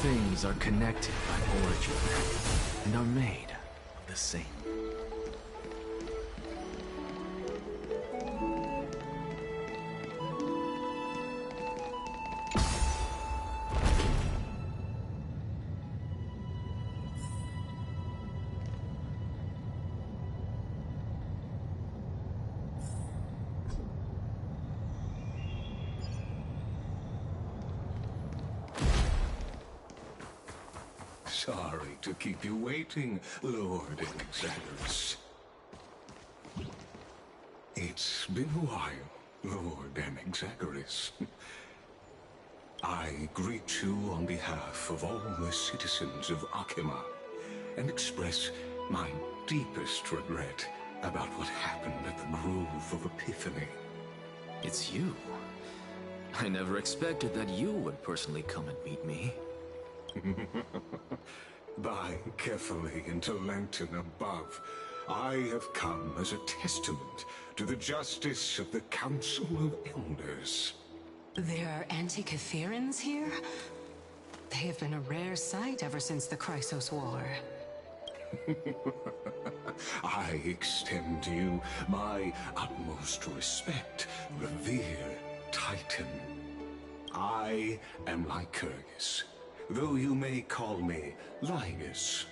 things are connected by origin and are made of the same. Sorry to keep you waiting, Lord Anaxagoras. It's been a while, Lord Anaxagoras. I greet you on behalf of all the citizens of Akima and express my deepest regret about what happened at the Grove of Epiphany. It's you. I never expected that you would personally come and meet me. Bowing carefully into lantern above, I have come as a testament to the justice of the Council of Elders. There are anti-Catherians here? They have been a rare sight ever since the Chrysos War. I extend to you my utmost respect, revered Titan. I am Lycurgus, though you may call me Lygus,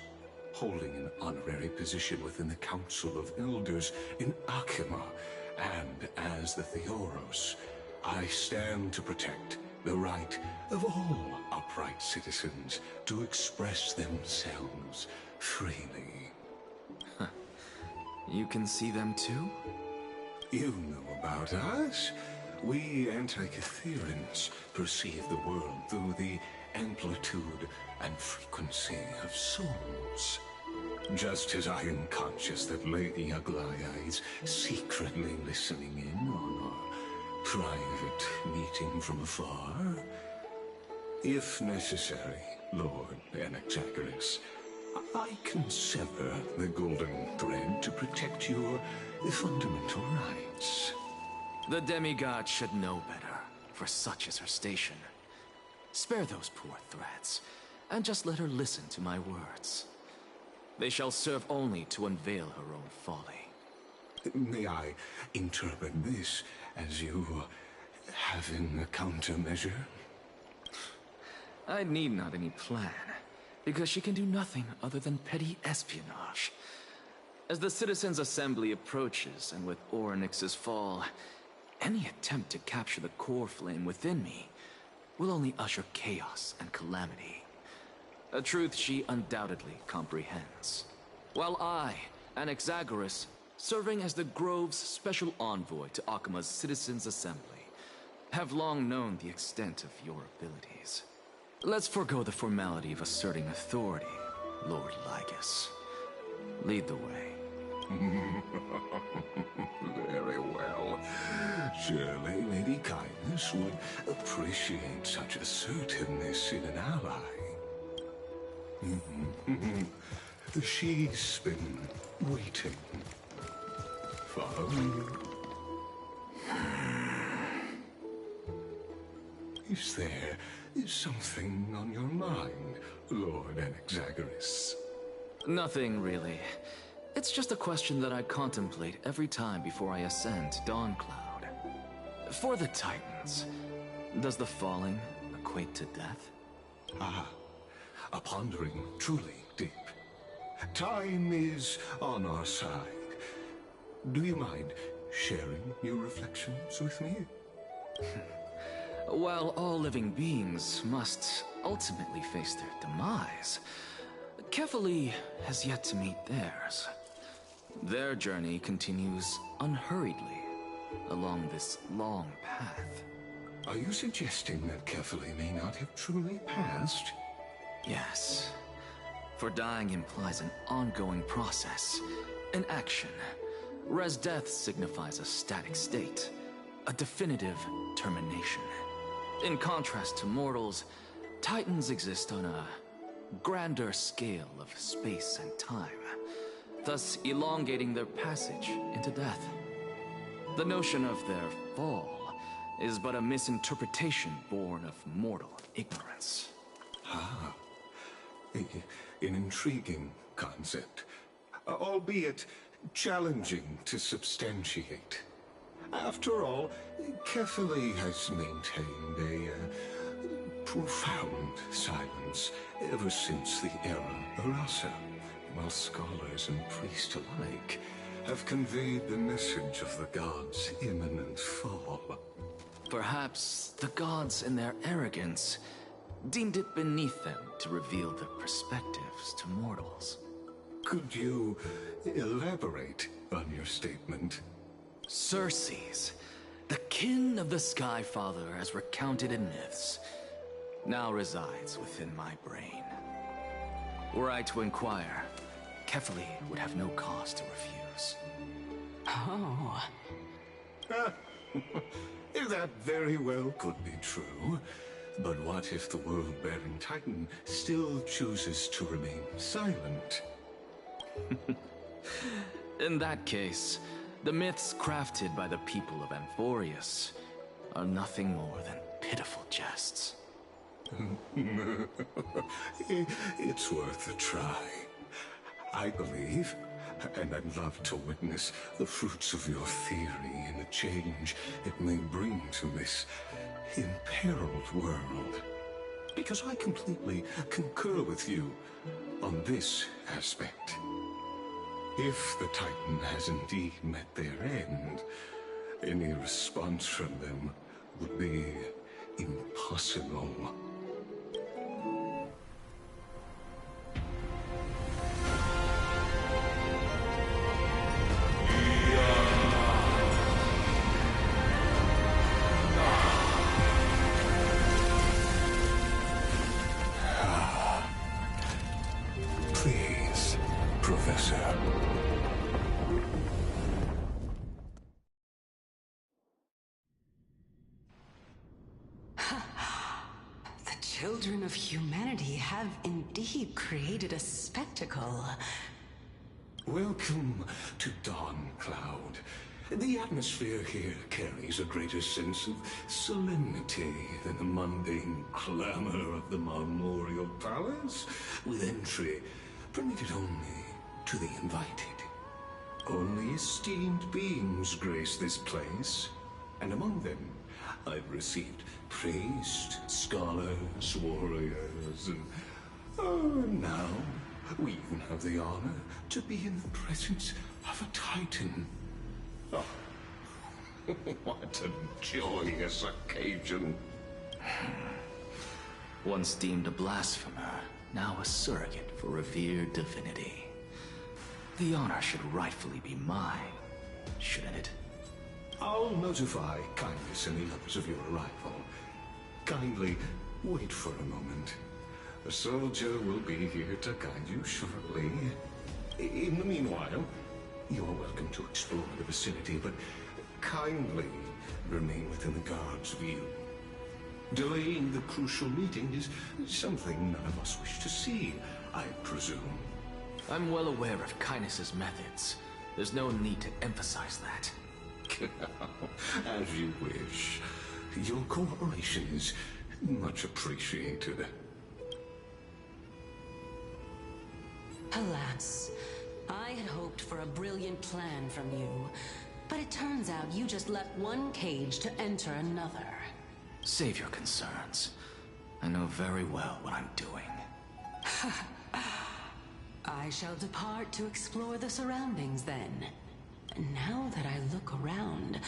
holding an honorary position within the Council of Elders in Akima, and as the Theoros, I stand to protect the right of all upright citizens to express themselves freely. You can see them too? You know about us. We anti-Catherians perceive the world through the amplitude and frequency of souls. Just as I am conscious that Lady Aglaya is secretly listening in on our private meeting from afar. If necessary, Lord Anaxagoras, I can sever the golden thread to protect your fundamental rights. The demigod should know better, for such is her station. Spare those poor threats, and just let her listen to my words. They shall serve only to unveil her own folly. May I interpret this as you having a countermeasure? I need not any plan, because she can do nothing other than petty espionage. As the Citizens' Assembly approaches, and with Orynyx's fall, any attempt to capture the core flame within me will only usher chaos and calamity. A truth she undoubtedly comprehends. While I, Anaxagoras, serving as the Grove's special envoy to Akima's Citizens' Assembly, have long known the extent of your abilities. Let's forego the formality of asserting authority, Lord Lygus. Lead the way. Very well. Surely Lady Kindness would appreciate such assertiveness in an ally. She's been waiting. Follow me. Is there something on your mind, Lord Anaxagoras? Nothing, really. It's just a question that I contemplate every time before I ascend to Dawncloud. For the Titans, does the falling equate to death? Ah, a pondering truly deep. Time is on our side. Do you mind sharing your reflections with me? While all living beings must ultimately face their demise, Kefali has yet to meet theirs. Their journey continues unhurriedly along this long path. Are you suggesting that Kefali may not have truly passed? Yes. For dying implies an ongoing process, an action, whereas death signifies a static state, a definitive termination. In contrast to mortals, Titans exist on a grander scale of space and time, thus elongating their passage into death. The notion of their fall is but a misinterpretation born of mortal ignorance. Ah, an intriguing concept, albeit challenging to substantiate. After all, Kefali has maintained a profound silence ever since the era Arasa, while scholars and priests alike have conveyed the message of the gods' imminent fall. Perhaps the gods, in their arrogance, deemed it beneath them to reveal their perspectives to mortals. Could you elaborate on your statement? Circes, the kin of the Sky Father as recounted in myths, now resides within my brain. Were I to inquire, Kefali would have no cause to refuse. Oh. That very well could be true. But what if the world-bearing Titan still chooses to remain silent? In that case, the myths crafted by the people of Amphoreus are nothing more than pitiful jests. It's worth a try. I believe, and I'd love to witness the fruits of your theory and the change it may bring to this imperiled world. Because I completely concur with you on this aspect. If the Titan has indeed met their end, any response from them would be impossible. Please, Professor. The children of humanity have indeed created a spectacle. Welcome to Dawn Cloud. The atmosphere here carries a greater sense of solemnity than the mundane clamor of the Marmorial Palace, with entry permitted only to the invited. Only esteemed beings grace this place, and among them I've received priests, scholars, warriors, and now we even have the honor to be in the presence of a Titan. Oh, what a joyous occasion. Once deemed a blasphemer, now a surrogate for revered divinity. The honor should rightfully be mine, shouldn't it? I'll notify Kindness and the others of your arrival. Kindly wait for a moment. A soldier will be here to guide you shortly. In the meanwhile, you are welcome to explore the vicinity, but kindly remain within the guard's view. Delaying the crucial meeting is something none of us wish to see, I presume. I'm well aware of Kindness's methods. There's no need to emphasize that. As you wish. Your cooperation is much appreciated. Alas, I had hoped for a brilliant plan from you, but it turns out you just left one cage to enter another. Save your concerns. I know very well what I'm doing. I shall depart to explore the surroundings then. Now that I look around,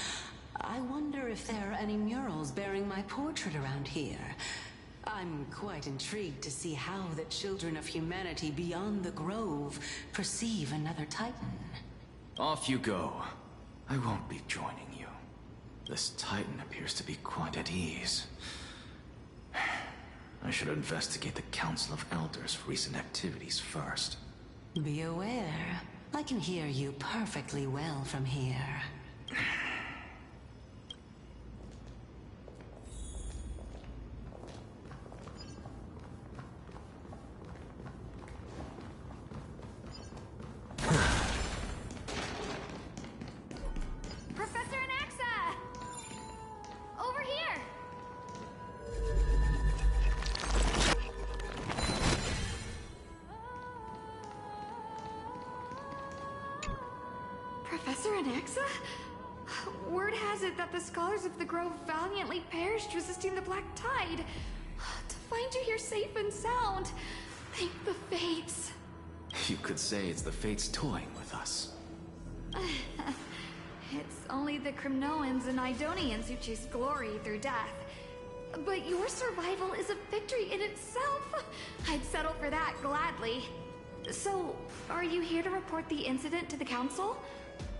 I wonder if there are any murals bearing my portrait around here. I'm quite intrigued to see how the children of humanity beyond the grove perceive another Titan. Off you go. I won't be joining you. This Titan appears to be quite at ease. I should investigate the Council of Elders' recent activities first. Be aware, I can hear you perfectly well from here. Professor Anaxa! Over here! Professor Anaxa? Word has it that the scholars of the Grove valiantly perished resisting the Black Tide. To find you here safe and sound, thank the Fates. You could say it's the Fates toying with us. It's only the Crimnoans and Idonians who chase glory through death. But your survival is a victory in itself. I'd settle for that gladly. So, are you here to report the incident to the Council?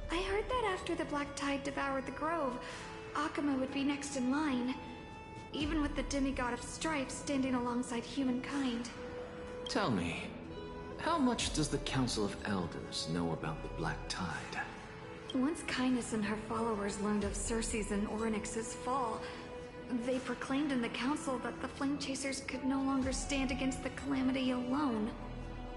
I heard that after the Black Tide devoured the Grove, Akuma would be next in line, even with the demigod of strife standing alongside humankind. Tell me, how much does the Council of Elders know about the Black Tide? Once Kindness and her followers learned of Circe's and Orynyx's fall, they proclaimed in the Council that the Flame Chasers could no longer stand against the calamity alone.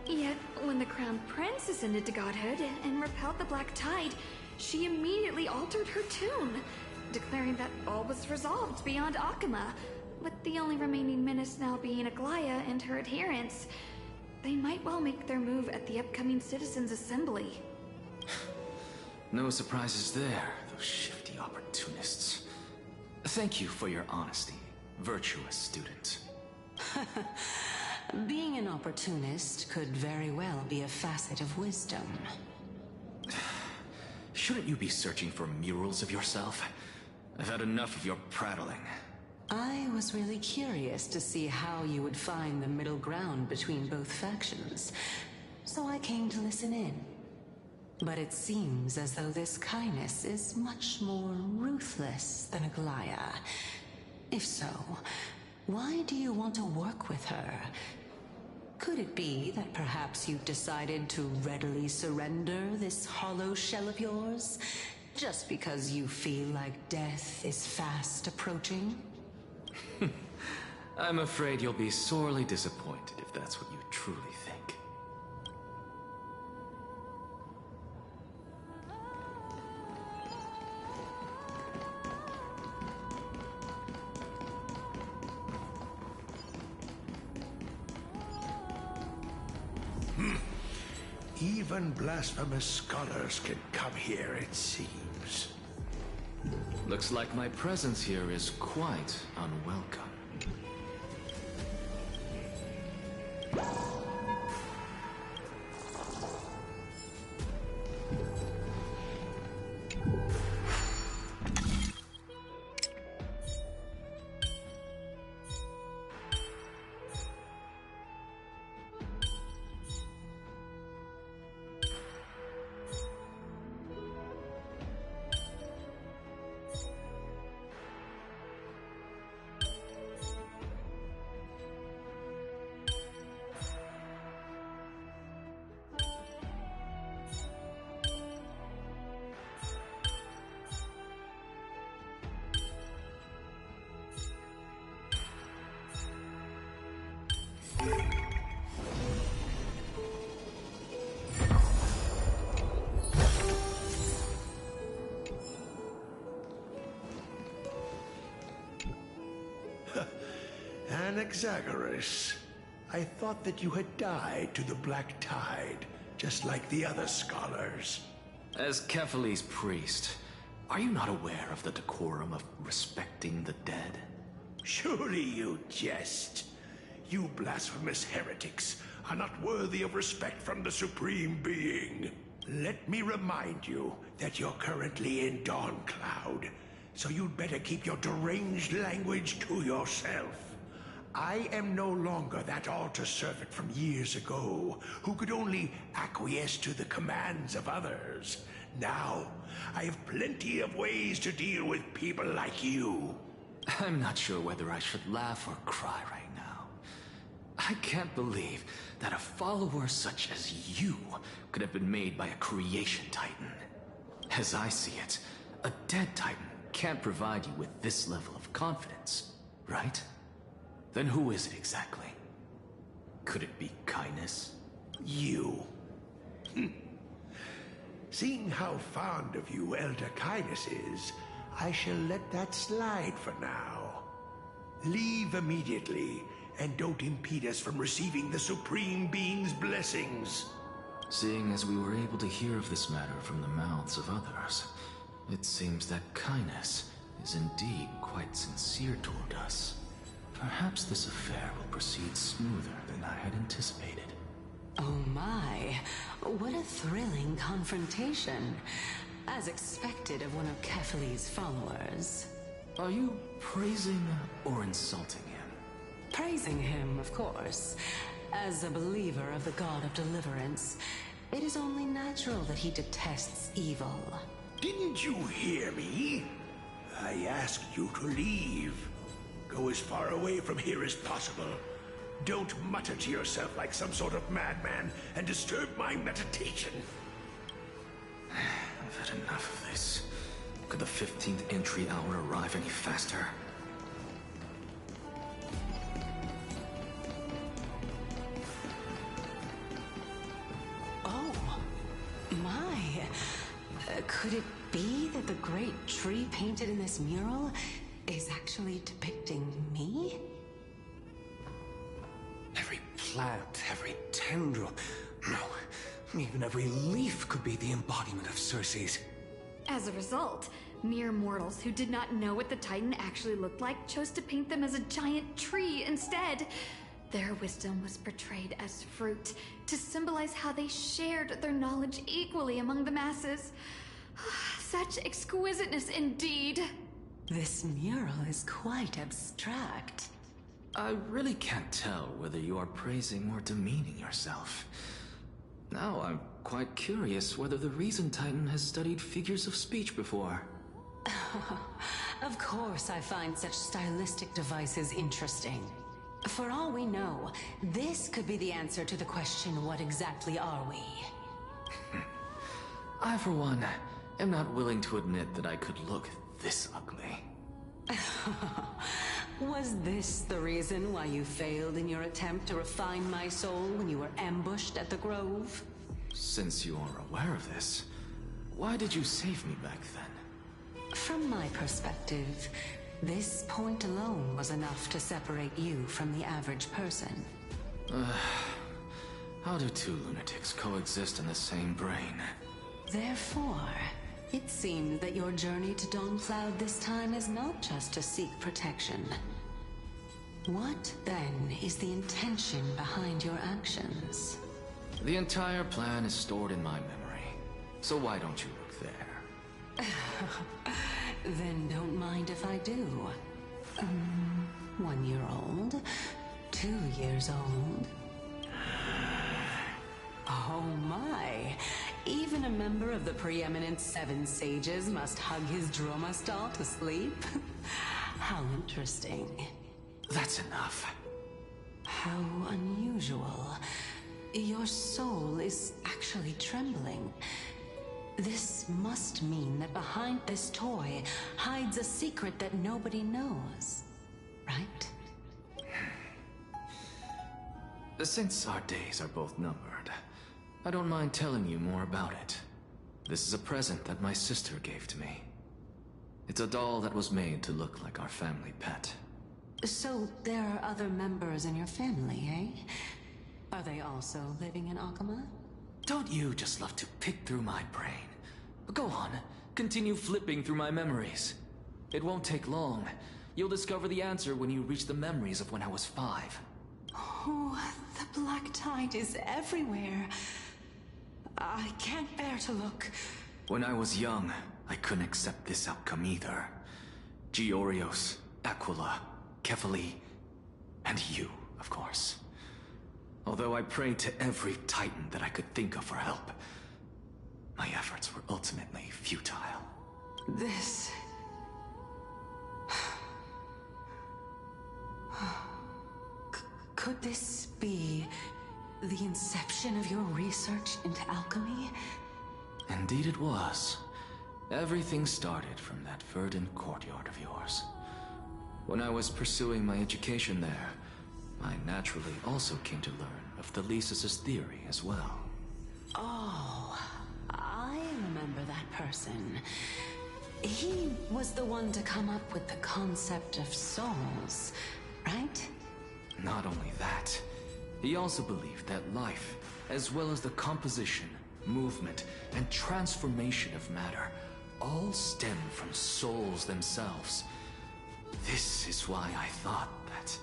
Yet, when the Crown Prince ascended to godhood and repelled the Black Tide, she immediately altered her tune, declaring that all was resolved beyond Akuma, with the only remaining menace now being Aglaya and her adherents. They might well make their move at the upcoming Citizens' Assembly. No surprises there, those shifty opportunists. Thank you for your honesty, virtuous student. Being an opportunist could very well be a facet of wisdom. Shouldn't you be searching for murals of yourself? I've had enough of your prattling. I was really curious to see how you would find the middle ground between both factions, so I came to listen in. But it seems as though this Kindness is much more ruthless than Aglaya. If so, why do you want to work with her? Could it be that perhaps you've decided to readily surrender this hollow shell of yours, just because you feel like death is fast approaching? I'm afraid you'll be sorely disappointed if that's what you truly think. Even blasphemous scholars can come here, it seems. Looks like my presence here is quite unwelcome. Anaxagoras, I thought that you had died to the Black Tide, just like the other scholars. As Kephale's priest, are you not aware of the decorum of respecting the dead? Surely you jest. You blasphemous heretics are not worthy of respect from the Supreme Being. Let me remind you that you're currently in Dawn Cloud, so you'd better keep your deranged language to yourself. I am no longer that altar servant from years ago, who could only acquiesce to the commands of others. Now, I have plenty of ways to deal with people like you. I'm not sure whether I should laugh or cry right now. I can't believe that a follower such as you could have been made by a creation titan. As I see it, a dead titan can't provide you with this level of confidence, right? Then who is it exactly? Could it be Kindness? You. Seeing how fond of you Elder Kindness is, I shall let that slide for now. Leave immediately, and don't impede us from receiving the Supreme Being's blessings. Seeing as we were able to hear of this matter from the mouths of others, it seems that Kindness is indeed quite sincere toward us. Perhaps this affair will proceed smoother than I had anticipated. Oh my, what a thrilling confrontation. As expected of one of Kefali's followers. Are you praising or insulting him? Praising him, of course. As a believer of the god of deliverance, it is only natural that he detests evil. Didn't you hear me? I asked you to leave. Go as far away from here as possible. Don't mutter to yourself like some sort of madman and disturb my meditation. I've had enough of this. Could the 15th entry hour arrive any faster? Oh, my. Could it be that the great tree painted in this mural is actually depicting me? Every plant, every tendril, no, even every leaf could be the embodiment of Circe's. As a result, mere mortals who did not know what the Titan actually looked like chose to paint them as a giant tree instead. Their wisdom was portrayed as fruit, to symbolize how they shared their knowledge equally among the masses. Such exquisiteness indeed. This mural is quite abstract. I really can't tell whether you are praising or demeaning yourself. Now I'm quite curious whether the Reason Titan has studied figures of speech before. Of course I find such stylistic devices interesting. For all we know, this could be the answer to the question, what exactly are we? I, for one, am not willing to admit that I could look this ugly. Was this the reason why you failed in your attempt to refine my soul when you were ambushed at the Grove? Since you are aware of this, why did you save me back then? From my perspective, this point alone was enough to separate you from the average person. How do two lunatics coexist in the same brain? Therefore, it seems that your journey to Dawn-Cloud this time is not just to seek protection. What, then, is the intention behind your actions? The entire plan is stored in my memory, so why don't you look there? Then don't mind if I do. 1 year old? 2 years old? Oh my! Even a member of the preeminent 7 sages must hug his droma stall to sleep? How interesting. That's enough. How unusual. Your soul is actually trembling. This must mean that behind this toy hides a secret that nobody knows, right? Since our days are both numbered, I don't mind telling you more about it. This is a present that my sister gave to me. It's a doll that was made to look like our family pet. So there are other members in your family, eh? Are they also living in Akama? Don't you just love to pick through my brain? Go on, continue flipping through my memories. It won't take long. You'll discover the answer when you reach the memories of when I was 5. Oh, the black tide is everywhere. I can't bear to look. When I was young, I couldn't accept this outcome either. Georios, Aquila, Kefali, and you, of course. Although I prayed to every titan that I could think of for help, my efforts were ultimately futile. This... Could this be the inception of your research into alchemy? Indeed it was. Everything started from that verdant courtyard of yours. When I was pursuing my education there, I naturally also came to learn of the Thelisis's theory as well. Oh, I remember that person. He was the one to come up with the concept of souls, right? Not only that, he also believed that life as well as the composition, movement, and transformation of matter, all stem from souls themselves. This is why I thought that,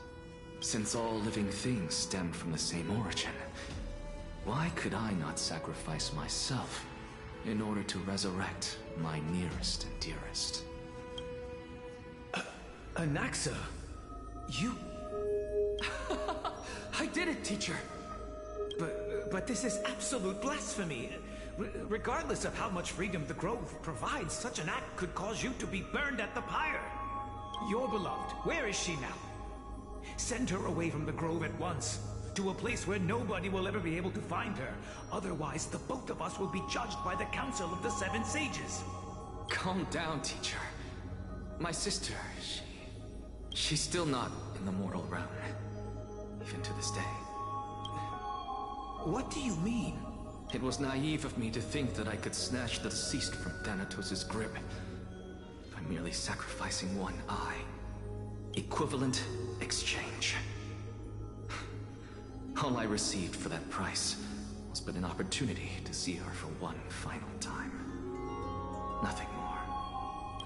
since all living things stem from the same origin, why could I not sacrifice myself in order to resurrect my nearest and dearest? Anaxa, you... I did it, teacher! But this is absolute blasphemy. Regardless of how much freedom the Grove provides, such an act could cause you to be burned at the pyre. Your beloved, where is she now? Send her away from the Grove at once, to a place where nobody will ever be able to find her. Otherwise, the both of us will be judged by the Council of the Seven Sages. Calm down, teacher. My sister, she's still not in the mortal realm, even to this day. What do you mean? It was naive of me to think that I could snatch the deceased from Thanatos' grip by merely sacrificing one eye. Equivalent exchange. All I received for that price was but an opportunity to see her for one final time. Nothing more.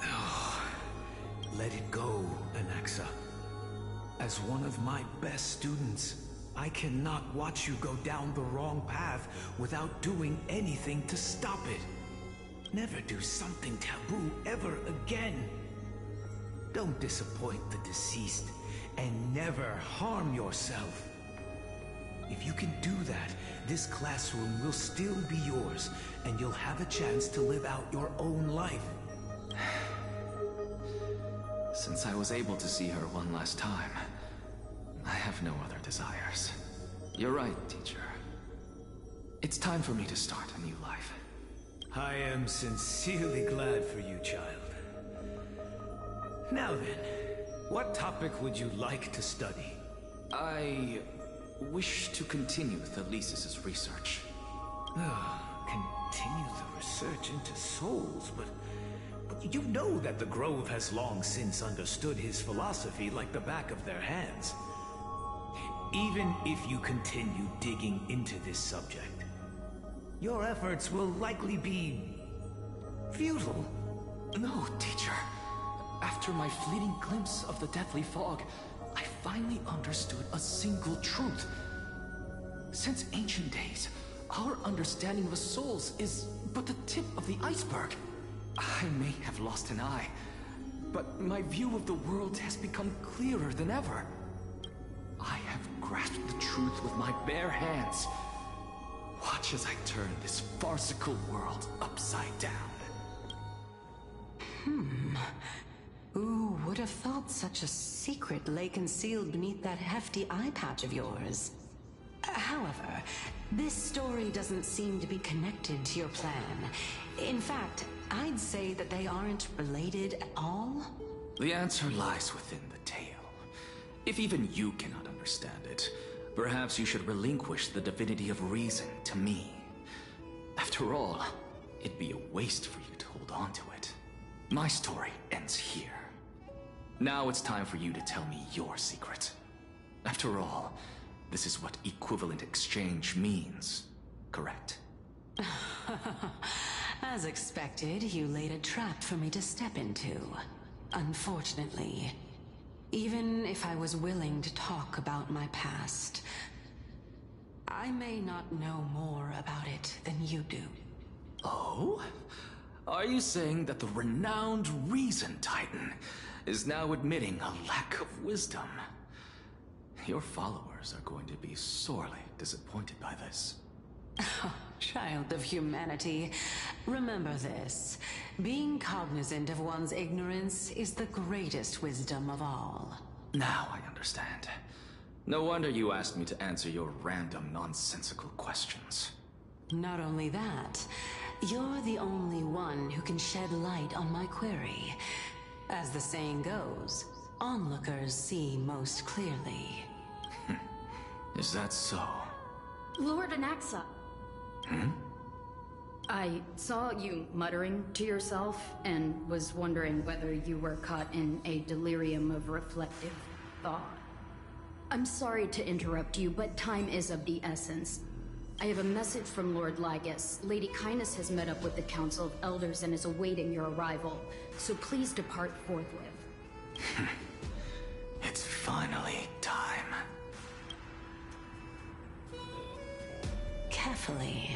Oh, let it go, Anaxa. As one of my best students, I cannot watch you go down the wrong path without doing anything to stop it. Never do something taboo ever again. Don't disappoint the deceased, and never harm yourself. If you can do that, this classroom will still be yours, and you'll have a chance to live out your own life. Since I was able to see her one last time, I have no other desires. You're right, teacher. It's time for me to start a new life. I am sincerely glad for you, child. Now then, what topic would you like to study? I wish to continue Thalesis' research. Continue the research into souls, but you know that the Grove has long since understood his philosophy like the back of their hands. Even if you continue digging into this subject, your efforts will likely be futile. No, teacher. After my fleeting glimpse of the deathly fog, I finally understood a single truth. Since ancient days, our understanding of souls is but the tip of the iceberg. I may have lost an eye, but my view of the world has become clearer than ever. I have grasped the truth with my bare hands. Watch as I turn this farcical world upside down. Who would have thought such a secret lay concealed beneath that hefty eye patch of yours? However, this story doesn't seem to be connected to your plan. In fact, I'd say that they aren't related at all. The answer lies within the tale. If even you cannot understand it, perhaps you should relinquish the divinity of reason to me. After all, it'd be a waste for you to hold on to it. My story ends here. Now it's time for you to tell me your secret. After all, this is what equivalent exchange means, correct? As expected, you laid a trap for me to step into. Unfortunately. Even if I was willing to talk about my past, I may not know more about it than you do. Oh? Are you saying that the renowned Reason Titan is now admitting a lack of wisdom? Your followers are going to be sorely disappointed by this. Child of humanity, remember this. Being cognizant of one's ignorance is the greatest wisdom of all. Now I understand. No wonder you asked me to answer your random, nonsensical questions. Not only that, you're the only one who can shed light on my query. As the saying goes, onlookers see most clearly. Is that so? Lord Anaxa. I saw you muttering to yourself and was wondering whether you were caught in a delirium of reflective thought. I'm sorry to interrupt you, but time is of the essence. I have a message from Lord Lygus. Lady Kindness has met up with the Council of Elders and is awaiting your arrival. So please depart forthwith. It's finally time. Carefully.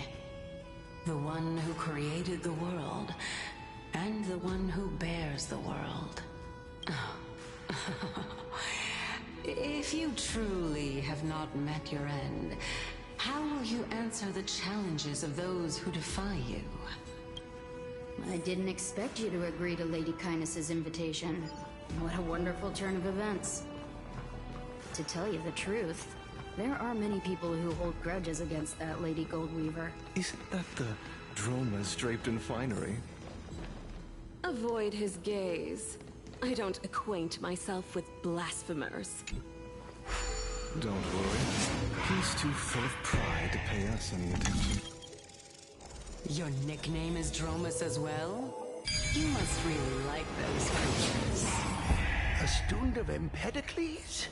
The one who created the world, and the one who bears the world. If you truly have not met your end, how will you answer the challenges of those who defy you? I didn't expect you to agree to Lady Kindness's invitation. What a wonderful turn of events. To tell you the truth, there are many people who hold grudges against that Lady Goldweaver. Isn't that the dromas draped in finery? Avoid his gaze. I don't acquaint myself with blasphemers. Don't worry. He's too full of pride to pay us any attention. Your nickname is Dromus as well? You must really like those creatures. A student of Empedocles?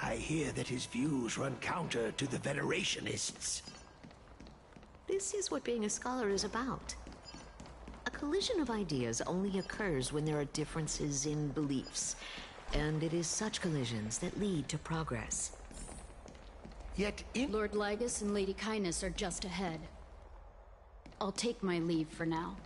I hear that his views run counter to the Venerationists. This is what being a scholar is about. A collision of ideas only occurs when there are differences in beliefs, and it is such collisions that lead to progress. Yet in... Lord Lygus and Lady Kindness are just ahead. I'll take my leave for now.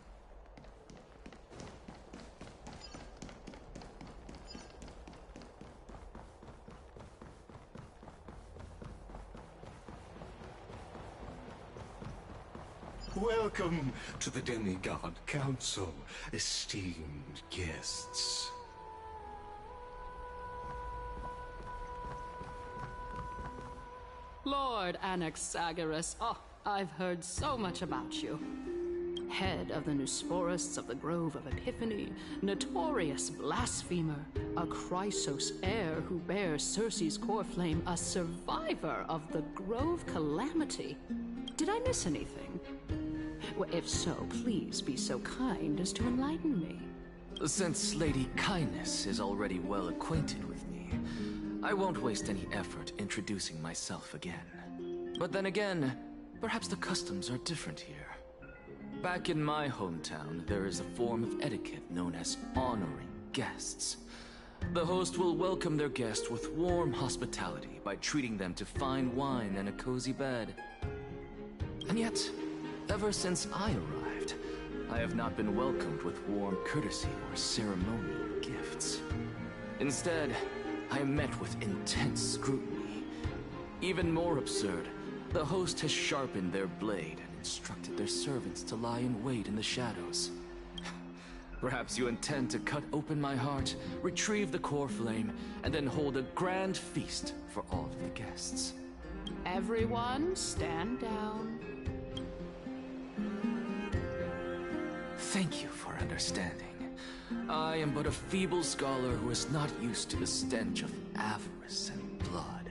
Welcome to the Demigod Council, esteemed guests. Lord Anaxagoras, oh, I've heard so much about you. Head of the Newsporists of the Grove of Epiphany, notorious blasphemer, a Chrysos heir who bears Circe's core flame, a survivor of the Grove calamity. Did I miss anything? Well, if so, please be so kind as to enlighten me. Since Lady Kindness is already well acquainted with me, I won't waste any effort introducing myself again. But then again, perhaps the customs are different here. Back in my hometown, there is a form of etiquette known as honoring guests. The host will welcome their guest with warm hospitality by treating them to fine wine and a cozy bed. And yet, ever since I arrived, I have not been welcomed with warm courtesy or ceremonial gifts. Instead, I am met with intense scrutiny. Even more absurd, the host has sharpened their blade and instructed their servants to lie in wait in the shadows. Perhaps you intend to cut open my heart, retrieve the core flame, and then hold a grand feast for all of the guests. Everyone, stand down. Thank you for understanding. I am but a feeble scholar who is not used to the stench of avarice and blood.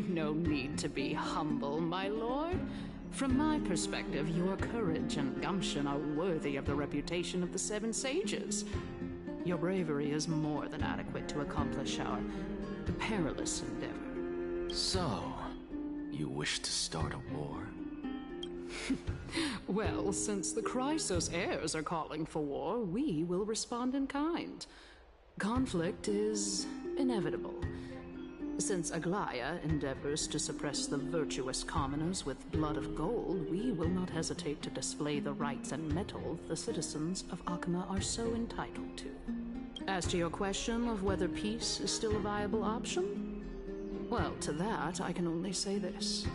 No need to be humble, my lord. From my perspective, your courage and gumption are worthy of the reputation of the Seven Sages. Your bravery is more than adequate to accomplish our perilous endeavor. So, you wish to start a war? Well, since the Chrysos heirs are calling for war, we will respond in kind. Conflict is inevitable. Since Aglaya endeavors to suppress the virtuous commoners with blood of gold, we will not hesitate to display the rights and mettle the citizens of Akama are so entitled to. As to your question of whether peace is still a viable option, well, to that I can only say this.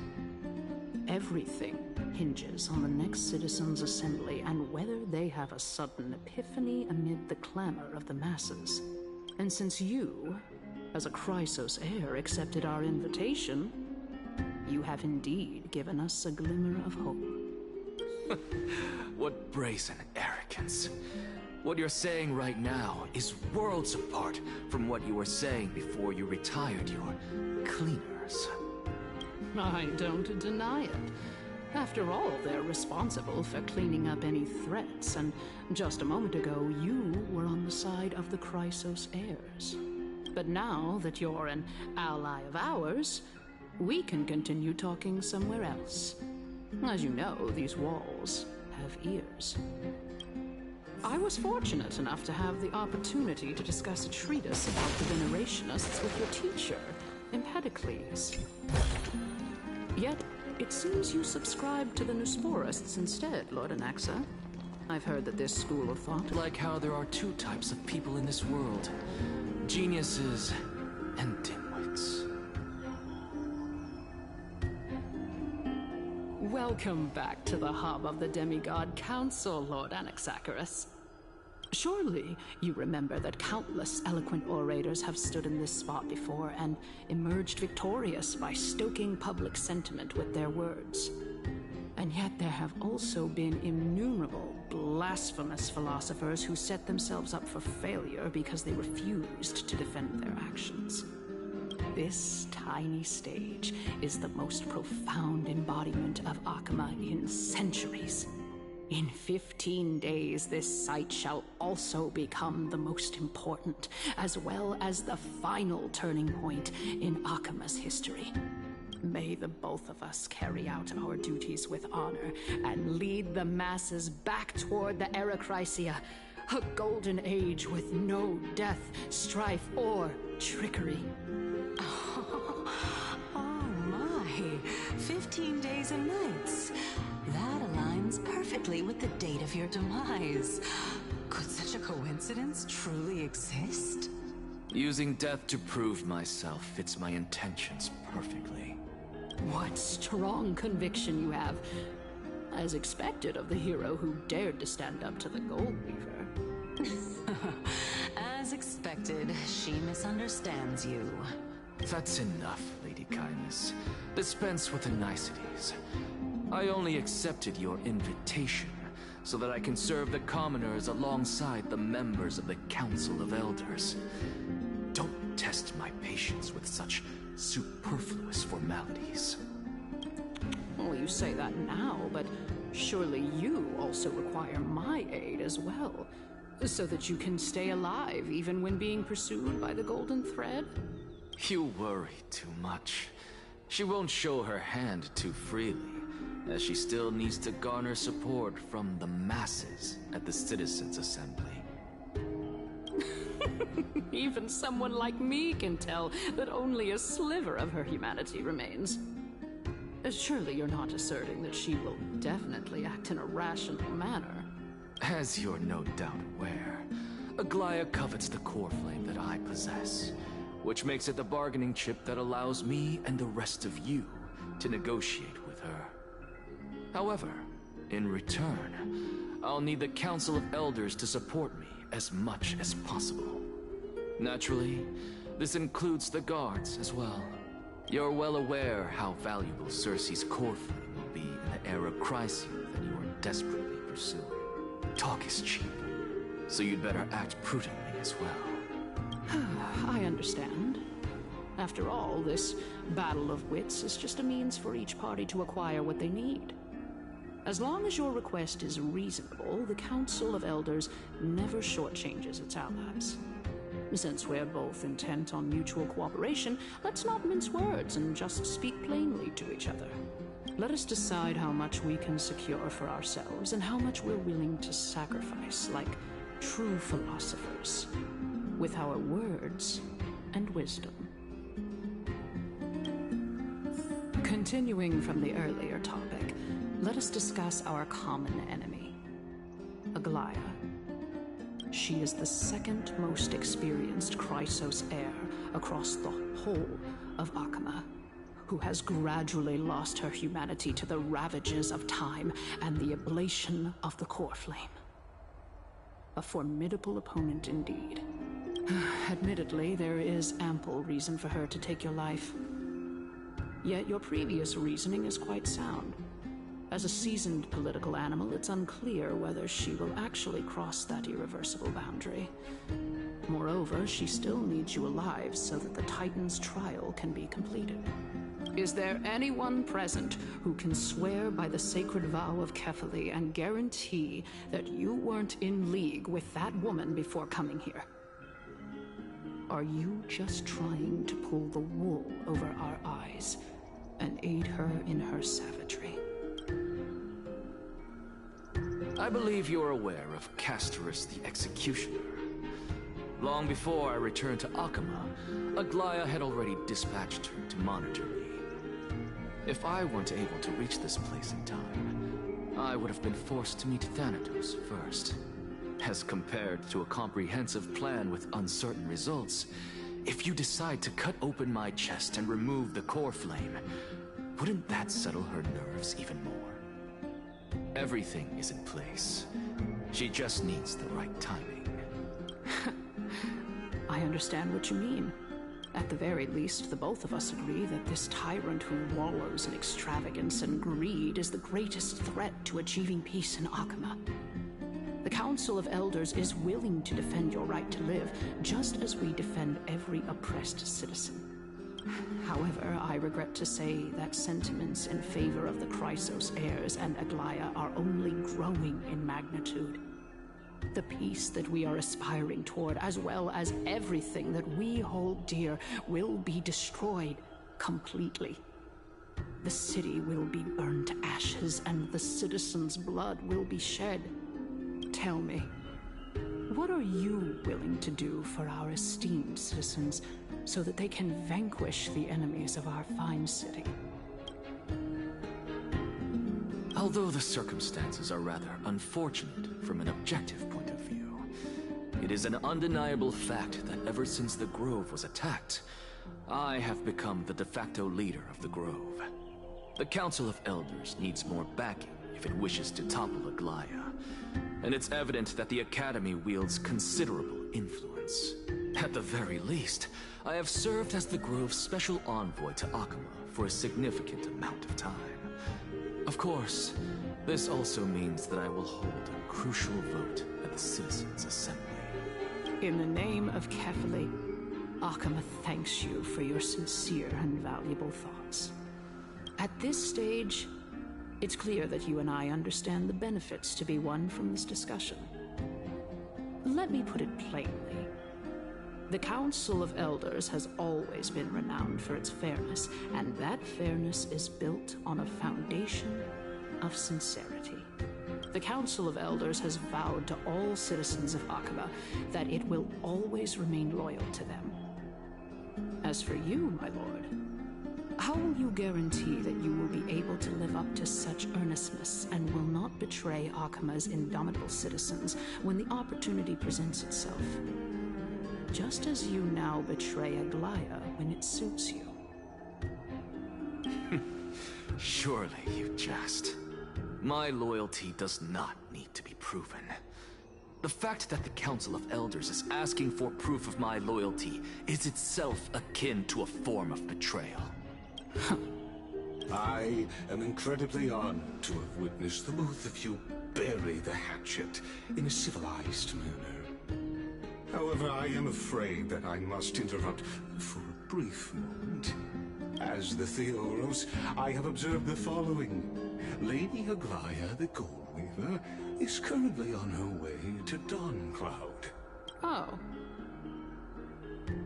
Everything hinges on the next citizens' assembly and whether they have a sudden epiphany amid the clamor of the masses. And since you, as a Chrysos heir, accepted our invitation, you have indeed given us a glimmer of hope. What brazen arrogance. What you're saying right now is worlds apart from what you were saying before you retired your cleaners. I don't deny it. After all, they're responsible for cleaning up any threats, and just a moment ago, you were on the side of the Chrysos heirs. But now that you're an ally of ours, we can continue talking somewhere else. As you know, these walls have ears. I was fortunate enough to have the opportunity to discuss a treatise about the Venerationists with your teacher, Empedocles. Yet, it seems you subscribe to the Nusporists instead, Lord Anaxa. I've heard that this school of thought... Like how there are two types of people in this world. Geniuses and dimwits. Welcome back to the hub of the Demigod Council, Lord Anaxagoras. Surely you remember that countless eloquent orators have stood in this spot before and emerged victorious by stoking public sentiment with their words. And yet there have also been innumerable blasphemous philosophers who set themselves up for failure because they refused to defend their actions. This tiny stage is the most profound embodiment of Akama in centuries. In 15 days, this site shall also become the most important, as well as the final turning point in Akama's history. May the both of us carry out our duties with honor and lead the masses back toward the Erechrysia, a golden age with no death, strife, or trickery. Oh my, 15 days and nights. That aligns perfectly with the date of your demise. Could such a coincidence truly exist? Using death to prove myself fits my intentions perfectly. What strong conviction you have, as expected of the hero who dared to stand up to the Gold Weaver. As expected, she misunderstands you. That's enough, Lady Kindness. Dispense with the niceties. I only accepted your invitation so that I can serve the commoners alongside the members of the Council of Elders. Don't test my patience with such superfluous formalities. Well, you say that now, but surely you also require my aid as well, so that you can stay alive even when being pursued by the Golden Thread? You worry too much. She won't show her hand too freely, as she still needs to garner support from the masses at the Citizens' Assembly. Even someone like me can tell that only a sliver of her humanity remains. Surely you're not asserting that she will definitely act in a rational manner. As you're no doubt aware, Aglaya covets the core flame that I possess, which makes it the bargaining chip that allows me and the rest of you to negotiate with her. However, in return, I'll need the Council of Elders to support me as much as possible. Naturally, this includes the guards as well. You're well aware how valuable Circe's core flame will be in the Erechrysia that you are desperately pursuing. Talk is cheap, so you'd better act prudently as well. I understand. After all, this battle of wits is just a means for each party to acquire what they need. As long as your request is reasonable, the Council of Elders never shortchanges its allies. Since we're both intent on mutual cooperation, let's not mince words and just speak plainly to each other. Let us decide how much we can secure for ourselves and how much we're willing to sacrifice, like true philosophers, with our words and wisdom. Continuing from the earlier topic, let us discuss our common enemy, Aglaya. She is the second most experienced Chrysos heir across the whole of Akama, who has gradually lost her humanity to the ravages of time and the ablation of the core flame. A formidable opponent indeed. Admittedly, there is ample reason for her to take your life. Yet your previous reasoning is quite sound. As a seasoned political animal, it's unclear whether she will actually cross that irreversible boundary. Moreover, she still needs you alive so that the Titan's trial can be completed. Is there anyone present who can swear by the sacred vow of Kefali and guarantee that you weren't in league with that woman before coming here? Are you just trying to pull the wool over our eyes and aid her in her savagery. I believe you're aware of Castorus the Executioner. Long before I returned to Akama, Aglaya had already dispatched her to monitor me. If I weren't able to reach this place in time, I would have been forced to meet Thanatos first. As compared to a comprehensive plan with uncertain results, if you decide to cut open my chest and remove the core flame, wouldn't that settle her nerves even more? Everything is in place. She just needs the right timing. I understand what you mean. At the very least, the both of us agree that this tyrant who wallows in extravagance and greed is the greatest threat to achieving peace in Akama. The Council of Elders is willing to defend your right to live, just as we defend every oppressed citizen. However, I regret to say that sentiments in favor of the Chrysos heirs and Aglaya are only growing in magnitude. The peace that we are aspiring toward, as well as everything that we hold dear, will be destroyed completely. The city will be burned to ashes, and the citizens' blood will be shed. Tell me, what are you willing to do for our esteemed citizens so that they can vanquish the enemies of our fine city? Although the circumstances are rather unfortunate from an objective point of view, it is an undeniable fact that ever since the Grove was attacked, I have become the de facto leader of the Grove. The Council of Elders needs more backing if it wishes to topple Aglaya, and it's evident that the Academy wields considerable influence. At the very least, I have served as the Grove's special envoy to Akama for a significant amount of time. Of course, this also means that I will hold a crucial vote at the Citizens' Assembly. In the name of Kefali, Akama thanks you for your sincere and valuable thoughts. At this stage, it's clear that you and I understand the benefits to be won from this discussion. Let me put it plainly. The Council of Elders has always been renowned for its fairness, and that fairness is built on a foundation of sincerity. The Council of Elders has vowed to all citizens of Akaba that it will always remain loyal to them. As for you, my lord, how will you guarantee that you will be able to live up to such earnestness and will not betray Akama's indomitable citizens when the opportunity presents itself? Just as you now betray Aglaya when it suits you. Surely you jest. My loyalty does not need to be proven. The fact that the Council of Elders is asking for proof of my loyalty is itself akin to a form of betrayal. I am incredibly honored to have witnessed the both of you bury the hatchet in a civilized manner. However, I am afraid that I must interrupt for a brief moment. As the Theoros, I have observed the following. Lady Aglaya, the Gold Weaver, is currently on her way to Dawncloud. Oh.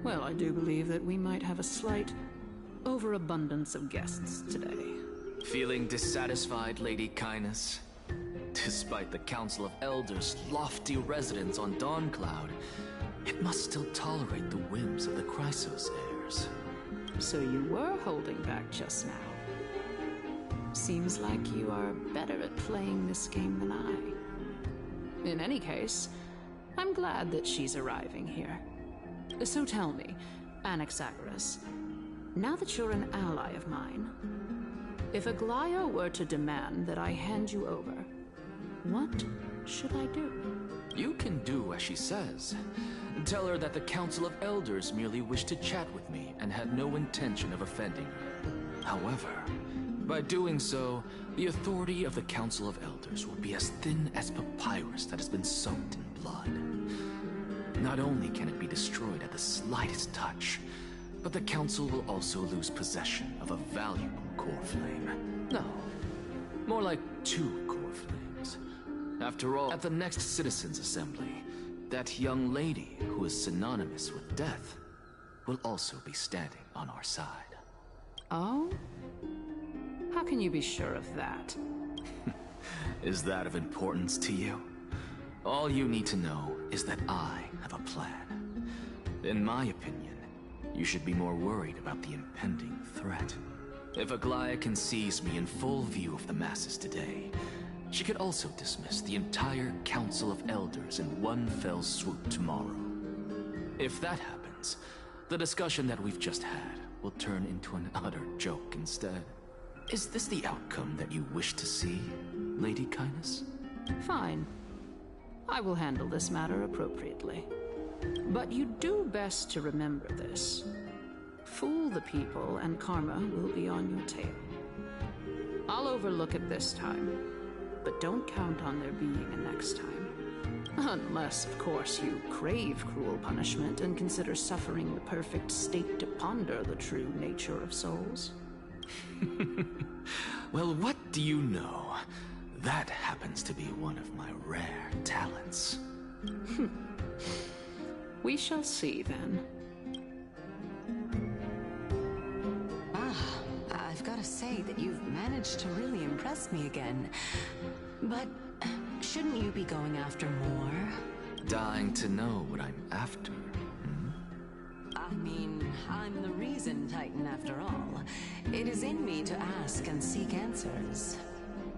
Well, I do believe that we might have a slight overabundance of guests today. Feeling dissatisfied, Lady Kindness? Despite the Council of Elders' lofty residence on Dawncloud, it must still tolerate the whims of the Chrysos heirs. So you were holding back just now. Seems like you are better at playing this game than I. In any case, I'm glad that she's arriving here. So tell me, Anaxagoras, now that you're an ally of mine, if Aglaya were to demand that I hand you over, what should I do? You can do as she says. Tell her that the Council of Elders merely wished to chat with me and had no intention of offending her. However, by doing so, the authority of the Council of Elders will be as thin as papyrus that has been soaked in blood. Not only can it be destroyed at the slightest touch, but the Council will also lose possession of a valuable core flame. No, more like 2 core flames. After all, at the next Citizens' Assembly, that young lady who is synonymous with death will also be standing on our side. Oh? How can you be sure of that? Is that of importance to you? All you need to know is that I have a plan. In my opinion, you should be more worried about the impending threat. If Aglaya can seize me in full view of the masses today, she could also dismiss the entire Council of Elders in one fell swoop tomorrow. If that happens, the discussion that we've just had will turn into an utter joke instead. Is this the outcome that you wish to see, Lady Kindness? Fine. I will handle this matter appropriately. But you do best to remember this. Fool the people and karma will be on your tail. I'll overlook it this time, but don't count on there being a next time. Unless, of course, you crave cruel punishment and consider suffering the perfect state to ponder the true nature of souls. Well, what do you know? That happens to be one of my rare talents. We shall see, then. I've got to say that you've managed to really impress me again. But shouldn't you be going after more? Dying to know what I'm after. I mean, I'm the reason Titan after all. It is in me to ask and seek answers.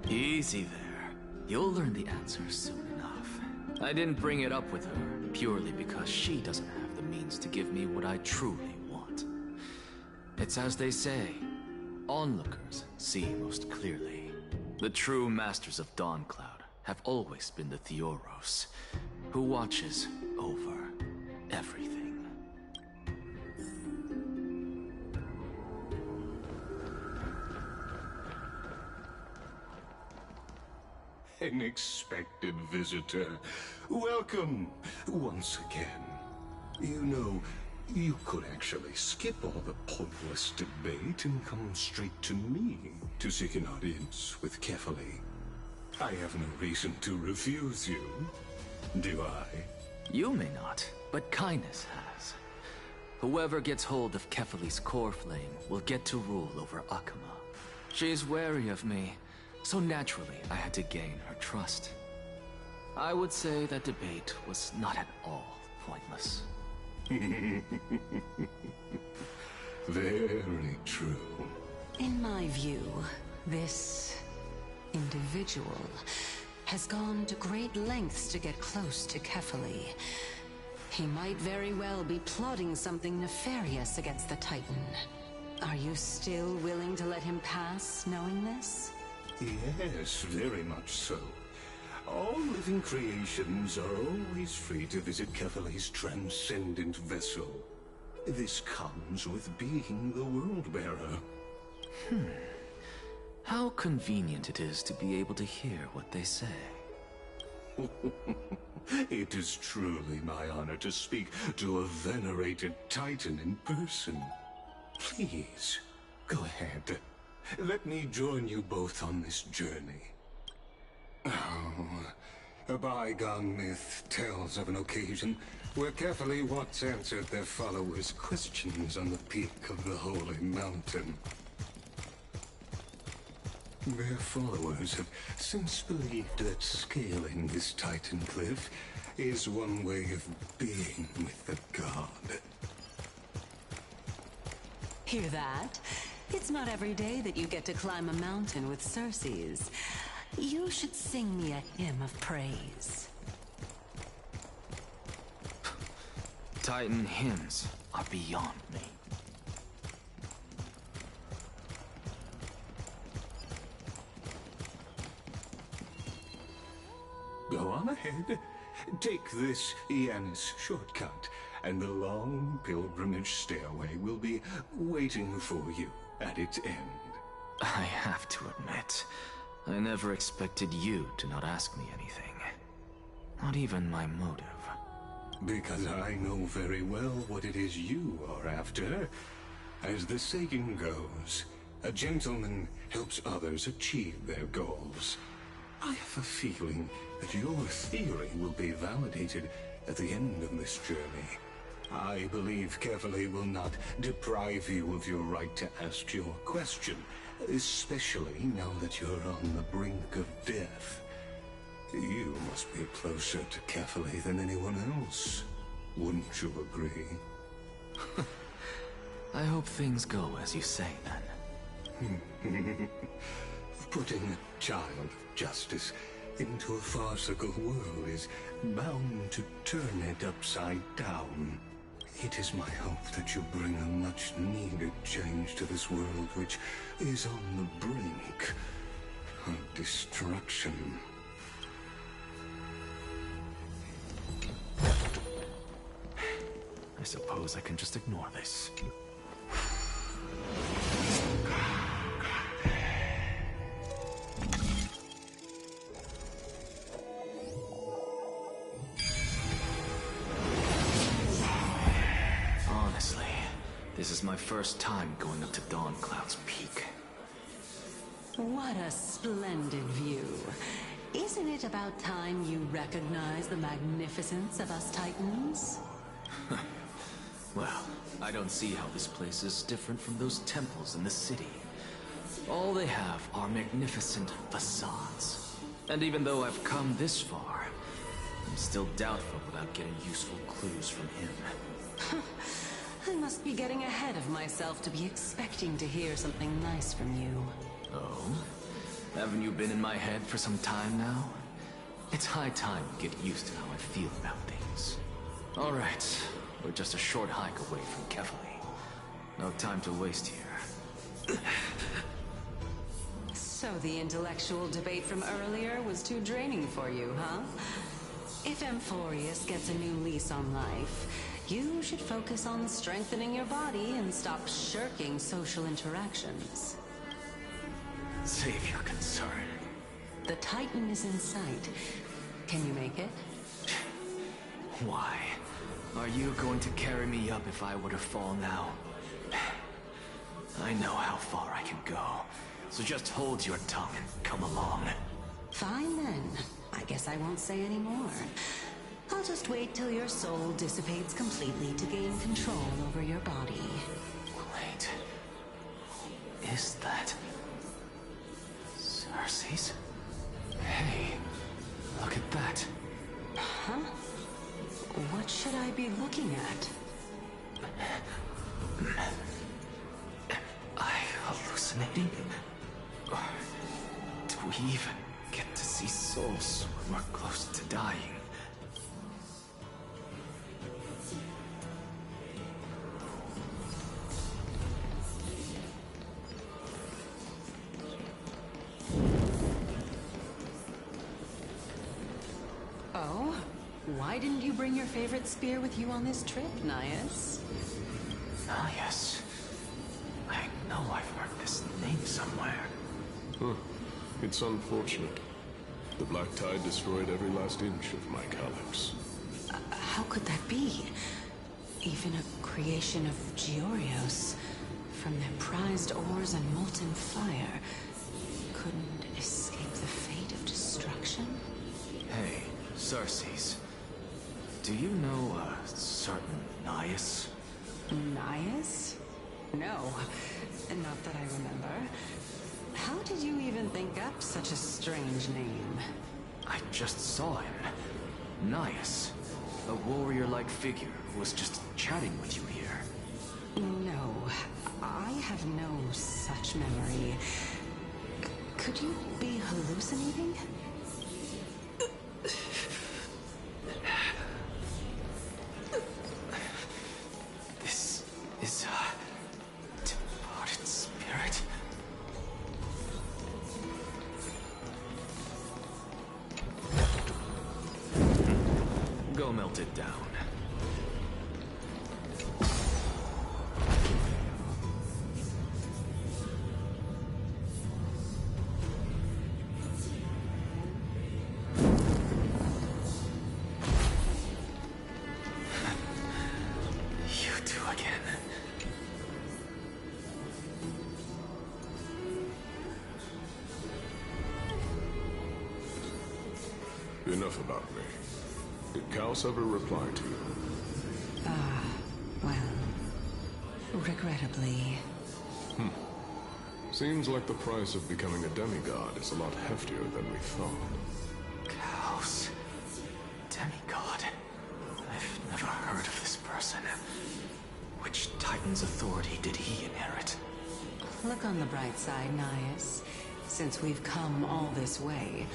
Easy there. You'll learn the answers soon enough. I didn't bring it up with her purely because she doesn't have the means to give me what I truly want. It's as they say, onlookers see most clearly. The true masters of Dawncloud have always been the Theoros, who watches over everything. An expected visitor. Welcome once again. You know, you could actually skip all the pointless debate and come straight to me to seek an audience with Kefali. I have no reason to refuse you, do I? You may not, but Kindness has. Whoever gets hold of Kefali's core flame will get to rule over Akama. She's wary of me, so naturally I had to gain her trust. I would say that debate was not at all pointless. Very true. In my view, this individual has gone to great lengths to get close to Kefali. He might very well be plotting something nefarious against the Titan. Are you still willing to let him pass, knowing this? Yes, very much so. All living creations are always free to visit Kefali's transcendent vessel. This comes with being the World-Bearer. How convenient it is to be able to hear what they say. It is truly my honor to speak to a venerated Titan in person. Please, go ahead. Let me join you both on this journey. Oh, a bygone myth tells of an occasion where Kefali once answered their followers' questions on the peak of the Holy Mountain. Their followers have since believed that scaling this Titan cliff is one way of being with the god. Hear that? It's not every day that you get to climb a mountain with Circes. You should sing me a hymn of praise. Titan hymns are beyond me. Go on ahead. Take this Yanis shortcut, and the long pilgrimage stairway will be waiting for you at its end. I have to admit, I never expected you to not ask me anything. Not even my motive. Because I know very well what it is you are after. As the saying goes, a gentleman helps others achieve their goals. I have a feeling that your theory will be validated at the end of this journey. I believe Kefali will not deprive you of your right to ask your question, especially now that you're on the brink of death. You must be closer to Kefali than anyone else. Wouldn't you agree? I hope things go as you say, then. Putting a child of justice into a farcical world is bound to turn it upside down. It is my hope that you bring a much-needed change to this world which is on the brink of destruction. I suppose I can just ignore this. Honestly, this is my first time going up to Dawn Cloud's peak. What a splendid view. Isn't it about time you recognize the magnificence of us Titans? Well, I don't see how this place is different from those temples in the city. All they have are magnificent facades. And even though I've come this far, I'm still doubtful without getting useful clues from him. I must be getting ahead of myself to be expecting to hear something nice from you. Oh? Haven't you been in my head for some time now? It's high time you get used to how I feel about things. Alright, we're just a short hike away from Kefali. No time to waste here. So the intellectual debate from earlier was too draining for you, huh? If Amphoreus gets a new lease on life, you should focus on strengthening your body and stop shirking social interactions. Save your concern. The Titan is in sight. Can you make it? Why? Are you going to carry me up if I were to fall now? I know how far I can go, so just hold your tongue and come along. Fine then. I guess I won't say any more. I'll just wait till your soul dissipates completely to gain control over your body. Wait. Is that... Cersei's? Hey, look at that. Huh? What should I be looking at? Am I hallucinating? Or do we even get to see souls when we're close to dying? Oh? Why didn't you bring your favorite spear with you on this trip, Nias? Nias? I know I've heard this name somewhere. Huh. It's unfortunate. The Black Tide destroyed every last inch of my calyx. How could that be? Even a creation of Georios, from their prized ores and molten fire, couldn't escape the fate of destruction? Hey, Cersei's. Do you know a certain Nias? Nias? No, not that I remember. How did you even think up such a strange name? I just saw him. Nias. A warrior-like figure who was just chatting with you here. No, I have no such memory. Could you be hallucinating? This is a departed spirit. Go melt it down. You two again. Enough about me. Did Kaos ever reply to you? Well, regrettably. Seems like the price of becoming a demigod is a lot heftier than we thought. Chaos. Demigod. I've never heard of this person. Which Titan's authority did he inherit? Look on the bright side, Nias. Since we've come all this way,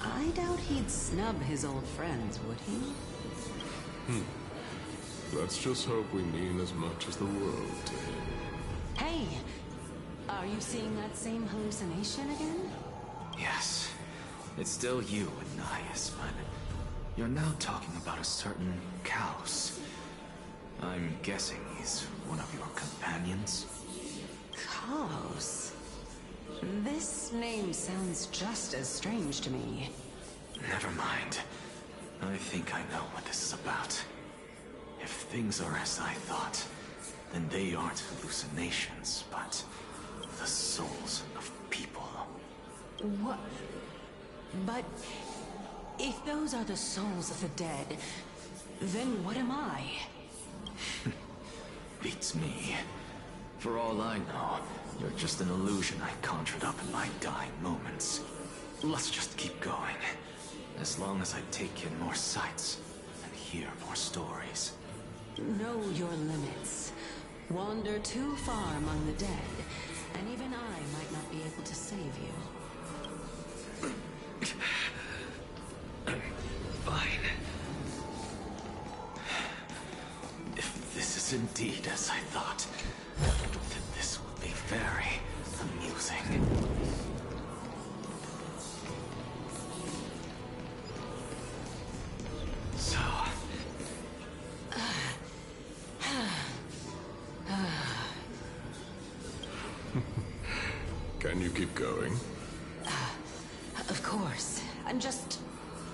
I doubt he'd snub his old friends, would he? Let's just hope we mean as much as the world to him. Hey! Are you seeing that same hallucination again? Yes. It's still you and Nias, but you're now talking about a certain Chaos. I'm guessing he's one of your companions? Chaos? This name sounds just as strange to me. Never mind. I think I know what this is about. If things are as I thought, then they aren't hallucinations, but the souls of people. What? But if those are the souls of the dead, then what am I? Beats me. For all I know, you're just an illusion I conjured up in my dying moments. Let's just keep going. As long as I take in more sights and hear more stories. Know your limits. Wander too far among the dead, and even I might not be able to save you. I'm fine. If this is indeed as I thought, then this will be very amusing. So... Can you keep going? Of course. I'm just...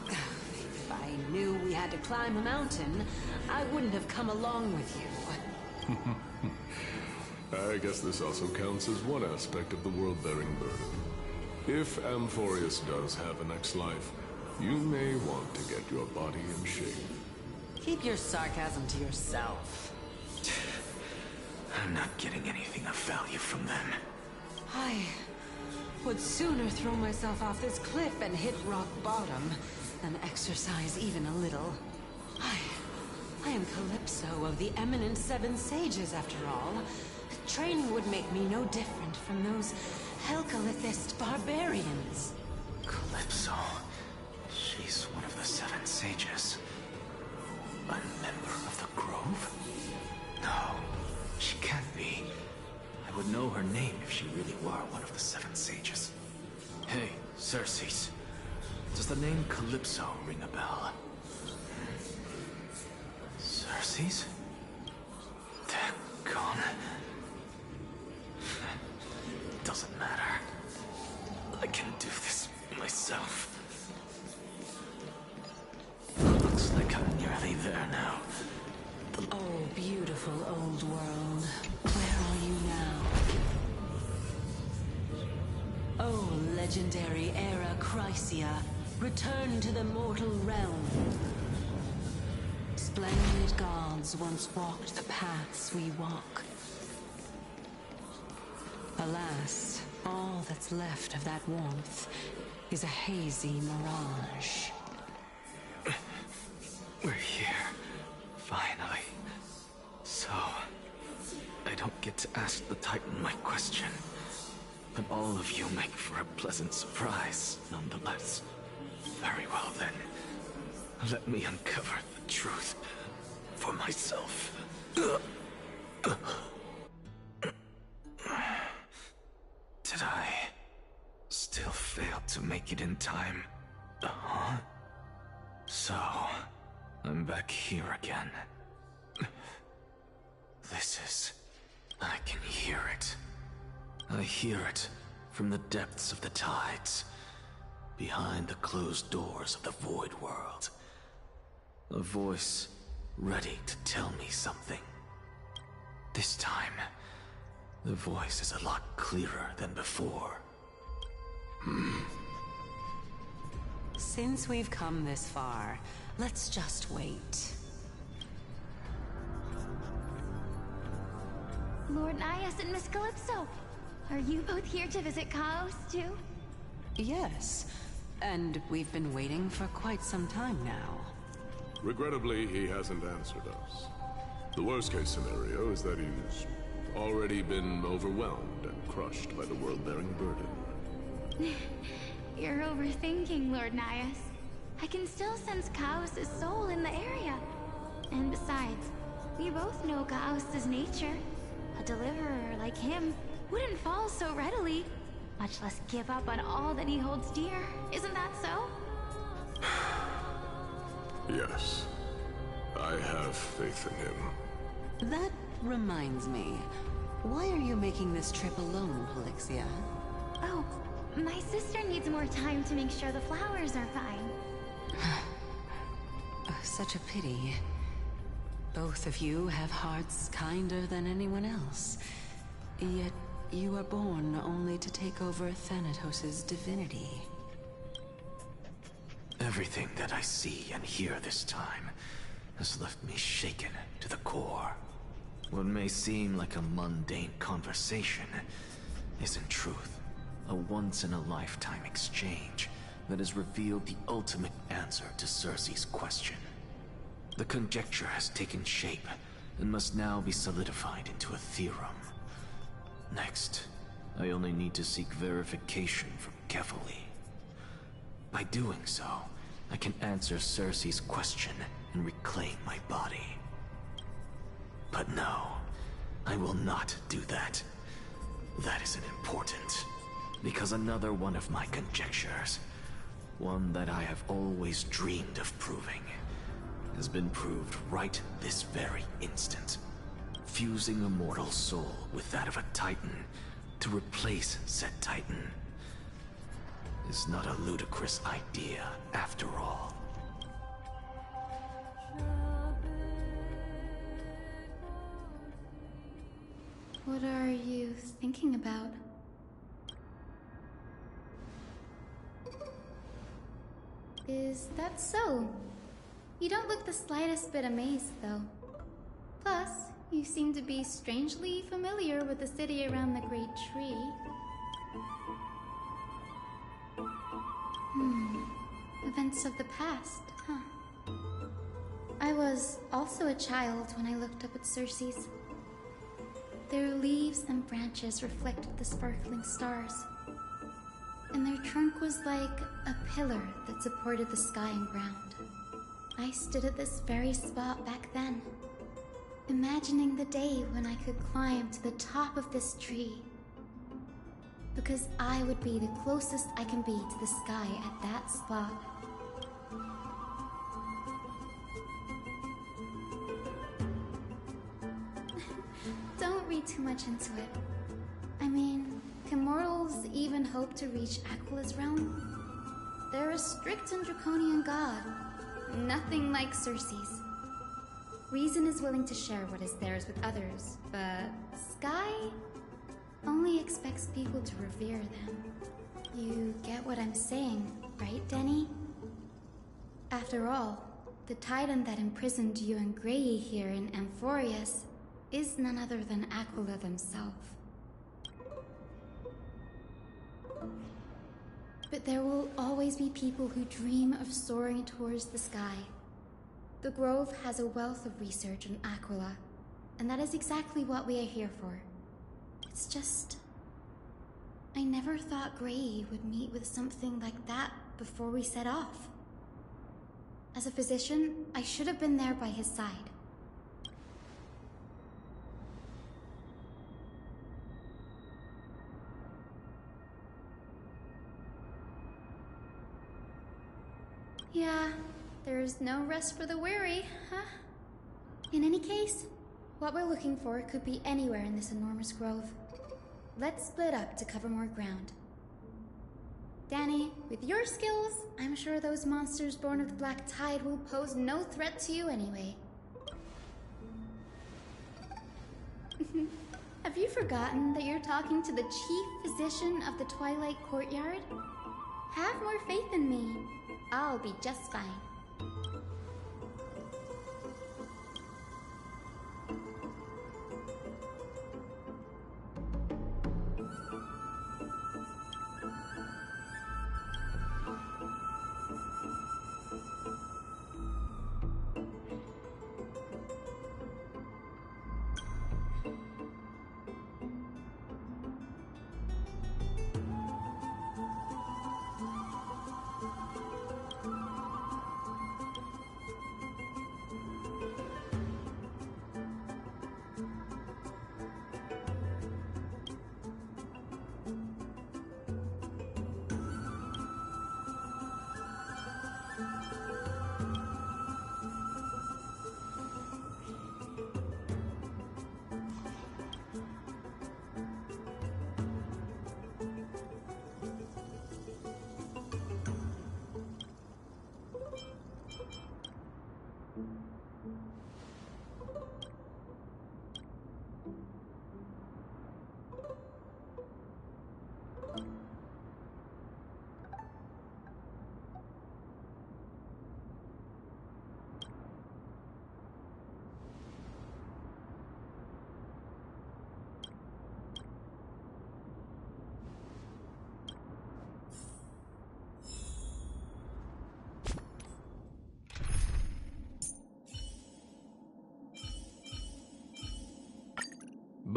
If I knew we had to climb a mountain, I wouldn't have come along with you. I guess this also counts as one aspect of the world-bearing burden. If Amphoreus does have a next life, you may want to get your body in shape. Keep your sarcasm to yourself. I'm not getting anything of value from them. I would sooner throw myself off this cliff and hit rock bottom than exercise even a little. I am Calypso of the eminent Seven Sages, after all. Training would make me no different from those Helcalithist barbarians. Calypso. She's one of the Seven Sages. A member of the Grove? No, she can't be. I would know her name if she really were one of the Seven Sages. Hey, Circes. Does the name Calypso ring a bell? Circes? They're gone. Doesn't matter. I can do this myself. Looks like I'm nearly there now. Oh, beautiful old world. Where are you now? Oh, legendary era Chrysia, return to the mortal realm. Splendid gods once walked the paths we walk. Alas, all that's left of that warmth is a hazy mirage. We're here, finally. So, I don't get to ask the Titan my question, but all of you make for a pleasant surprise, nonetheless. Very well then. Let me uncover the truth for myself. Did I still fail to make it in time? Huh? So, I'm back here again. This is... I can hear it. I hear it from the depths of the tides, behind the closed doors of the Void World. A voice ready to tell me something. This time, the voice is a lot clearer than before. Since we've come this far, let's just wait. Lord Nias and Miss Calypso. Are you both here to visit Chaos, too? Yes, and we've been waiting for quite some time now. Regrettably, he hasn't answered us. The worst-case scenario is that he's already been overwhelmed and crushed by the world-bearing burden. You're overthinking, Lord Nias. I can still sense Chaos' soul in the area. And besides, we both know Chaos' nature. A deliverer like him wouldn't fall so readily, much less give up on all that he holds dear. Isn't that so? Yes. I have faith in him. That reminds me. Why are you making this trip alone, Polixia? Oh, my sister needs more time to make sure the flowers are fine. Such a pity. Both of you have hearts kinder than anyone else. Yet you are born only to take over Thanatos' divinity. Everything that I see and hear this time has left me shaken to the core. What may seem like a mundane conversation is in truth a once-in-a-lifetime exchange that has revealed the ultimate answer to Circe's question. The conjecture has taken shape and must now be solidified into a theorem. Next, I only need to seek verification from Kefali. By doing so, I can answer Circe's question and reclaim my body. But no, I will not do that. That isn't important, because another one of my conjectures, one that I have always dreamed of proving, has been proved right this very instant. Fusing a mortal soul with that of a Titan to replace said Titan is not a ludicrous idea after all. What are you thinking about? Is that so? You don't look the slightest bit amazed, though. Plus, you seem to be strangely familiar with the city around the Great Tree. Events of the past, huh? I was also a child when I looked up at Circe's. Their leaves and branches reflected the sparkling stars, and their trunk was like a pillar that supported the sky and ground. I stood at this very spot back then, imagining the day when I could climb to the top of this tree, because I would be the closest I can be to the sky at that spot. Don't read too much into it. I mean, can mortals even hope to reach Aquila's realm? They're a strict and draconian god. Nothing like Circe's. Reason is willing to share what is theirs with others, but Sky only expects people to revere them. You get what I'm saying, right, Denny? After all, the Titan that imprisoned you and Grey here in Amphoreus is none other than Aquila themselves. But there will always be people who dream of soaring towards the sky. The Grove has a wealth of research on Aquila, and that is exactly what we are here for. It's just... I never thought Grey would meet with something like that before we set off. As a physician, I should have been there by his side. Yeah, there's no rest for the weary, huh? In any case, what we're looking for could be anywhere in this enormous grove. Let's split up to cover more ground. Danny, with your skills, I'm sure those monsters born of the Black Tide will pose no threat to you anyway. Have you forgotten that you're talking to the chief physician of the Twilight Courtyard? Have more faith in me. I'll be just fine.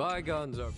Bygones are...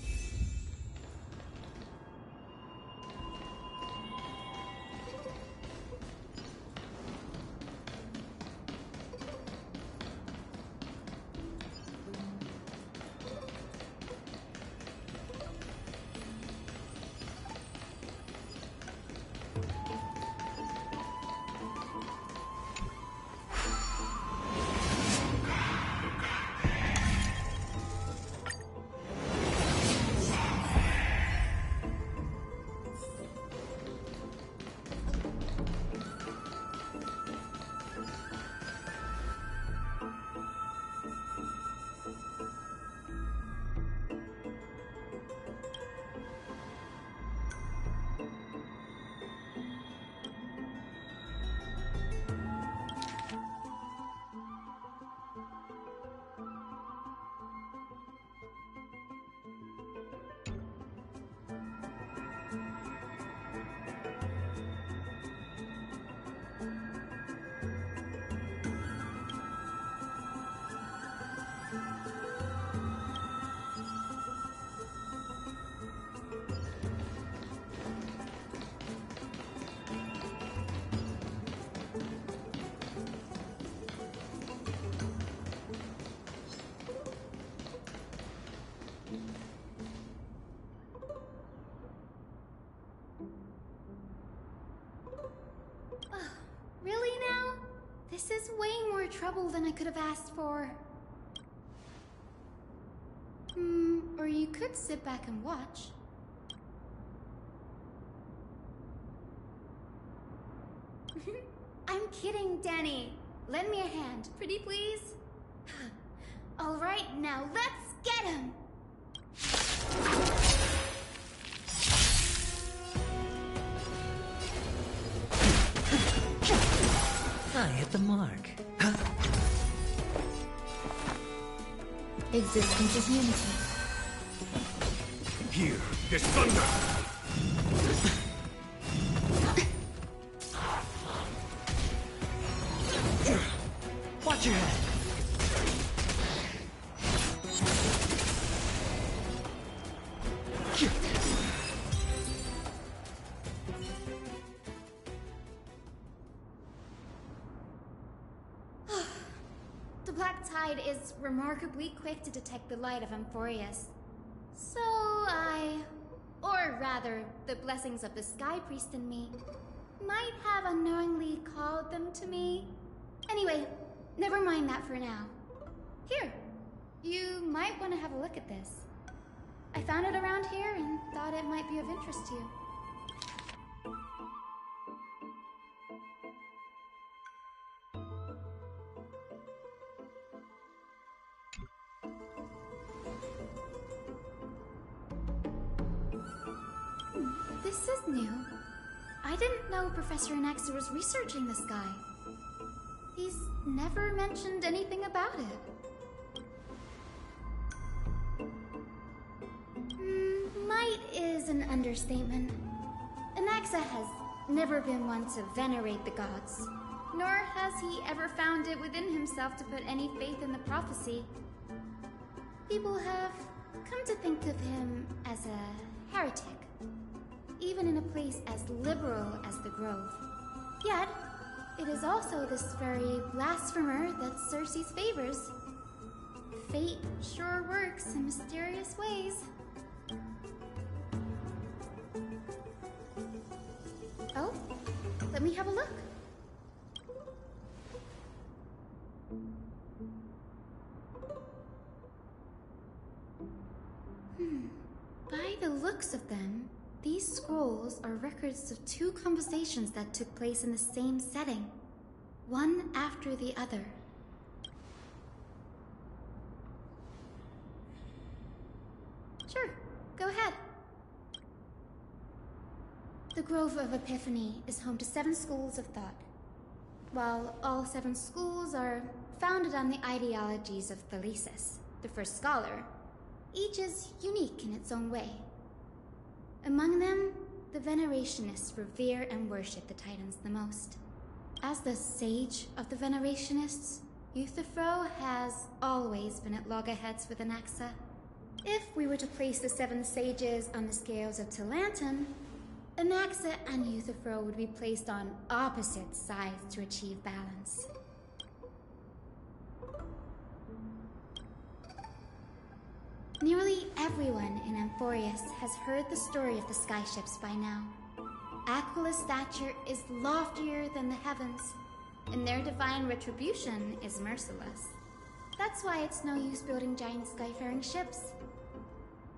Really now? This is way more trouble than I could have asked for. Or you could sit back and watch. I'm kidding, Danny. Lend me a hand, pretty please? Alright, now let's get him! I hit the mark. Existence is unity. Hear this thunder! Watch your head. The black tide is remarkably quick to detect the light of Amphoreus. So or rather, the blessings of the Sky Priest in me, might have unknowingly called them to me. Anyway, never mind that for now. Here, you might want to have a look at this. I found it around here and thought it might be of interest to you. This is new. I didn't know Professor Anaxa was researching the sky. He's never mentioned anything about it. Might is an understatement. Anaxa has never been one to venerate the gods, nor has he ever found it within himself to put any faith in the prophecy. People have come to think of him as a heretic, even in a place as liberal as the Grove. Yet, it is also this very blasphemer that Cersei favors. Fate sure works in mysterious ways. Oh, let me have a look. By the looks of them, these scrolls are records of two conversations that took place in the same setting, one after the other. Sure, go ahead. The Grove of Epiphany is home to 7 schools of thought. While all 7 schools are founded on the ideologies of Thalesis, the first scholar, each is unique in its own way. Among them, the Venerationists revere and worship the Titans the most. As the sage of the Venerationists, Euthyphro has always been at loggerheads with Anaxa. If we were to place the 7 sages on the scales of Talantum, Anaxa and Euthyphro would be placed on opposite sides to achieve balance. Nearly everyone in Amphoreus has heard the story of the skyships by now. Aquila's stature is loftier than the heavens, and their divine retribution is merciless. That's why it's no use building giant skyfaring ships.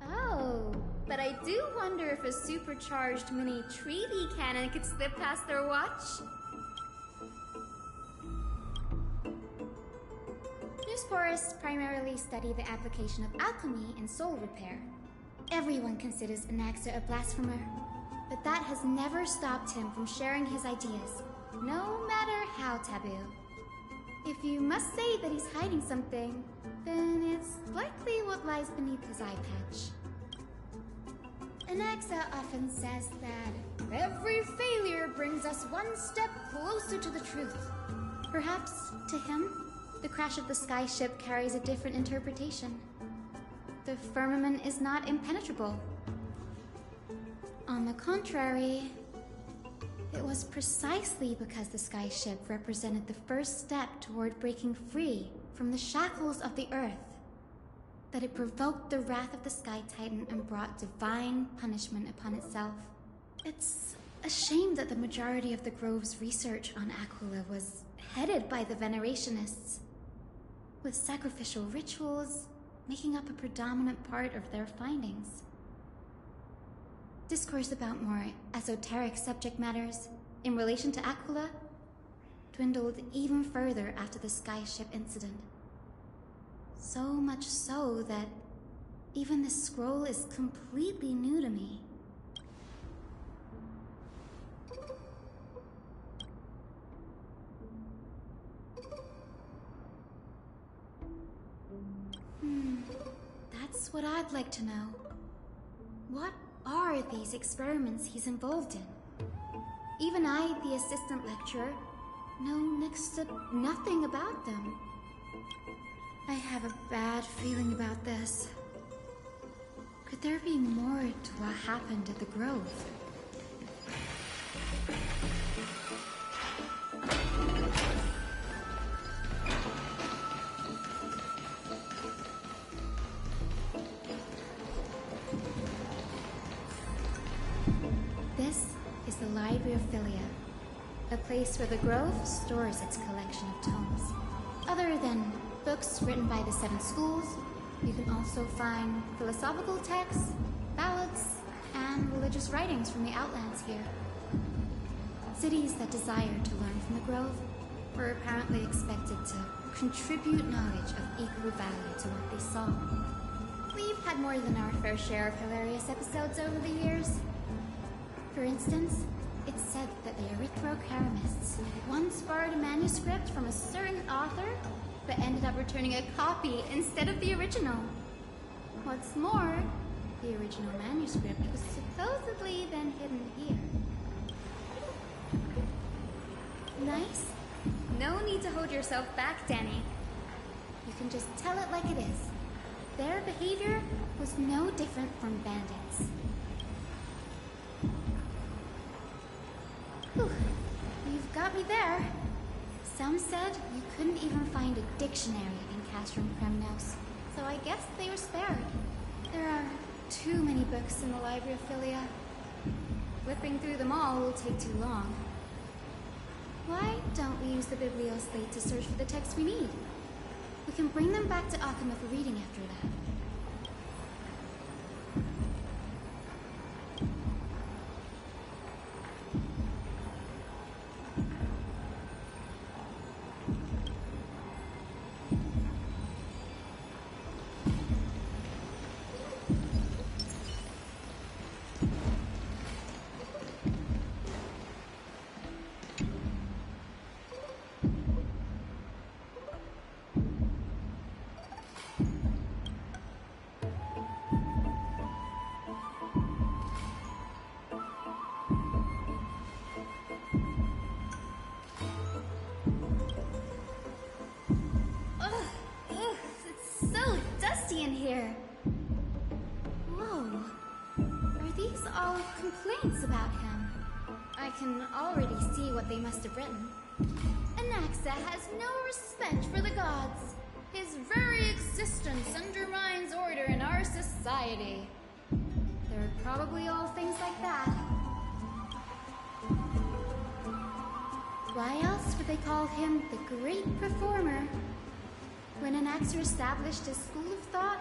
Oh, but I do wonder if a supercharged mini treaty cannon could slip past their watch. Newsporists primarily study the application of alchemy in soul repair. Everyone considers Anaxa a blasphemer, but that has never stopped him from sharing his ideas, no matter how taboo. If you must say that he's hiding something, then it's likely what lies beneath his eye patch. Anaxa often says that every failure brings us one step closer to the truth. Perhaps, to him, the crash of the skyship carries a different interpretation. The firmament is not impenetrable. On the contrary, it was precisely because the skyship represented the first step toward breaking free from the shackles of the Earth that it provoked the wrath of the Sky Titan and brought divine punishment upon itself. It's a shame that the majority of the Grove's research on Aquila was headed by the Venerationists, with sacrificial rituals making up a predominant part of their findings. Discourse about more esoteric subject matters in relation to Aquila dwindled even further after the skyship incident. So much so that even this scroll is completely new to me. That's what I'd like to know. What are these experiments he's involved in? Even I, the assistant lecturer, know next to nothing about them. I have a bad feeling about this. Could there be more to what happened at the Grove? This is the Library of Philia, a place where the Grove stores its collection of tomes. Other than books written by the 7 schools, you can also find philosophical texts, ballads, and religious writings from the Outlands here. Cities that desired to learn from the Grove were apparently expected to contribute knowledge of equal value to what they saw. We've had more than our fair share of hilarious episodes over the years. For instance, it's said that the Erythrocaramists once borrowed a manuscript from a certain author, but ended up returning a copy instead of the original. What's more, the original manuscript was supposedly then hidden here. Nice? No need to hold yourself back, Danny. You can just tell it like it is. Their behavior was no different from bandits. Whew. You've got me there. Some said you couldn't even find a dictionary in Castrum Kremnos, so I guess they were spared. There are too many books in the Library of Philia. Flipping through them all will take too long. Why don't we use the Biblioslate to search for the texts we need? We can bring them back to Akama for reading after that. empty in here. Whoa. Are these all complaints about him? I can already see what they must have written. Anaxa has no respect for the gods. His very existence undermines order in our society. They're probably all things like that. Why else would they call him the Great Performer? When Anaxa established his school of thought,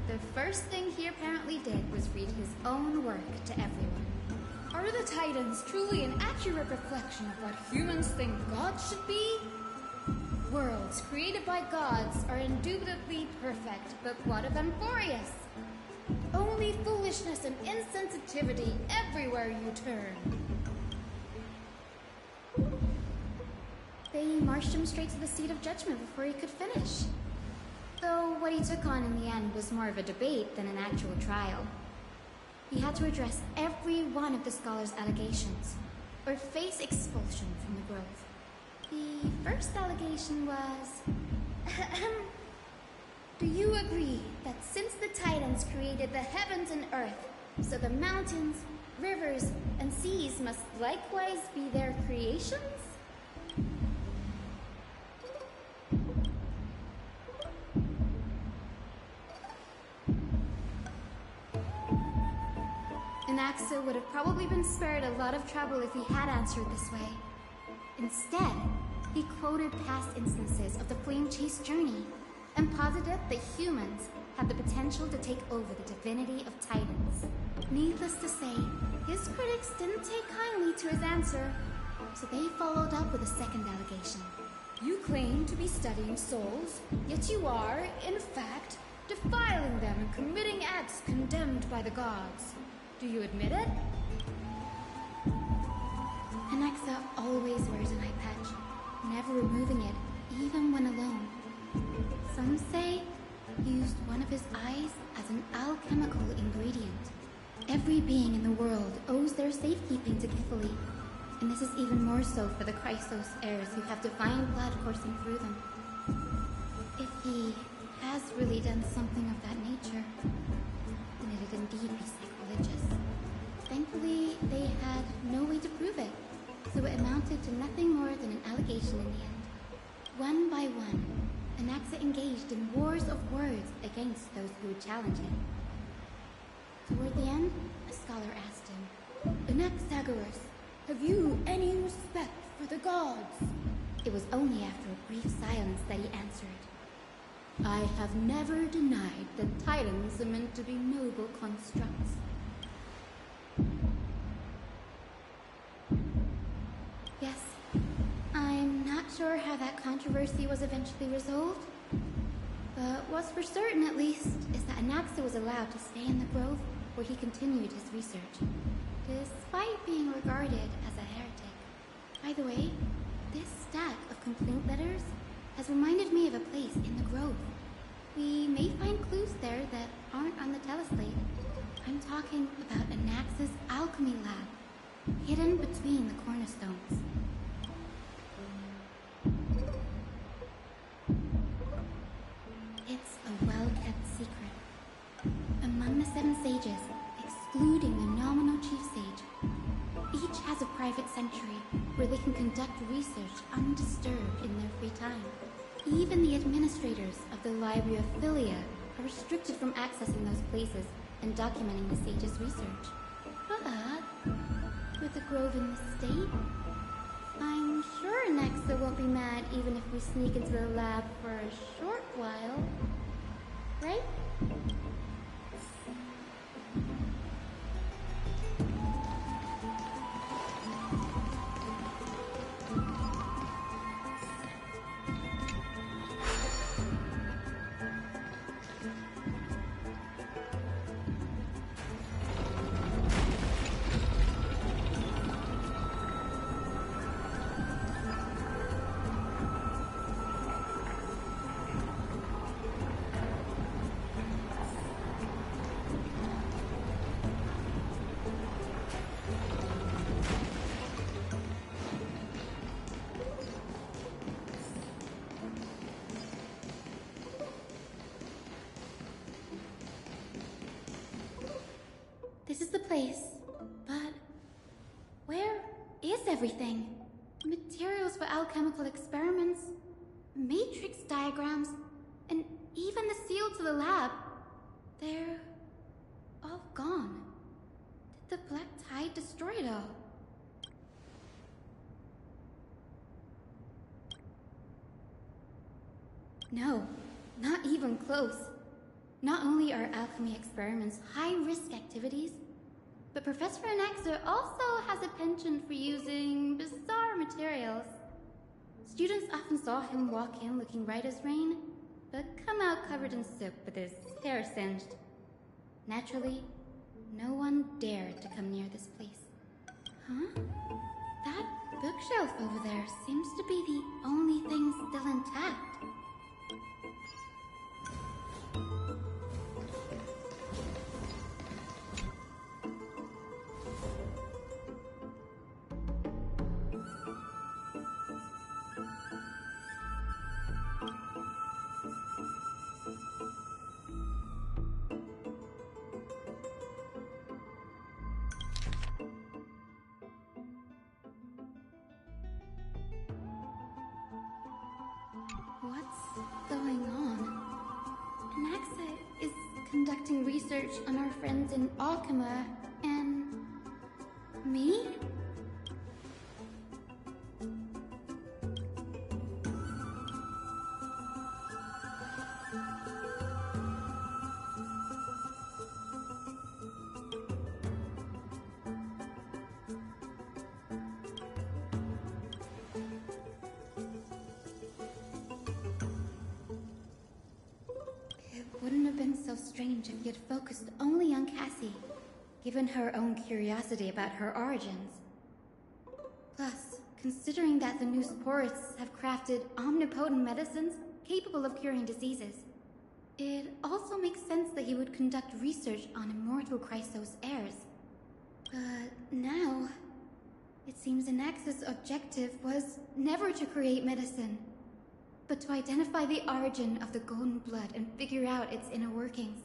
the first thing he apparently did was read his own work to everyone. Are the Titans truly an accurate reflection of what humans think gods should be? Worlds created by gods are indubitably perfect, but what of Amphoreus? Only foolishness and insensitivity everywhere you turn. They marched him straight to the seat of judgment before he could finish. Though what he took on in the end was more of a debate than an actual trial. He had to address every one of the scholar's allegations, or face expulsion from the grove. The first allegation was... Do you agree that since the Titans created the heavens and earth, so the mountains, rivers, and seas must likewise be their creations? Anaxa would have probably been spared a lot of trouble if he had answered this way. Instead, he quoted past instances of the Flame Chase journey and posited that humans have the potential to take over the divinity of Titans. Needless to say, his critics didn't take kindly to his answer, so they followed up with a second allegation. You claim to be studying souls, yet you are, in fact, defiling them and committing acts condemned by the gods. Do you admit it? Anaxa always wears an eye patch, never removing it, even when alone. Some say he used one of his eyes as an alchemical ingredient. Every being in the world owes their safekeeping to Kithily, and this is even more so for the Chrysos heirs who have divine blood coursing through them. If he has really done something of that nature, then it'd indeed be sacrilegious. Thankfully, they had no way to prove it, so it amounted to nothing more than an allegation in the end. One by one, Anaxa engaged in wars of words against those who would challenge him. Toward the end, a scholar asked him, Anaxagoras, have you any respect for the gods? It was only after a brief silence that he answered, I have never denied that Titans are meant to be noble constructs. Yes, I'm not sure how that controversy was eventually resolved, but what's for certain at least is that Anaxa was allowed to stay in the grove where he continued his research, despite being regarded as a heretic. By the way, this stack of complaint letters has reminded me of a place in the grove. We may find clues there that aren't on the teleslate. I'm talking about Anaxa's alchemy lab, hidden between the cornerstones. It's a well-kept secret. Among the 7 sages, excluding the nominal chief sage, each has a private sanctuary where they can conduct research undisturbed in their free time. Even the administrators of the Library of Philia are restricted from accessing those places and documenting the sage's research. But with the grove in the state, I'm sure Anaxa won't be mad even if we sneak into the lab for a short while. Right? place, but where is everything? Materials for alchemical experiments, matrix diagrams, and even the seal to the lab. They're all gone. Did the Black Tide destroy it all? No, not even close. Not only are alchemy experiments high-risk activities, but Professor Anaxa also has a penchant for using bizarre materials. Students often saw him walk in looking right as rain, but come out covered in soot with his hair singed. Naturally, no one dared to come near this place. Huh? That bookshelf over there seems to be the only thing still intact. What's going on? Anaxa is conducting research on our friends in Alchema, and me? Wouldn't have been so strange if he had focused only on Cassie, given her own curiosity about her origins. Plus, considering that the new sporists have crafted omnipotent medicines capable of curing diseases, it also makes sense that he would conduct research on immortal Chrysos heirs. But now, it seems Anaxa's objective was never to create medicine, but to identify the origin of the golden blood and figure out its inner workings.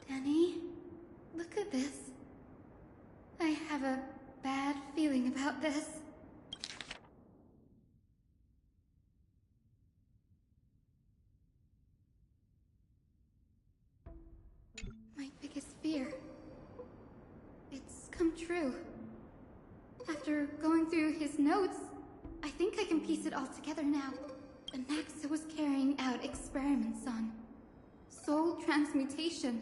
Danny, look at this. I have a bad feeling about this. My biggest fear. It's come true. After going through his notes, I think I can piece it all together now. Anaxa was carrying out experiments on soul transmutation.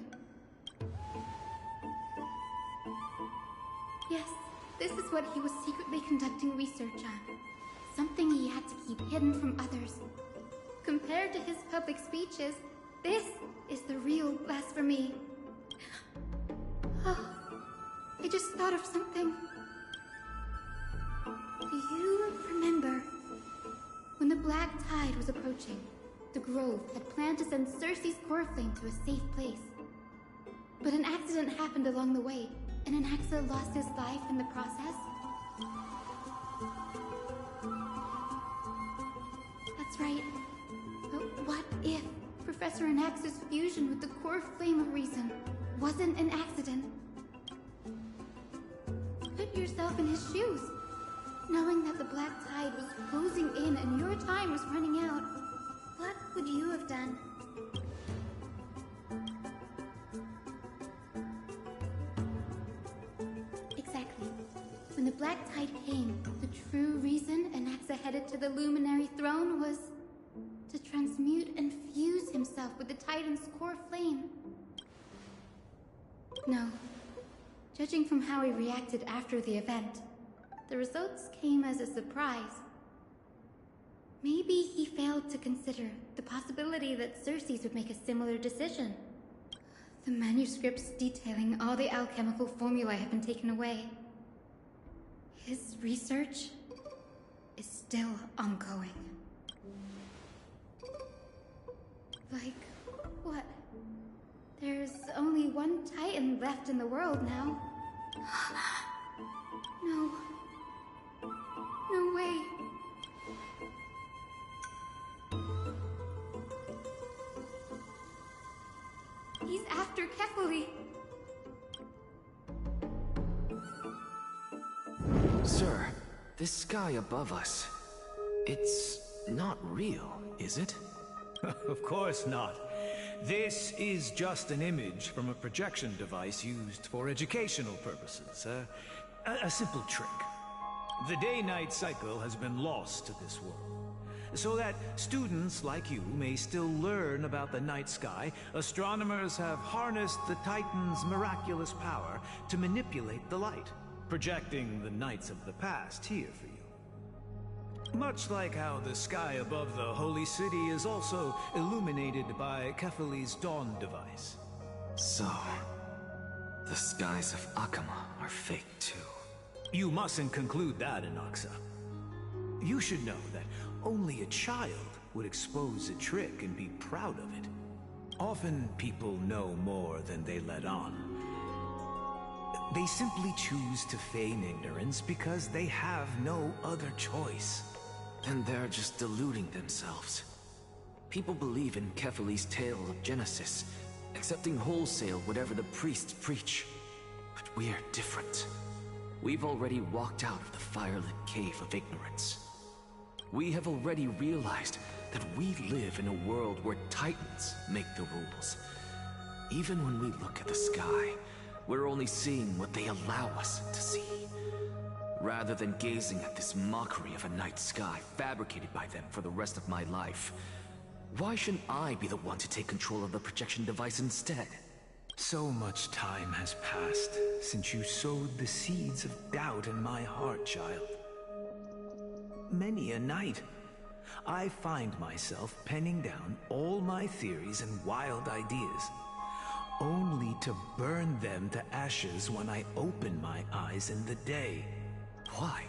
Yes, this is what he was secretly conducting research on. Something he had to keep hidden from others. Compared to his public speeches, this is the real blasphemy. Oh, I just thought of something. Do you remember when the Black Tide was approaching? The Grove had planned to send Cersei's core flame to a safe place. But an accident happened along the way, and Anaxa lost his life in the process. That's right. But what if Professor Anaxa's fusion with the core flame of reason wasn't an accident? Put yourself in his shoes. Knowing that the Black Tide was closing in and your time was running out, what would you have done? Exactly. When the Black Tide came, the true reason Anaxa headed to the Luminary Throne was to transmute and fuse himself with the Titan's core flame. No. Judging from how he reacted after the event, the results came as a surprise. Maybe he failed to consider the possibility that Cersei's would make a similar decision. The manuscripts detailing all the alchemical formulae have been taken away. His research is still ongoing. Like, what? There's only one Titan left in the world now. No. No way. He's after Kefali. Sir, this sky above us, it's not real, is it? Of course not. This is just an image from a projection device used for educational purposes. A simple trick. The day-night cycle has been lost to this world. So that students like you may still learn about the night sky, astronomers have harnessed the Titan's miraculous power to manipulate the light, projecting the nights of the past here for you. Much like how the sky above the Holy City is also illuminated by Kefali's dawn device. So, the skies of Akama are fake too. You mustn't conclude that, Inoxa. You should know that only a child would expose a trick and be proud of it. Often people know more than they let on. They simply choose to feign ignorance because they have no other choice. And they're just deluding themselves. People believe in Kefali's tale of Genesis, accepting wholesale whatever the priests preach. But we're different. We've already walked out of the firelit cave of ignorance. We have already realized that we live in a world where Titans make the rules. Even when we look at the sky, we're only seeing what they allow us to see. Rather than gazing at this mockery of a night sky fabricated by them for the rest of my life, why shouldn't I be the one to take control of the projection device instead? So much time has passed since you sowed the seeds of doubt in my heart, child. Many a night, I find myself penning down all my theories and wild ideas, only to burn them to ashes when I open my eyes in the day. Why?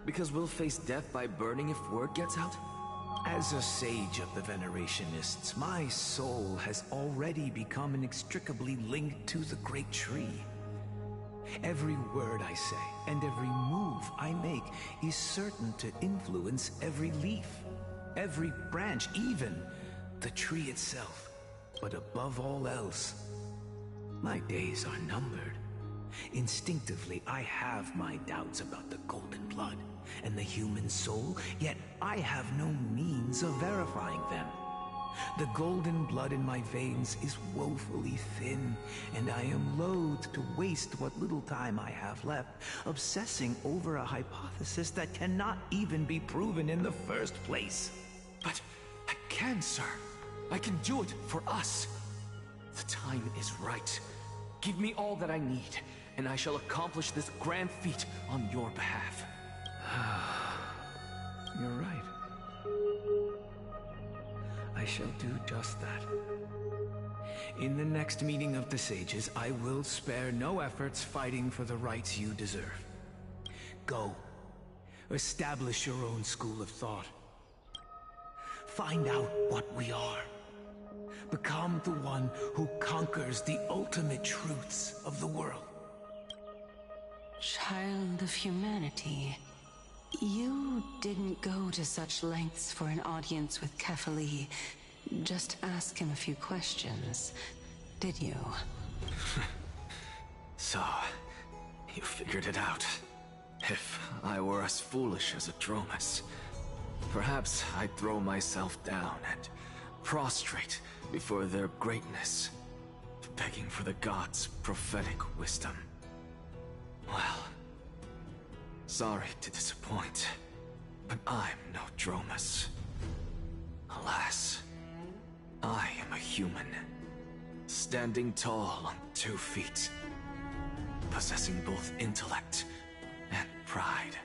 Because we'll face death by burning if word gets out? As a sage of the Venerationists, my soul has already become inextricably linked to the great tree. Every word I say and every move I make is certain to influence every leaf, every branch, even the tree itself. But above all else, my days are numbered. Instinctively, I have my doubts about the golden blood and the human soul, yet I have no means of verifying them. The golden blood in my veins is woefully thin, and I am loath to waste what little time I have left obsessing over a hypothesis that cannot even be proven in the first place. But I can, sir. I can do it for us. The time is right. Give me all that I need, and I shall accomplish this grand feat on your behalf. You're right. I shall do just that. In the next meeting of the sages, I will spare no efforts fighting for the rights you deserve. Go. Establish your own school of thought. Find out what we are. Become the one who conquers the ultimate truths of the world. Child of humanity, you didn't go to such lengths for an audience with Kefali. Just ask him a few questions, did you? So, you figured it out. If I were as foolish as a Dromus, perhaps I'd throw myself down and prostrate before their greatness, begging for the gods' prophetic wisdom. Well, sorry to disappoint, but I'm no Dromus. Alas, I am a human, standing tall on 2 feet, possessing both intellect and pride.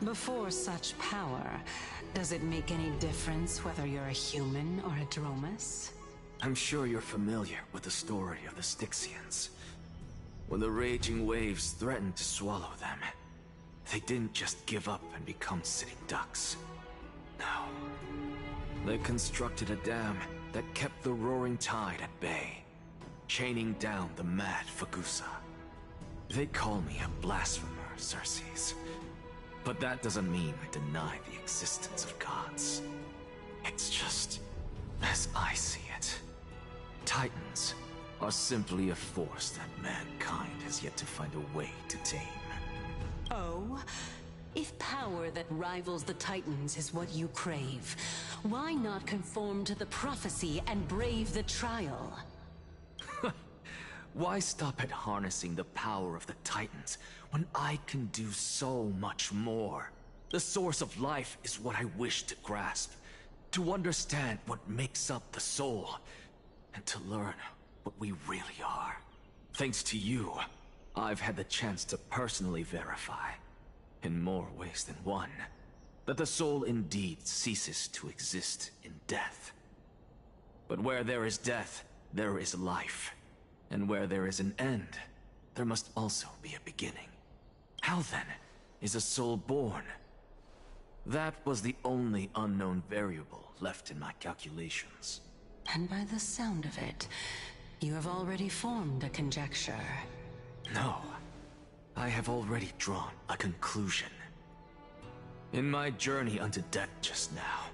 Before such power, does it make any difference whether you're a human or a Dromus? I'm sure you're familiar with the story of the Styxians. When the raging waves threatened to swallow them, they didn't just give up and become sitting ducks. No. They constructed a dam that kept the roaring tide at bay, chaining down the mad Fagusa. They call me a blasphemer, Circes. But that doesn't mean I deny the existence of gods. It's just, as I see it, Titans are simply a force that mankind has yet to find a way to tame. Oh? If power that rivals the Titans is what you crave, why not conform to the prophecy and brave the trial? Why stop at harnessing the power of the Titans when I can do so much more? The source of life is what I wish to grasp, to understand what makes up the soul, and to learn what we really are. Thanks to you, I've had the chance to personally verify, in more ways than one, that the soul indeed ceases to exist in death. But where there is death, there is life. And where there is an end, there must also be a beginning. How then is a soul born? That was the only unknown variable left in my calculations. And by the sound of it, you have already formed a conjecture. No, I have already drawn a conclusion. In my journey unto death just now,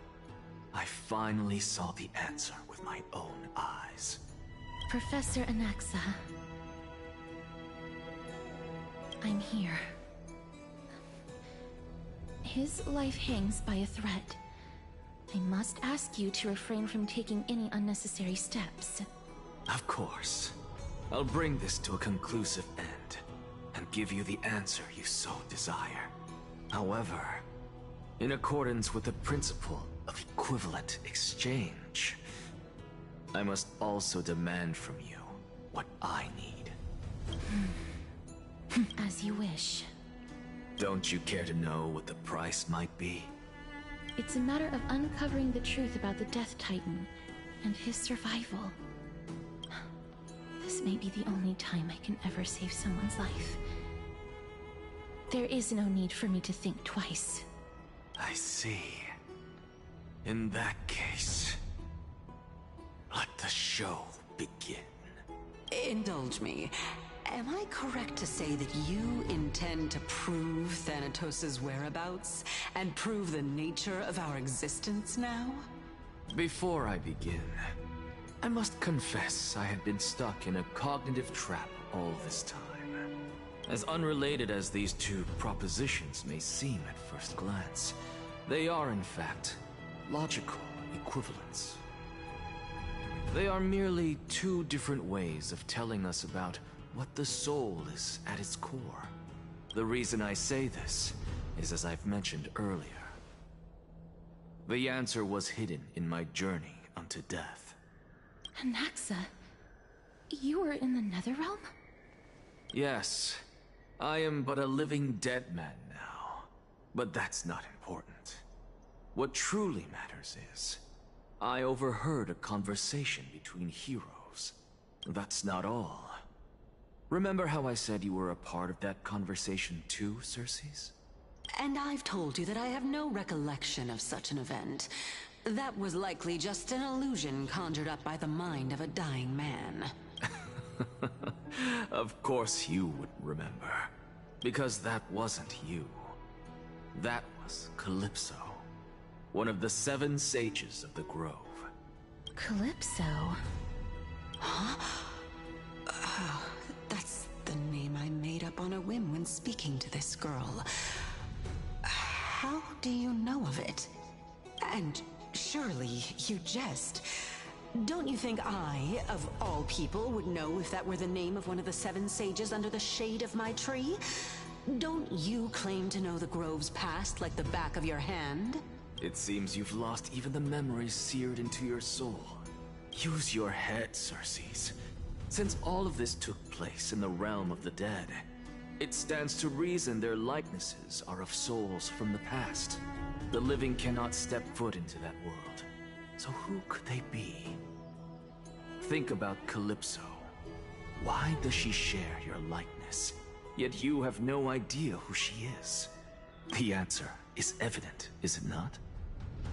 I finally saw the answer with my own eyes. Professor Anaxa. I'm here. His life hangs by a thread. I must ask you to refrain from taking any unnecessary steps. Of course. I'll bring this to a conclusive end, and give you the answer you so desire. However, in accordance with the principle of equivalent exchange, I must also demand from you what I need. As you wish. Don't you care to know what the price might be? It's a matter of uncovering the truth about the Death Titan and his survival. This may be the only time I can ever save someone's life. There is no need for me to think twice. I see. In that case, let the show begin. Indulge me. Am I correct to say that you intend to prove Thanatos' whereabouts and prove the nature of our existence now? Before I begin, I must confess I had been stuck in a cognitive trap all this time. As unrelated as these two propositions may seem at first glance, they are in fact logical equivalents. They are merely two different ways of telling us about what the soul is at its core. The reason I say this is as I've mentioned earlier. The answer was hidden in my journey unto death. Anaxa, you were in the Netherrealm? Yes, I am but a living dead man now, but that's not important. What truly matters is, I overheard a conversation between heroes. That's not all. Remember how I said you were a part of that conversation too, Circes? And I've told you that I have no recollection of such an event. That was likely just an illusion conjured up by the mind of a dying man. Of course you wouldn't remember. Because that wasn't you. That was Calypso. One of the 7 sages of the Grove. Calypso? Huh? That's the name I made up on a whim when speaking to this girl. How do you know of it? And surely you jest. Don't you think I, of all people, would know if that were the name of one of the 7 sages under the shade of my tree? Don't you claim to know the Grove's past like the back of your hand? It seems you've lost even the memories seared into your soul. Use your head, Circes. Since all of this took place in the realm of the dead, it stands to reason their likenesses are of souls from the past. The living cannot step foot into that world. So who could they be? Think about Calypso. Why does she share your likeness? Yet you have no idea who she is. The answer is evident, is it not?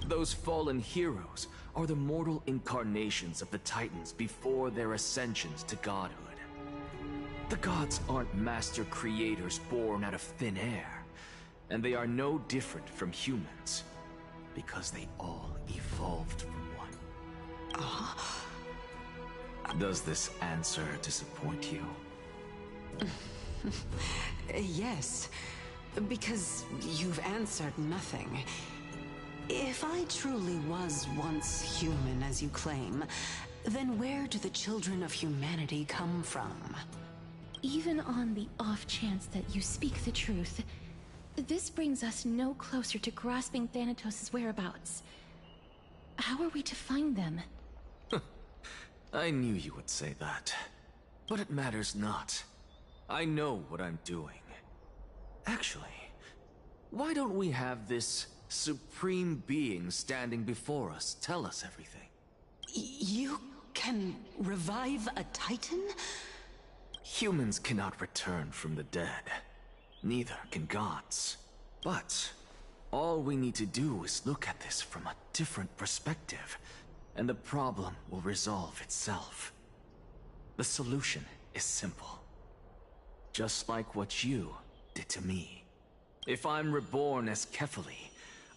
Those fallen heroes are the mortal incarnations of the Titans before their ascensions to godhood. The gods aren't master creators born out of thin air, and they are no different from humans, because they all evolved from one. Does this answer disappoint you? Yes, because you've answered nothing. If I truly was once human, as you claim, then where do the children of humanity come from? Even on the off chance that you speak the truth, this brings us no closer to grasping Thanatos' whereabouts. How are we to find them? I knew you would say that. But it matters not. I know what I'm doing. Actually, why don't we have this supreme being standing before us tell us everything? You can revive a Titan? Humans cannot return from the dead. Neither can gods. But all we need to do is look at this from a different perspective, and the problem will resolve itself. The solution is simple. Just like what you did to me. If I'm reborn as Kefali,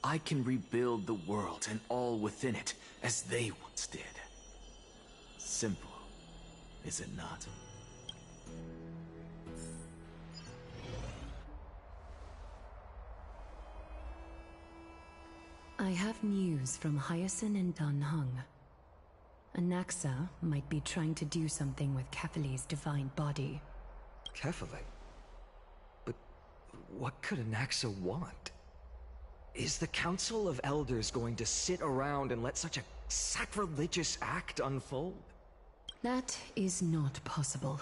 I can rebuild the world and all within it as they once did. Simple, is it not? I have news from Hyacinth and Danheng. Anaxa might be trying to do something with Kefali's divine body. Kefali? But what could Anaxa want? Is the Council of Elders going to sit around and let such a sacrilegious act unfold? That is not possible.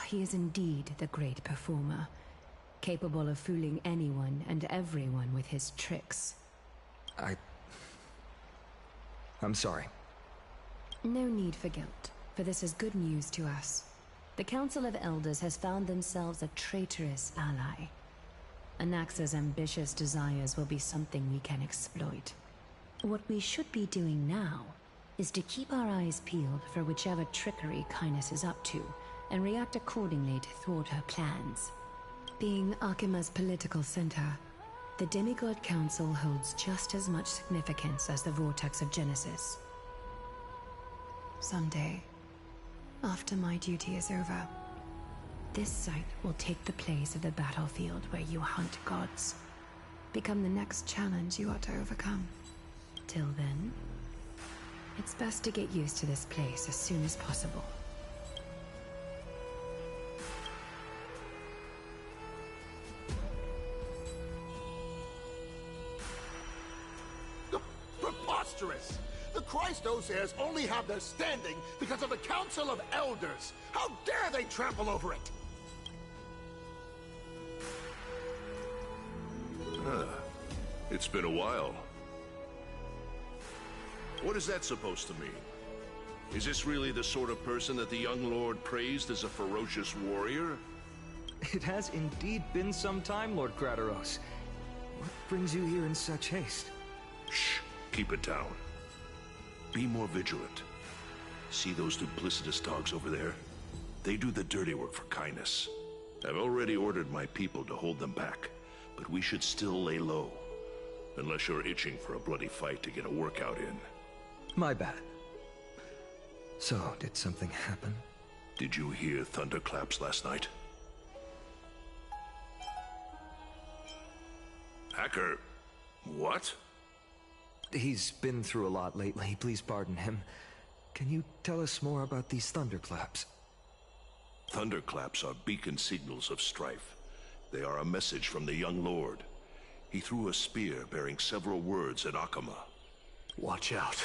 He is indeed the great performer, capable of fooling anyone and everyone with his tricks. I'm sorry. No need for guilt, for this is good news to us. The Council of Elders has found themselves a traitorous ally. Anaxa's ambitious desires will be something we can exploit. What we should be doing now is to keep our eyes peeled for whichever trickery Kindness is up to, and react accordingly to thwart her plans. Being Akima's political center, the Demigod Council holds just as much significance as the Vortex of Genesis. Someday, after my duty is over, this site will take the place of the battlefield where you hunt gods. Become the next challenge you are to overcome. Till then, it's best to get used to this place as soon as possible. Preposterous! The Christos heirs only have their standing because of the Council of Elders! How dare they trample over it! It's been a while. What is that supposed to mean? Is this really the sort of person that the young lord praised as a ferocious warrior? It has indeed been some time, Lord Crateros. What brings you here in such haste? Shh! Keep it down. Be more vigilant. See those duplicitous dogs over there? They do the dirty work for Kindness. I've already ordered my people to hold them back, but we should still lay low. Unless you're itching for a bloody fight to get a workout in. My bad. So, did something happen? Did you hear thunderclaps last night? Hacker, what? He's been through a lot lately, please pardon him. Can you tell us more about these thunderclaps? Thunderclaps are beacon signals of strife. They are a message from the young lord. He threw a spear bearing several words at Akama. Watch out.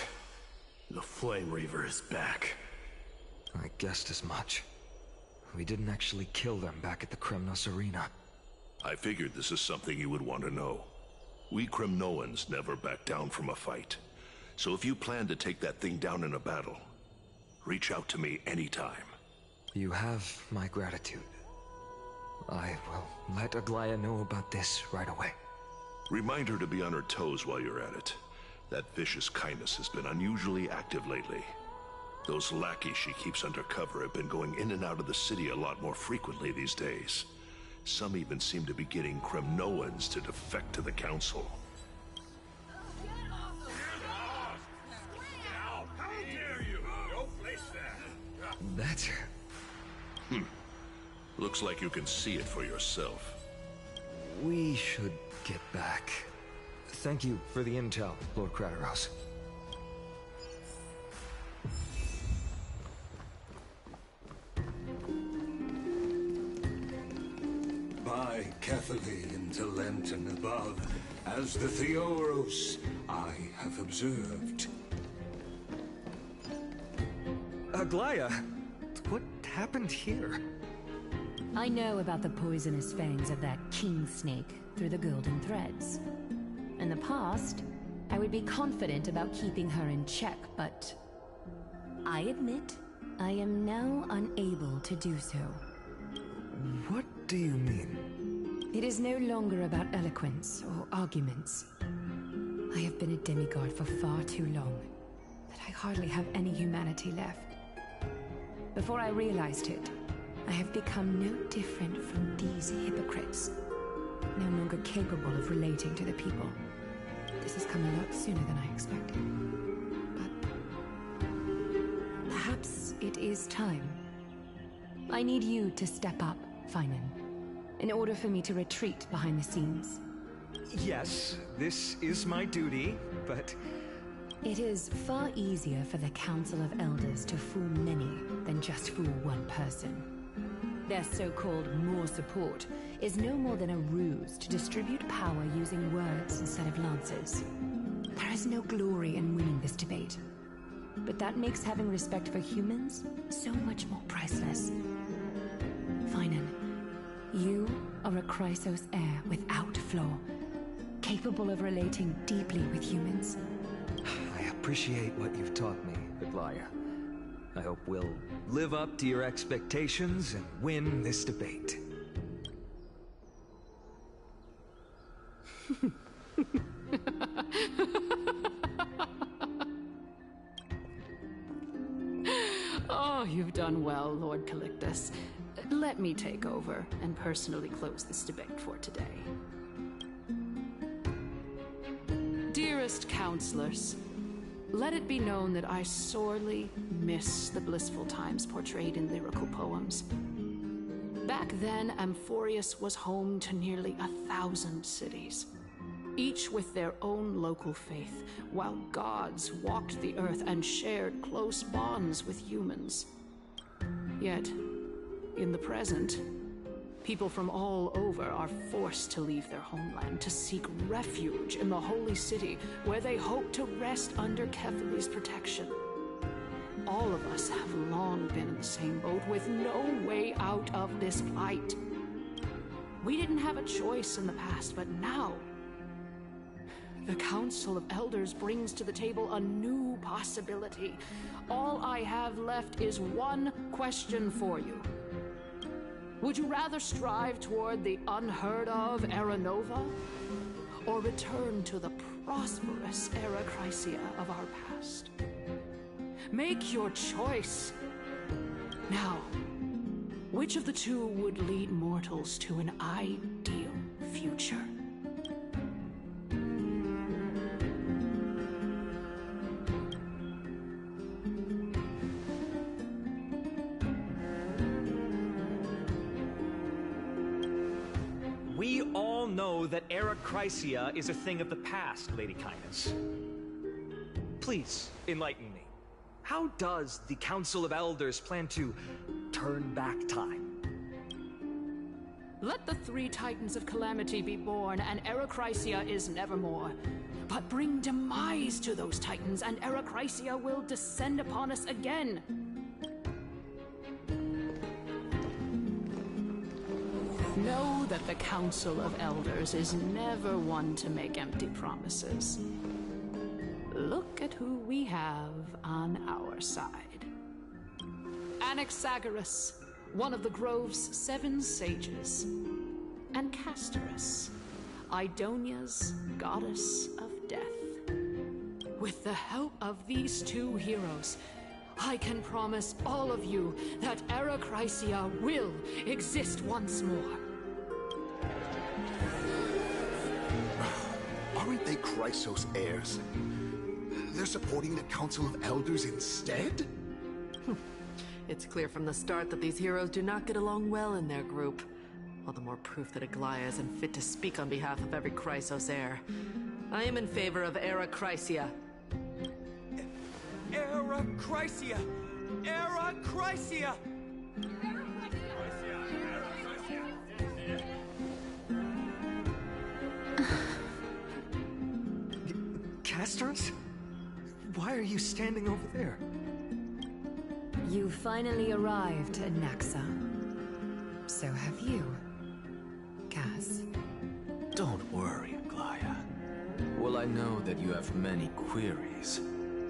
The Flame Reaver is back. I guessed as much. We didn't actually kill them back at the Kremnos Arena. I figured this is something you would want to know. We Kremnoans never back down from a fight. So if you plan to take that thing down in a battle, reach out to me anytime. You have my gratitude. I will let Aglaya know about this right away. Remind her to be on her toes while you're at it. That vicious Kindness has been unusually active lately. Those lackeys she keeps undercover have been going in and out of the city a lot more frequently these days. Some even seem to be getting Kremnoans to defect to the Council. That's... Looks like you can see it for yourself. We should get back. Thank you for the intel, Lord Crateros. By Catholic into Lenten above, as the Theoros I have observed. Aglaya, what happened here? I know about the poisonous fangs of that king snake through the golden threads. In the past, I would be confident about keeping her in check, but I admit I am now unable to do so. What do you mean? It is no longer about eloquence or arguments. I have been a demigod for far too long that I hardly have any humanity left. Before I realized it, I have become no different from these hypocrites, no longer capable of relating to the people. This has come a lot sooner than I expected. But perhaps it is time. I need you to step up, Finan, in order for me to retreat behind the scenes. Yes, this is my duty, but... It is far easier for the Council of Elders to fool many than just fool one person. Their so-called more support is no more than a ruse to distribute power using words instead of lances. There is no glory in winning this debate, but that makes having respect for humans so much more priceless. Finan, you are a Chrysos heir without flaw, capable of relating deeply with humans. I appreciate what you've taught me, Aglaya. I hope we'll live up to your expectations and win this debate. Oh, you've done well, Lord Calictus. Let me take over and personally close this debate for today. Dearest counselors, let it be known that I sorely miss the blissful times portrayed in lyrical poems. Back then, Amphoreus was home to nearly 1,000 cities, each with their own local faith, while gods walked the earth and shared close bonds with humans. Yet, in the present, people from all over are forced to leave their homeland to seek refuge in the holy city, where they hope to rest under Kethali's protection. All of us have long been in the same boat, with no way out of this plight. We didn't have a choice in the past, but now the Council of Elders brings to the table a new possibility. All I have left is one question for you. Would you rather strive toward the unheard of Era Nova, or return to the prosperous Era Chrysia of our past? Make your choice. Now, which of the two would lead mortals to an ideal future? We all know that Era Chrysia is a thing of the past, Lady Kindness. Please, enlighten me. How does the Council of Elders plan to turn back time? Let the three Titans of Calamity be born, and Era Chrysia is nevermore. But bring demise to those Titans, and Era Chrysia will descend upon us again. Know that the Council of Elders is never one to make empty promises. Look at who we have on our side. Anaxagoras, one of the Grove's 7 sages, and Castorus, Idonia's goddess of death. With the help of these two heroes, I can promise all of you that Era Chrysia will exist once more. Aren't they Chrysos heirs? They're supporting the Council of Elders instead? It's clear from the start that these heroes do not get along well in their group. All the more proof that Aglaya isn't fit to speak on behalf of every Chrysos heir. I am in favor of Era Chrysia. Era Chrysia! Era Chrysia! Castorus? Why are you standing over there? You finally arrived, Anaxa. So have you, Cass. Don't worry, Aglaya. Well, I know that you have many queries.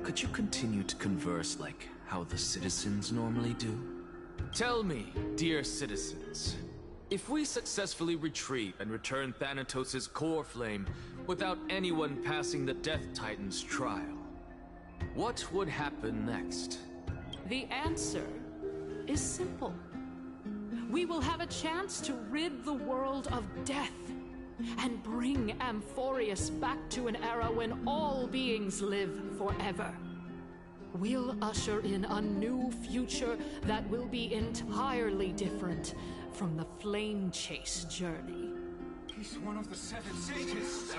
Could you continue to converse like how the citizens normally do? Tell me, dear citizens, if we successfully retreat and return Thanatos' core flame without anyone passing the Death Titan's trial, what would happen next? The answer is simple. We will have a chance to rid the world of death and bring Amphoreus back to an era when all beings live forever. We'll usher in a new future that will be entirely different from the flame chase journey. He's one of the seven sages.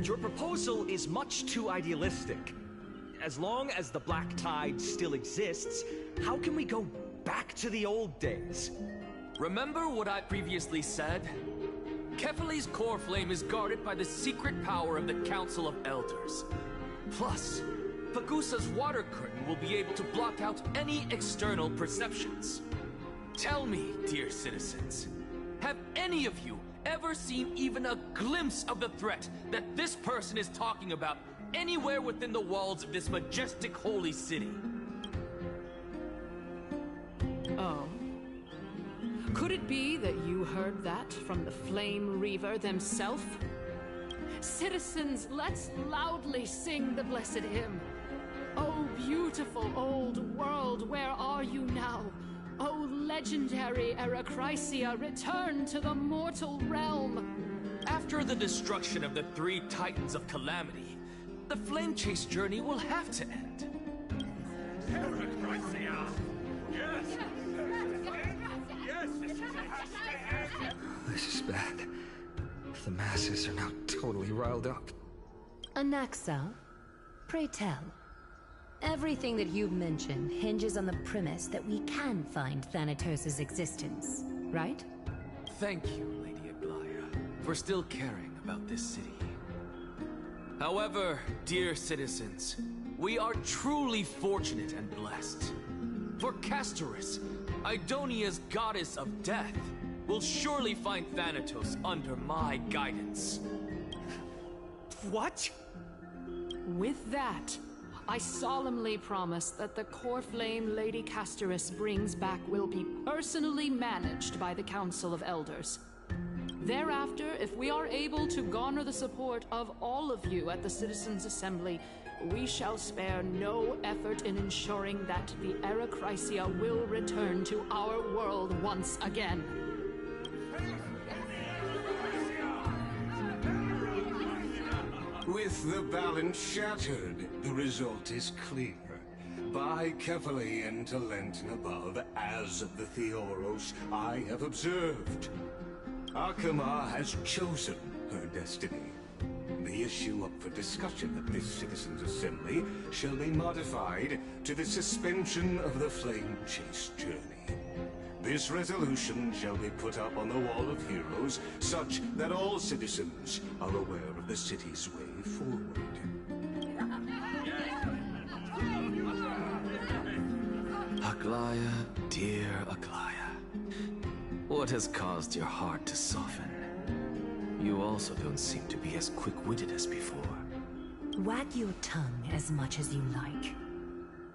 Your proposal is much too idealistic. As long as the Black Tide still exists, how can we go back to the old days? Remember what I previously said? Kefali's core flame is guarded by the secret power of the Council of Elders. Plus, Pagusa's water curtain will be able to block out any external perceptions. Tell me, dear citizens, have any of you ever seen even a glimpse of the threat that this person is talking about anywhere within the walls of this majestic holy city? Oh. Could it be that you heard that from the Flame Reaver themselves? Citizens, let's loudly sing the blessed hymn. Oh, beautiful old world, where are you now? Oh, legendary Era Chrysia, return to the mortal realm. After the destruction of the three Titans of Calamity, the flame chase journey will have to end. Era Chrysia! Yes! Yes! This is bad. The masses are now totally riled up. Anaxa, pray tell. Everything that you've mentioned hinges on the premise that we can find Thanatos' existence, right? Thank you, Lady Aglaya, for still caring about this city. However, dear citizens, we are truly fortunate and blessed. For Castorus, Idonia's goddess of death, will surely find Thanatos under my guidance. What? With that, I solemnly promise that the core flame Lady Castorus brings back will be personally managed by the Council of Elders. Thereafter, if we are able to garner the support of all of you at the Citizens' Assembly, we shall spare no effort in ensuring that the Era Chrysia will return to our world once again. With the balance shattered, the result is clear. By Kefali and Talentin above, as the Theoros I have observed, Akama has chosen her destiny. The issue up for discussion at this Citizens' Assembly shall be modified to the suspension of the Flame Chase journey. This resolution shall be put up on the Wall of Heroes, such that all citizens are aware of the city's way forward. Aglaya, dear Aglaya, what has caused your heart to soften? You also don't seem to be as quick-witted as before. Wag your tongue as much as you like.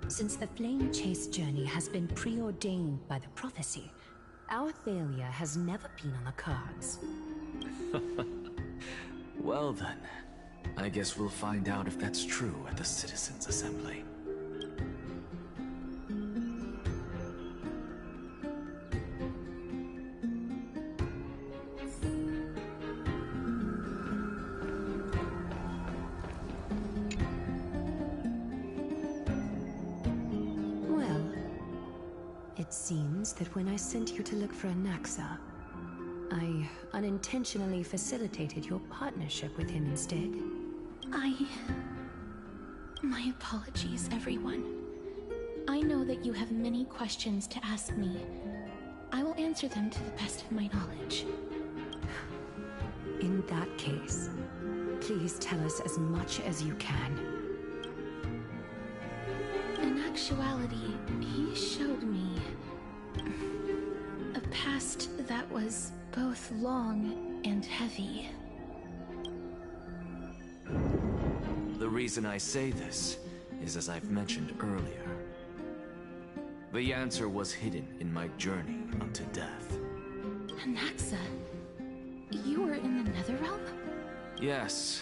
Since the Flame Chase journey has been preordained by the prophecy, our failure has never been on the cards. Well then, I guess we'll find out if that's true at the Citizens' Assembly. Well, it seems that when I sent you to look for Anaxa, I unintentionally facilitated your partnership with him instead. My apologies, everyone. I know that you have many questions to ask me. I will answer them to the best of my knowledge. In that case, please tell us as much as you can. In actuality, he showed me a past that was both long and heavy. The reason I say this is as I've mentioned earlier. The answer was hidden in my journey unto death. Anaxa, you were in the Netherrealm? Yes,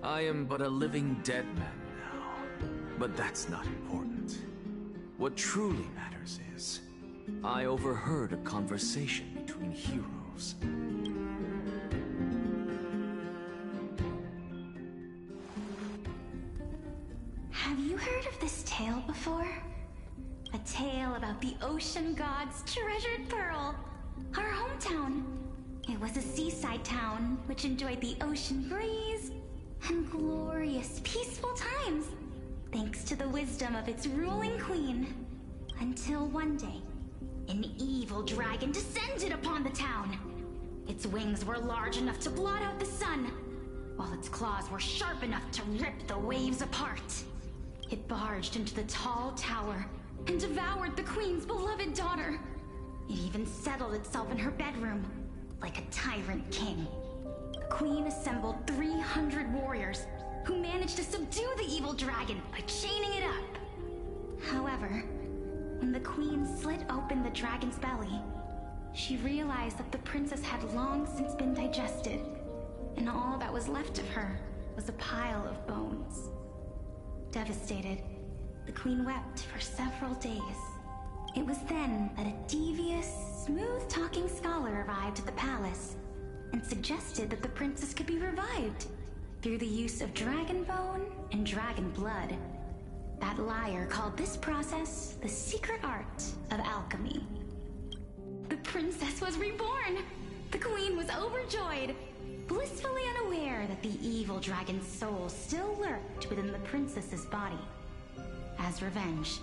I am but a living dead man now. But that's not important. What truly matters is, I overheard a conversation between heroes. Have you heard of this tale before? A tale about the ocean god's treasured pearl, our hometown. It was a seaside town which enjoyed the ocean breeze and glorious, peaceful times, thanks to the wisdom of its ruling queen. Until one day, an evil dragon descended upon the town. Its wings were large enough to blot out the sun, while its claws were sharp enough to rip the waves apart. It barged into the tall tower and devoured the queen's beloved daughter. It even settled itself in her bedroom, like a tyrant king. The queen assembled 300 warriors who managed to subdue the evil dragon by chaining it up. However, when the queen slit open the dragon's belly, she realized that the princess had long since been digested, and all that was left of her was a pile of bones. Devastated, the queen wept for several days. It was then that a devious, smooth-talking scholar arrived at the palace and suggested that the princess could be revived through the use of dragon bone and dragon blood. That liar called this process the secret art of alchemy. The princess was reborn! The queen was overjoyed, blissfully unaware that the evil dragon's soul still lurked within the princess's body. As revenge,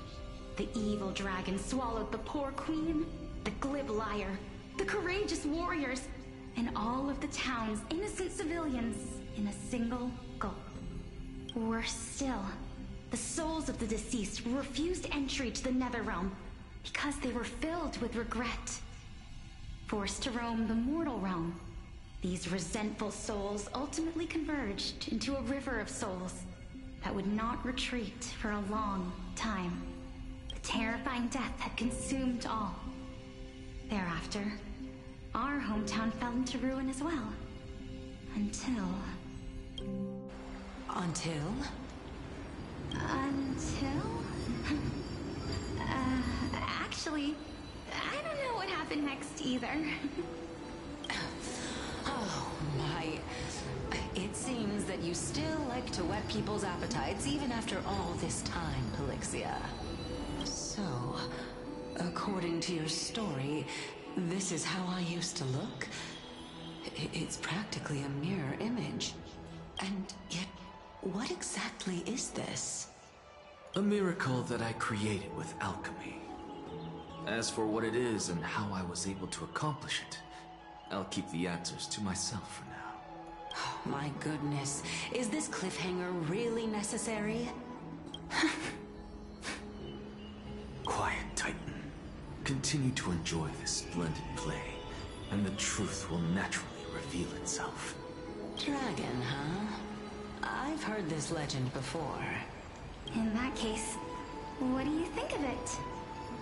the evil dragon swallowed the poor queen, the glib liar, the courageous warriors, and all of the town's innocent civilians in a single gulp. Worse still, the souls of the deceased refused entry to the Netherrealm because they were filled with regret. Forced to roam the mortal realm, these resentful souls ultimately converged into a river of souls that would not retreat for a long time. The terrifying death had consumed all. Thereafter, our hometown fell into ruin as well. Until... Actually, I don't know what happened next either. Oh my. It seems that you still like to whet people's appetites even after all this time, Pelixia. So, according to your story, this is how I used to look? It's practically a mirror image. And yet, what exactly is this? A miracle that I created with alchemy. As for what it is and how I was able to accomplish it, I'll keep the answers to myself for now. Oh, my goodness. Is this cliffhanger really necessary? Quiet, Titan. Continue to enjoy this splendid play, and the truth will naturally reveal itself. Dragon, huh? I've heard this legend before. In that case, what do you think of it?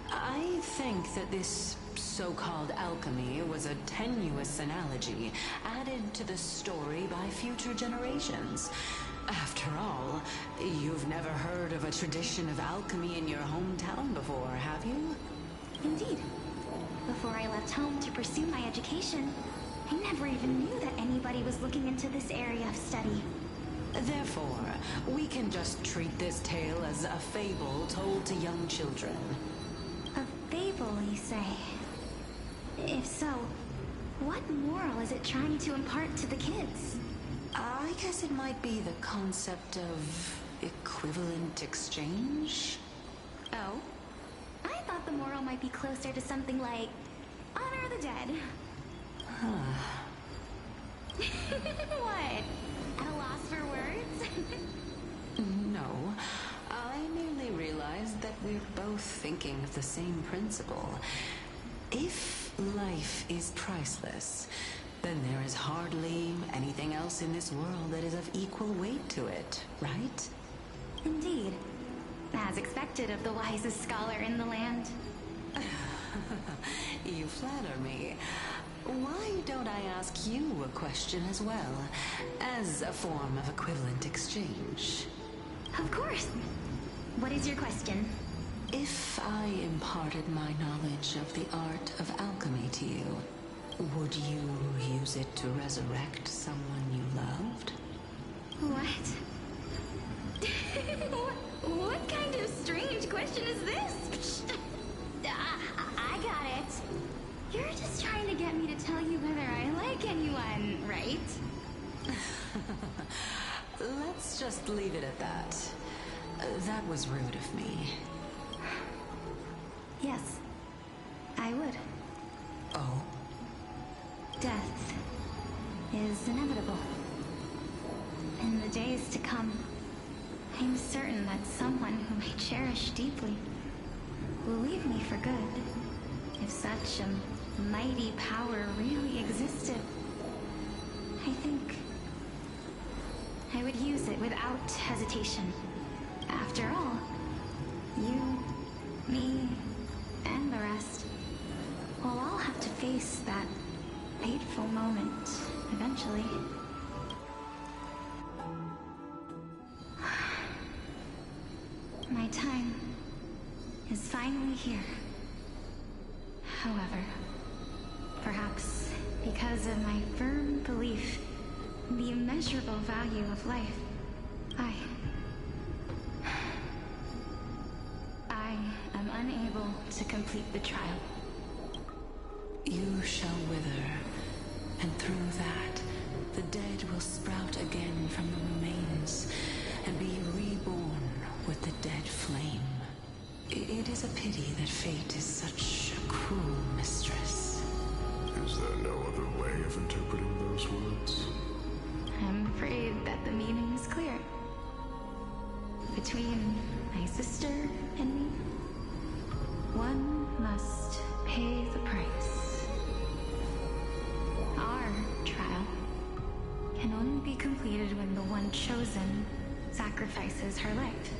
I think that this so-called alchemy was a tenuous analogy added to the story by future generations. After all, you've never heard of a tradition of alchemy in your hometown before, have you? Indeed. Before I left home to pursue my education, I never even knew that anybody was looking into this area of study. Therefore, we can just treat this tale as a fable told to young children. A fable, you say? If so, what moral is it trying to impart to the kids? I guess it might be the concept of equivalent exchange? Oh? I thought the moral might be closer to something like honor the dead. What? At a loss for words? No. I merely realized that we're both thinking of the same principle. If life is priceless, then there is hardly anything else in this world that is of equal weight to it, right? Indeed. As expected of the wisest scholar in the land. You flatter me. Why don't I ask you a question as well, as a form of equivalent exchange? Of course. What is your question? If I imparted my knowledge of the art of alchemy to you, would you use it to resurrect someone you loved? What? What kind of strange question is this? I got it. You're just trying to get me to tell you whether I like anyone, right? Let's just leave it at that. That was rude of me. Yes, I would. Oh? Death is inevitable. In the days to come, I'm certain that someone whom I cherish deeply will leave me for good. If such a mighty power really existed, I think I would use it without hesitation. After all, you, me, and the rest will all have to face that fateful moment eventually. My time is finally here. However, perhaps because of my firm belief in the immeasurable value of life, I am unable to complete the trial. You shall wither, and through that, the dead will sprout again from the remains, and be reborn with the dead flame. It is a pity that fate is such a cruel mistress. Is there no other way of interpreting those words? I'm afraid that the meaning is clear. Between my sister and me, one must pay the price. Our trial can only be completed when the one chosen sacrifices her life.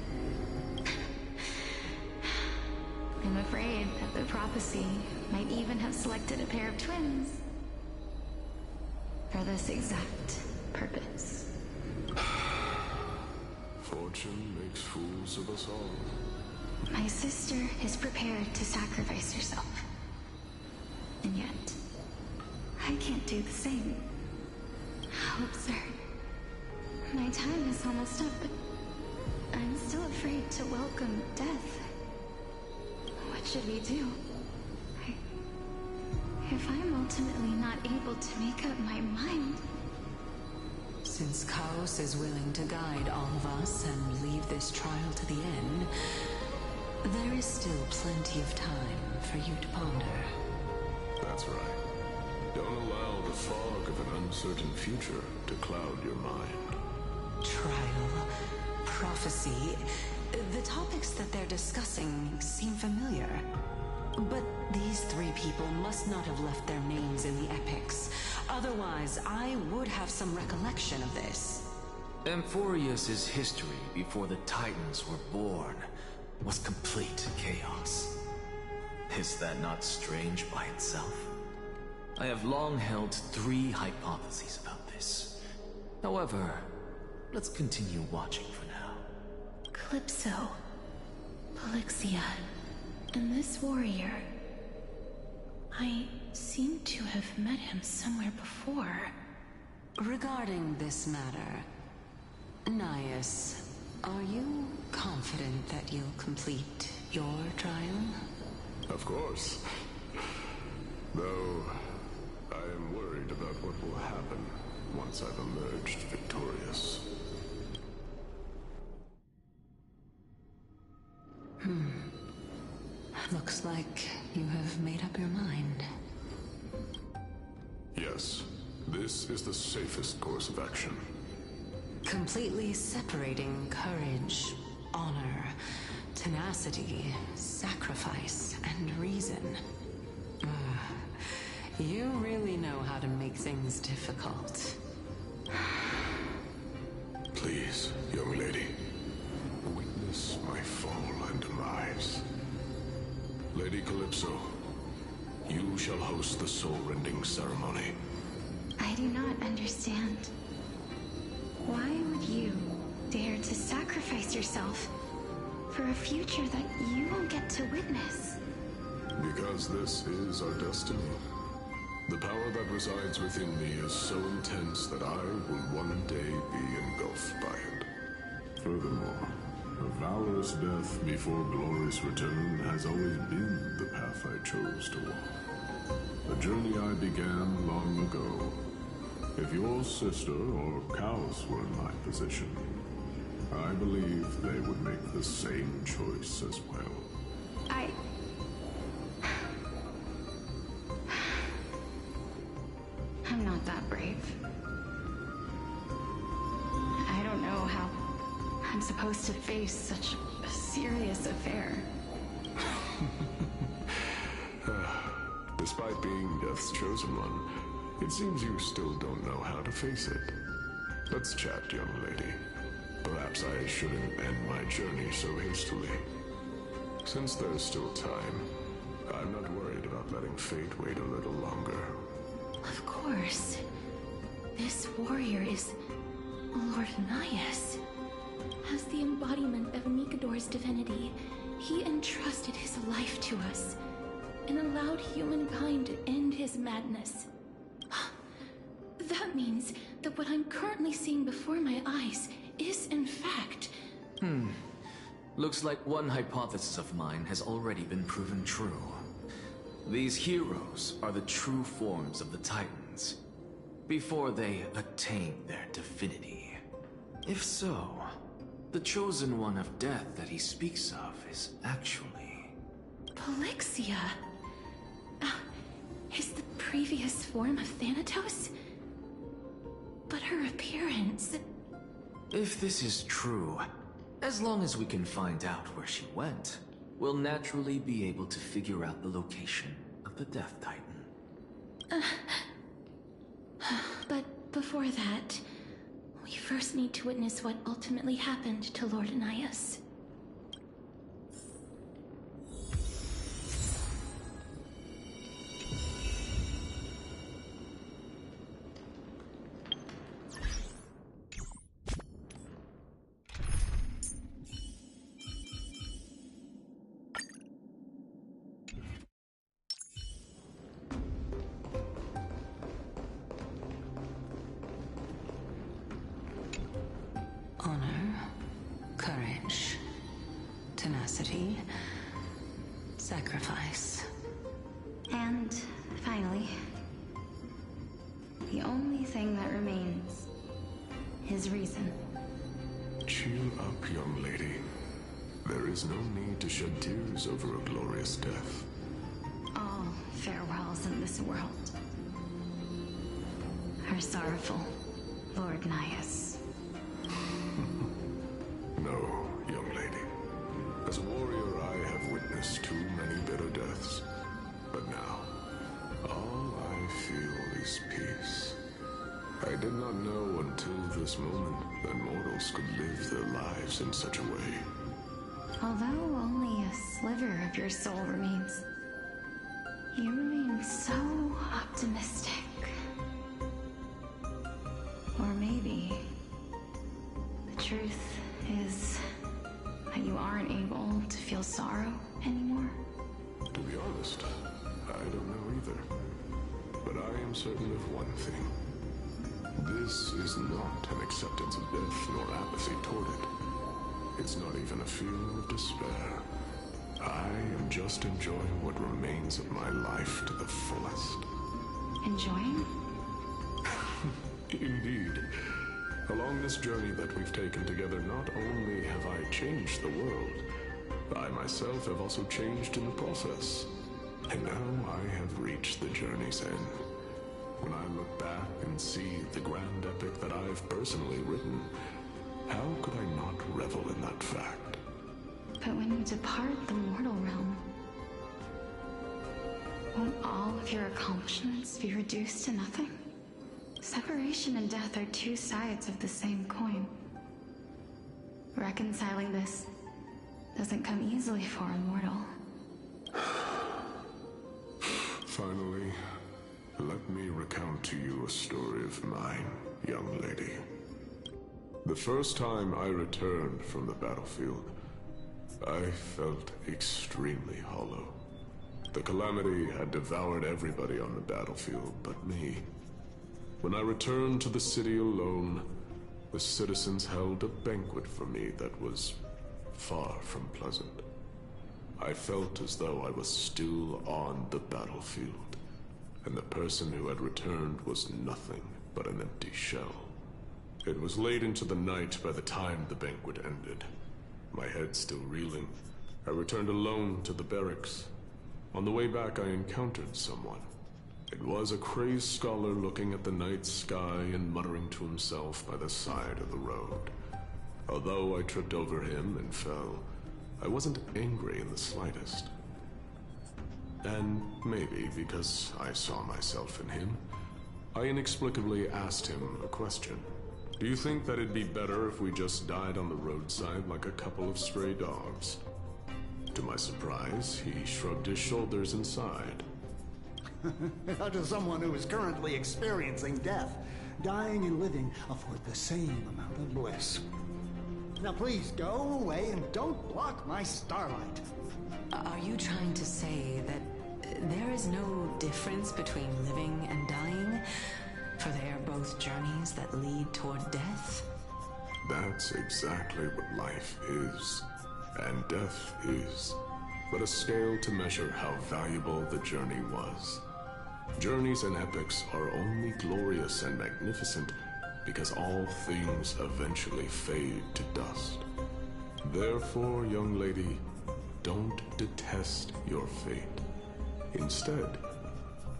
I'm afraid that the prophecy might even have selected a pair of twins for this exact purpose. Fortune makes fools of us all. My sister is prepared to sacrifice herself. And yet, I can't do the same. How absurd. My time is almost up, but I'm still afraid to welcome death. What should we do? If I'm ultimately not able to make up my mind... Since Chaos is willing to guide all of us and leave this trial to the end, there is still plenty of time for you to ponder. That's right. Don't allow the fog of an uncertain future to cloud your mind. Trial, prophecy, the topics that they're discussing seem familiar. But these three people must not have left their names in the epics. Otherwise, I would have some recollection of this. Amphoreus' history before the Titans were born was complete chaos. Is that not strange by itself? I have long held three hypotheses about this. However, let's continue watching for now. Calypso, Polixia, and this warrior. I seem to have met him somewhere before. Regarding this matter, Nias, are you confident that you'll complete your trial? Of course. Though, I am worried about what will happen once I've emerged victorious. Looks like you have made up your mind. Yes, this is the safest course of action. Completely separating courage, honor, tenacity, sacrifice, and reason. You really know how to make things difficult. Please, young lady, witness my fall and demise. Lady Calypso, you shall host the soul-rending ceremony. I do not understand. Why would you dare to sacrifice yourself for a future that you won't get to witness? Because this is our destiny. The power that resides within me is so intense that I will one day be engulfed by it. Furthermore, a valorous death before glorious return has always been the path I chose to walk. A journey I began long ago. If your sister or cows were in my position, I believe they would make the same choice as well. I'm not that brave. I don't know how I'm supposed to face such a serious affair. Despite being Death's chosen one, it seems you still don't know how to face it. Let's chat, young lady. Perhaps I shouldn't end my journey so hastily. Since there's still time, I'm not worried about letting fate wait a little longer. Of course. This warrior is Lord Nias. As the embodiment of Mikador's divinity, he entrusted his life to us and allowed humankind to end his madness. That means that what I'm currently seeing before my eyes is in fact... Looks like one hypothesis of mine has already been proven true. These heroes are the true forms of the Titans, before they attain their divinity. If so, the chosen one of death that he speaks of is actually... Polixia? Is the previous form of Thanatos? But her appearance... If this is true, as long as we can find out where she went, we'll naturally be able to figure out the location of the Death Titan. But before that, we first need to witness what ultimately happened to Lord Nias. Tenacity, sacrifice. And finally, the only thing that remains is reason. Cheer up, young lady. There is no need to shed tears over a glorious death. All farewells in this world are sorrowful, Lord Nias. No, young lady. As a warrior, I have witnessed too many bitter deaths. But now, all I feel is peace. I did not know until this moment that mortals could live their lives in such a way. Although only a sliver of your soul remains, you remain so optimistic. Or maybe truth is that you aren't able to feel sorrow anymore? To be honest, I don't know either. But I am certain of one thing. This is not an acceptance of death nor apathy toward it. It's not even a feeling of despair. I am just enjoying what remains of my life to the fullest. Enjoying? Indeed. Along this journey that we've taken together, not only have I changed the world, I myself have also changed in the process. And now I have reached the journey's end. When I look back and see the grand epic that I've personally written, how could I not revel in that fact? But when you depart the mortal realm, won't all of your accomplishments be reduced to nothing? Separation and death are two sides of the same coin. Reconciling this doesn't come easily for a mortal. Finally, let me recount to you a story of mine, young lady. The first time I returned from the battlefield, I felt extremely hollow. The calamity had devoured everybody on the battlefield but me. When I returned to the city alone, the citizens held a banquet for me that was far from pleasant. I felt as though I was still on the battlefield, and the person who had returned was nothing but an empty shell. It was late into the night by the time the banquet ended. My head still reeling, I returned alone to the barracks. On the way back, I encountered someone. It was a crazed scholar looking at the night sky and muttering to himself by the side of the road. Although I tripped over him and fell, I wasn't angry in the slightest. And maybe because I saw myself in him, I inexplicably asked him a question. Do you think that it'd be better if we just died on the roadside like a couple of stray dogs? To my surprise, he shrugged his shoulders and sighed. How does someone who is currently experiencing death, dying and living, afford the same amount of bliss? Now please go away and don't block my starlight. Are you trying to say that there is no difference between living and dying? For they are both journeys that lead toward death? That's exactly what life is, and death is, but a scale to measure how valuable the journey was. Journeys and epics are only glorious and magnificent because all things eventually fade to dust. Therefore, young lady, don't detest your fate. Instead,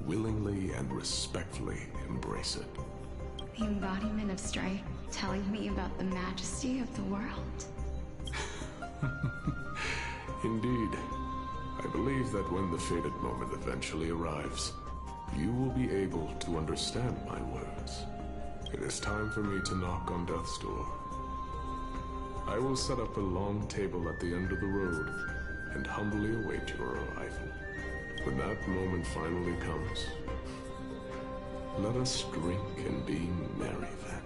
willingly and respectfully embrace it. The embodiment of strife telling me about the majesty of the world. Indeed. I believe that when the fated moment eventually arrives, you will be able to understand my words. It is time for me to knock on death's door. I will set up a long table at the end of the road and humbly await your arrival. When that moment finally comes, let us drink and be merry then.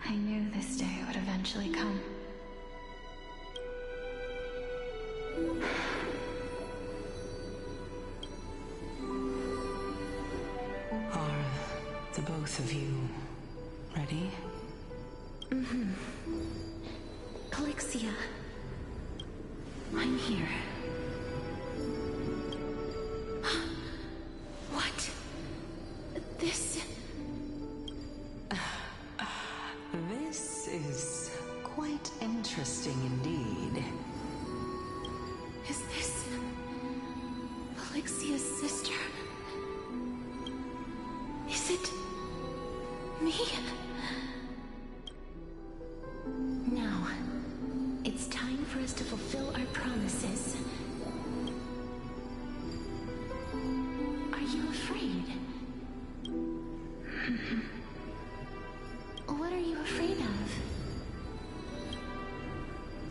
I knew this day would eventually come. Are the both of you ready? Mm-hmm. Calixia. I'm here. What? This... This is quite interesting indeed. Is this... Calixia's sister? Is it... me? Now, it's time for us to fulfill our promises. Are you afraid? What are you afraid of?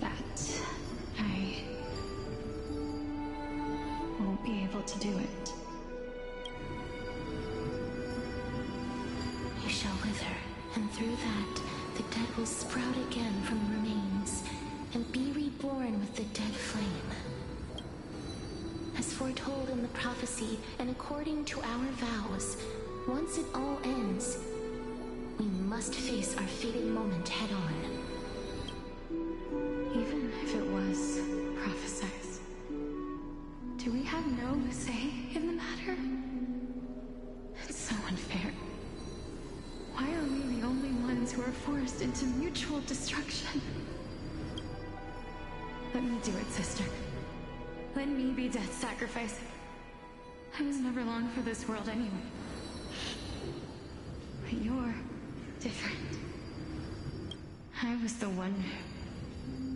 That I won't be able to do it. will sprout again from the remains and be reborn with the dead flame. As foretold in the prophecy and according to our vows, once it all ends, we must face our fated moment head on. Even if it was prophesized, do we have no say in the matter? It's so unfair. Why are we the only ones who are forced into mutual destruction? Let me do it, sister. Let me be death's sacrifice. I was never long for this world anyway. But you're different. I was the one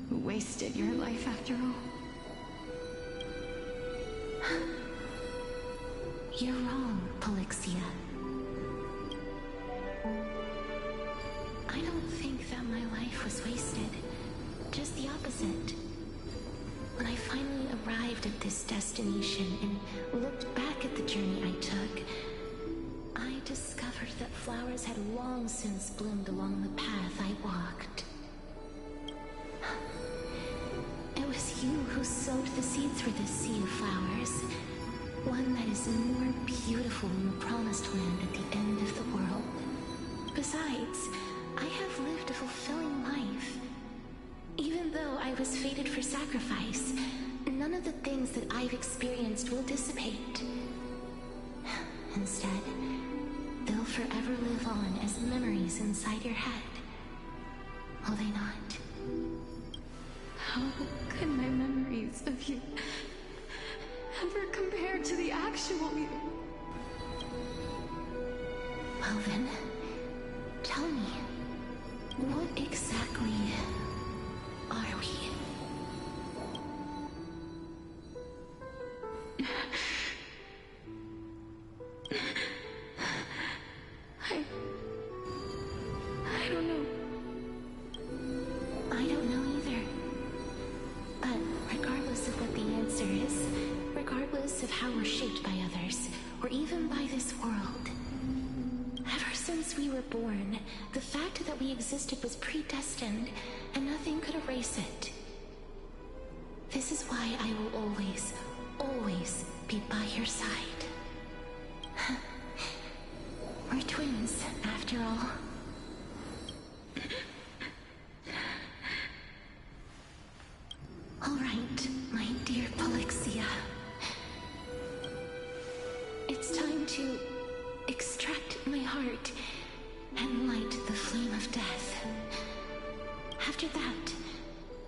who wasted your life after all. You're wrong, Polixia. I don't think that my life was wasted. Just the opposite. When I finally arrived at this destination and looked back at the journey I took, I discovered that flowers had long since bloomed along the path I walked. It was you who sowed the seeds for this sea of flowers, one that is more beautiful than the promised land at the end of the world. Besides, I have lived a fulfilling life. Even though I was fated for sacrifice, none of the things that I've experienced will dissipate. Instead, they'll forever live on as memories inside your head. Will they not? How could my memories of you ever compare to the actual you? Well then, tell me, what exactly are we? I don't know. I don't know either. But regardless of what the answer is, regardless of how we're shaped by others, or even by this world, ever since we were born, the fact that we existed was predestined, and nothing could erase it. This is why I will always, always be by your side. We're twins, after all. All right, my dear Polixia. It's time to extract my heart and light the flame of death. After that,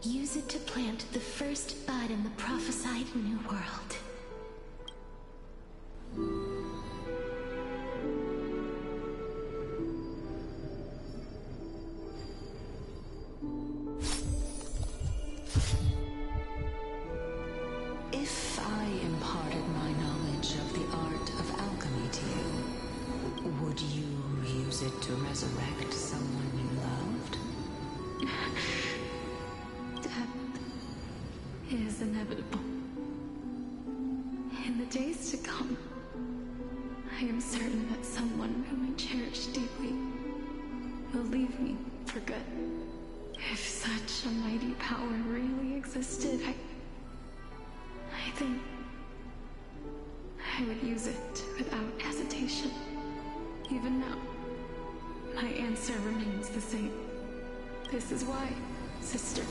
use it to plant the first bud in the prophesied new world. If I imparted my knowledge of the art of alchemy to you, would you use it to resurrect someone you loved? Death is inevitable. In the days to come, I am certain that someone whom I cherish deeply will leave me for good. If such a mighty power really existed, I think I would use it without hesitation. Even now, my answer remains the same. This is why, sister,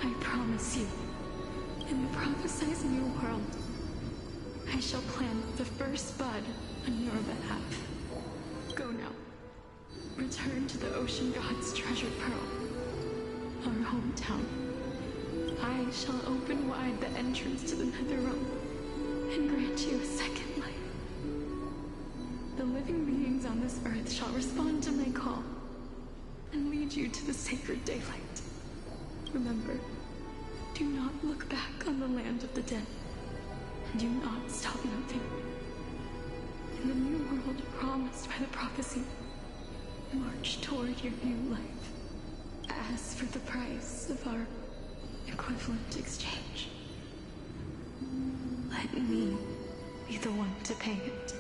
I promise you, in the prophesied new world, I shall plant the first bud on your behalf. Go now. Return to the ocean god's treasured pearl, our hometown. I shall open wide the entrance to the nether realm and grant you a second life. The living beings on this earth shall respond to my call and lead you to the sacred daylight. Remember, do not look back on the land of the dead, and do not stop moving. In the new world promised by the prophecy, march toward your new life. As for the price of our equivalent exchange, let me be the one to pay it.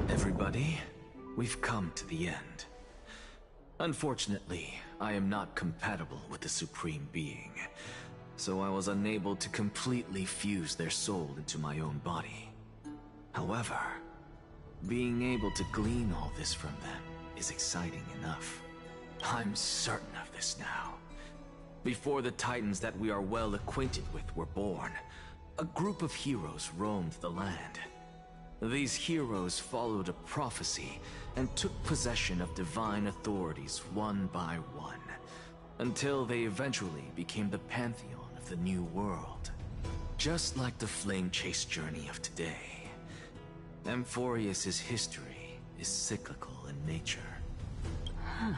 Everybody, we've come to the end. Unfortunately, I am not compatible with the Supreme Being, so I was unable to completely fuse their soul into my own body. However, being able to glean all this from them is exciting enough. I'm certain of this now. Before the Titans that we are well acquainted with were born, a group of heroes roamed the land. These heroes followed a prophecy and took possession of divine authorities one by one, until they eventually became the pantheon of the New World. Just like the flame chase journey of today, Amphoreus' history is cyclical in nature. Huh.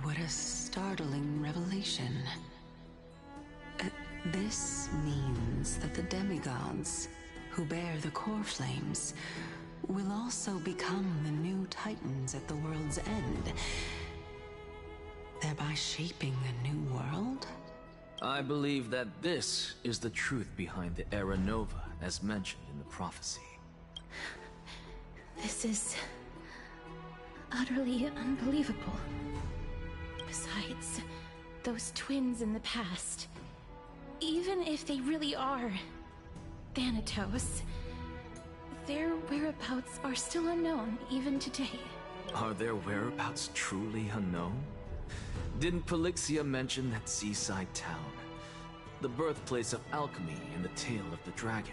What a startling revelation. This means that the demigods, who bear the core flames, will also become the new Titans at the world's end, thereby shaping a new world? I believe that this is the truth behind the Era Nova, as mentioned in the prophecy. This is utterly unbelievable. Besides, those twins in the past, even if they really are Thanatos, their whereabouts are still unknown even today. Are their whereabouts truly unknown? Didn't Polixia mention that seaside town? The birthplace of alchemy and the tale of the dragon.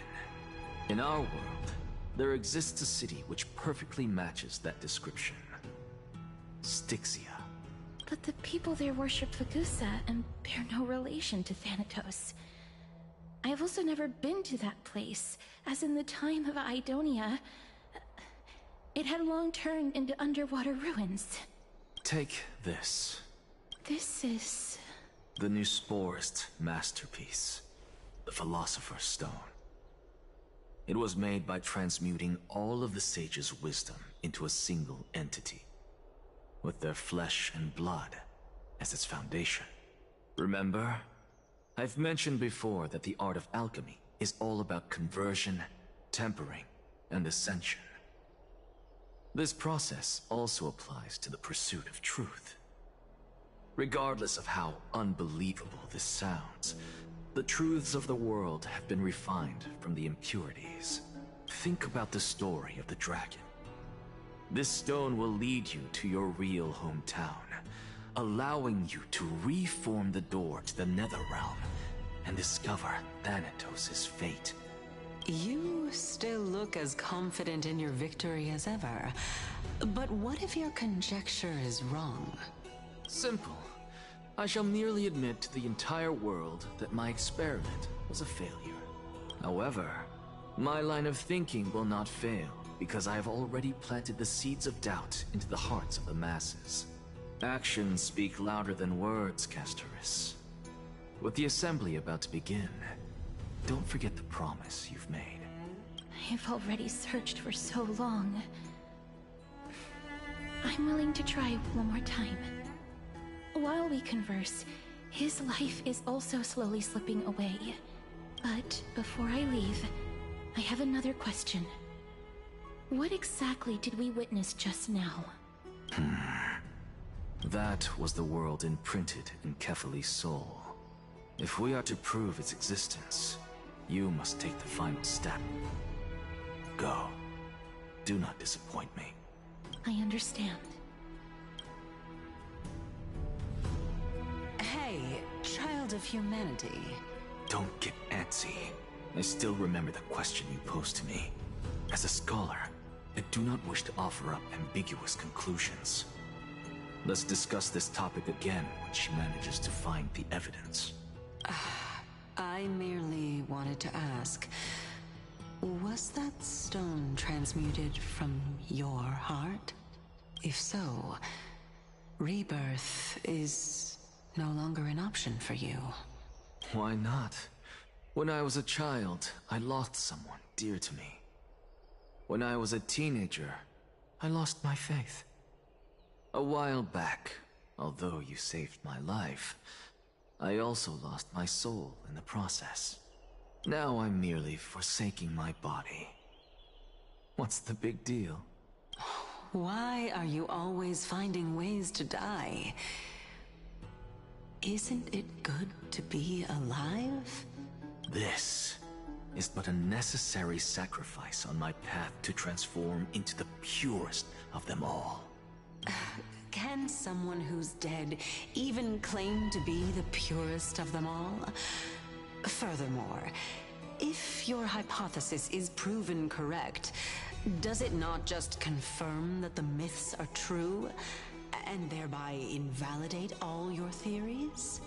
In our world, there exists a city which perfectly matches that description. Styxia. But the people there worship Vagusa and bear no relation to Thanatos. I have also never been to that place, as in the time of Idonia, it had long turned into underwater ruins. Take this. This is... the new Sporist masterpiece, the Philosopher's Stone. It was made by transmuting all of the sages' wisdom into a single entity, with their flesh and blood as its foundation. Remember? I've mentioned before that the art of alchemy is all about conversion, tempering, and ascension. This process also applies to the pursuit of truth. Regardless of how unbelievable this sounds, the truths of the world have been refined from the impurities. Think about the story of the dragon. This stone will lead you to your real hometown, allowing you to reform the door to the Netherrealm and discover Thanatos' fate. You still look as confident in your victory as ever. But what if your conjecture is wrong? Simple. I shall merely admit to the entire world that my experiment was a failure. However, my line of thinking will not fail, because I have already planted the seeds of doubt into the hearts of the masses. Actions speak louder than words, Castoris. With the assembly about to begin, don't forget the promise you've made. I've already searched for so long. I'm willing to try one more time. While we converse, his life is also slowly slipping away. But before I leave, I have another question. What exactly did we witness just now? That was the world imprinted in Kefali's soul. If we are to prove its existence, you must take the final step. Go. Do not disappoint me. I understand. Hey, child of humanity. Don't get antsy. I still remember the question you posed to me. As a scholar, I do not wish to offer up ambiguous conclusions. Let's discuss this topic again when she manages to find the evidence. I merely wanted to ask, was that stone transmuted from your heart? If so, rebirth is no longer an option for you. Why not? When I was a child, I lost someone dear to me. When I was a teenager, I lost my faith. A while back, although you saved my life, I also lost my soul in the process. Now I'm merely forsaking my body. What's the big deal? Why are you always finding ways to die? Isn't it good to be alive? This is but a necessary sacrifice on my path to transform into the purest of them all. Can someone who's dead even claim to be the purest of them all? Furthermore, if your hypothesis is proven correct, does it not just confirm that the myths are true, and thereby invalidate all your theories?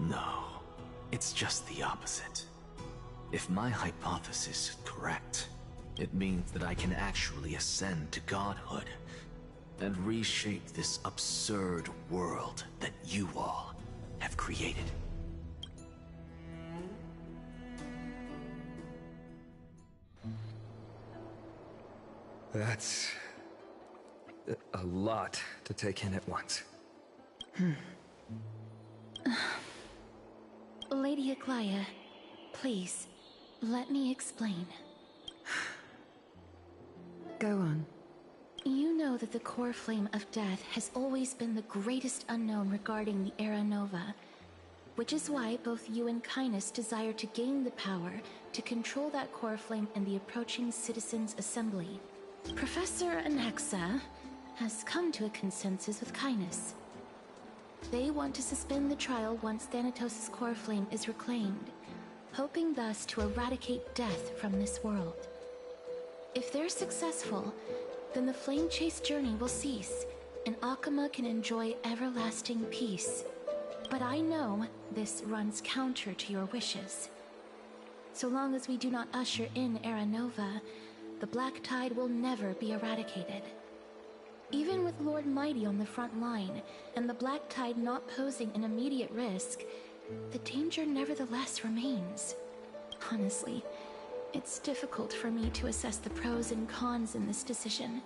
No, it's just the opposite. If my hypothesis is correct, it means that I can actually ascend to godhood and reshape this absurd world that you all have created. That's a lot to take in at once. Lady Aglaia, please, let me explain. Go on. You know that the core flame of death has always been the greatest unknown regarding the Era Nova, which is why both you and Kindness desire to gain the power to control that core flame in the approaching Citizens' Assembly. Professor Anaxa has come to a consensus with Kindness. They want to suspend the trial once Thanatos' core flame is reclaimed, hoping thus to eradicate death from this world. If they're successful, then the flame chase journey will cease, and Akama can enjoy everlasting peace. But I know this runs counter to your wishes. So long as we do not usher in Era Nova, the Black Tide will never be eradicated. Even with Lord Mighty on the front line, and the Black Tide not posing an immediate risk, the danger nevertheless remains. Honestly, it's difficult for me to assess the pros and cons in this decision.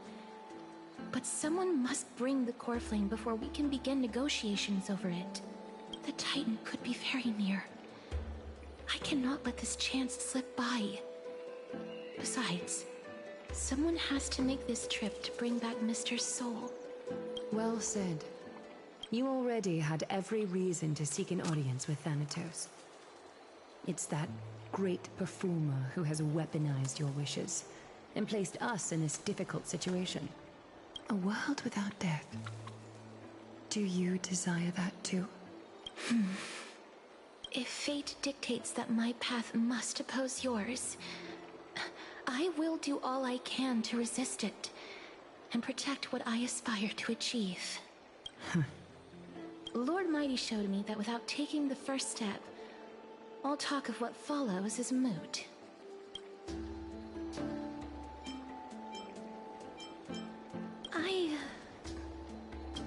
But someone must bring the core flame before we can begin negotiations over it. The Titan could be very near. I cannot let this chance slip by. Besides, someone has to make this trip to bring back Mr. Soul. Well said. You already had every reason to seek an audience with Thanatos. It's that great performer who has weaponized your wishes and placed us in this difficult situation. A world without death. Do you desire that too? If fate dictates that my path must oppose yours, I will do all I can to resist it and protect what I aspire to achieve. Lord Mighty showed me that without taking the first step, all talk of what follows is moot.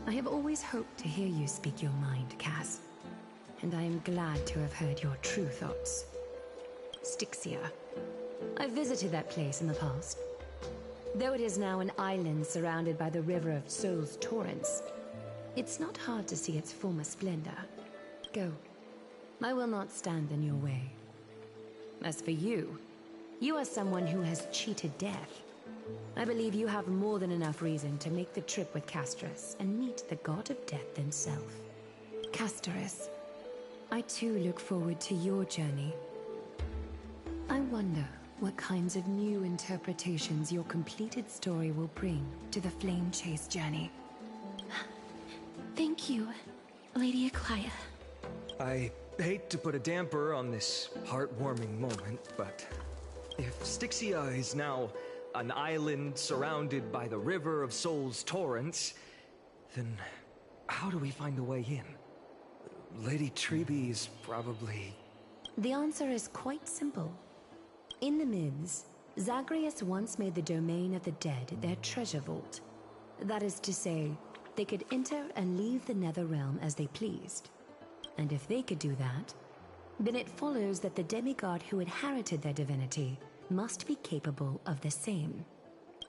I have always hoped to hear you speak your mind, Cass. And I am glad to have heard your true thoughts. Styxia. I visited that place in the past. Though it is now an island surrounded by the river of Soul's torrents, it's not hard to see its former splendor. Go. I will not stand in your way. As for you, you are someone who has cheated death. I believe you have more than enough reason to make the trip with Castrus and meet the god of death himself. Castrus, I too look forward to your journey. I wonder what kinds of new interpretations your completed story will bring to the Flame Chase journey. Thank you, Lady Aglaia. I hate to put a damper on this heartwarming moment, but if Styxia is now an island surrounded by the river of Soul's torrents, then how do we find a way in? Lady Trebe is probably... The answer is quite simple. In the Mids, Zagreus once made the domain of the dead their treasure vault. That is to say, they could enter and leave the Netherrealm as they pleased. And if they could do that, then it follows that the demigod who inherited their divinity must be capable of the same.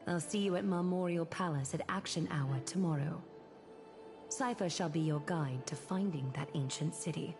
I'll see you at Memorial Palace at Action Hour tomorrow. Cypher shall be your guide to finding that ancient city.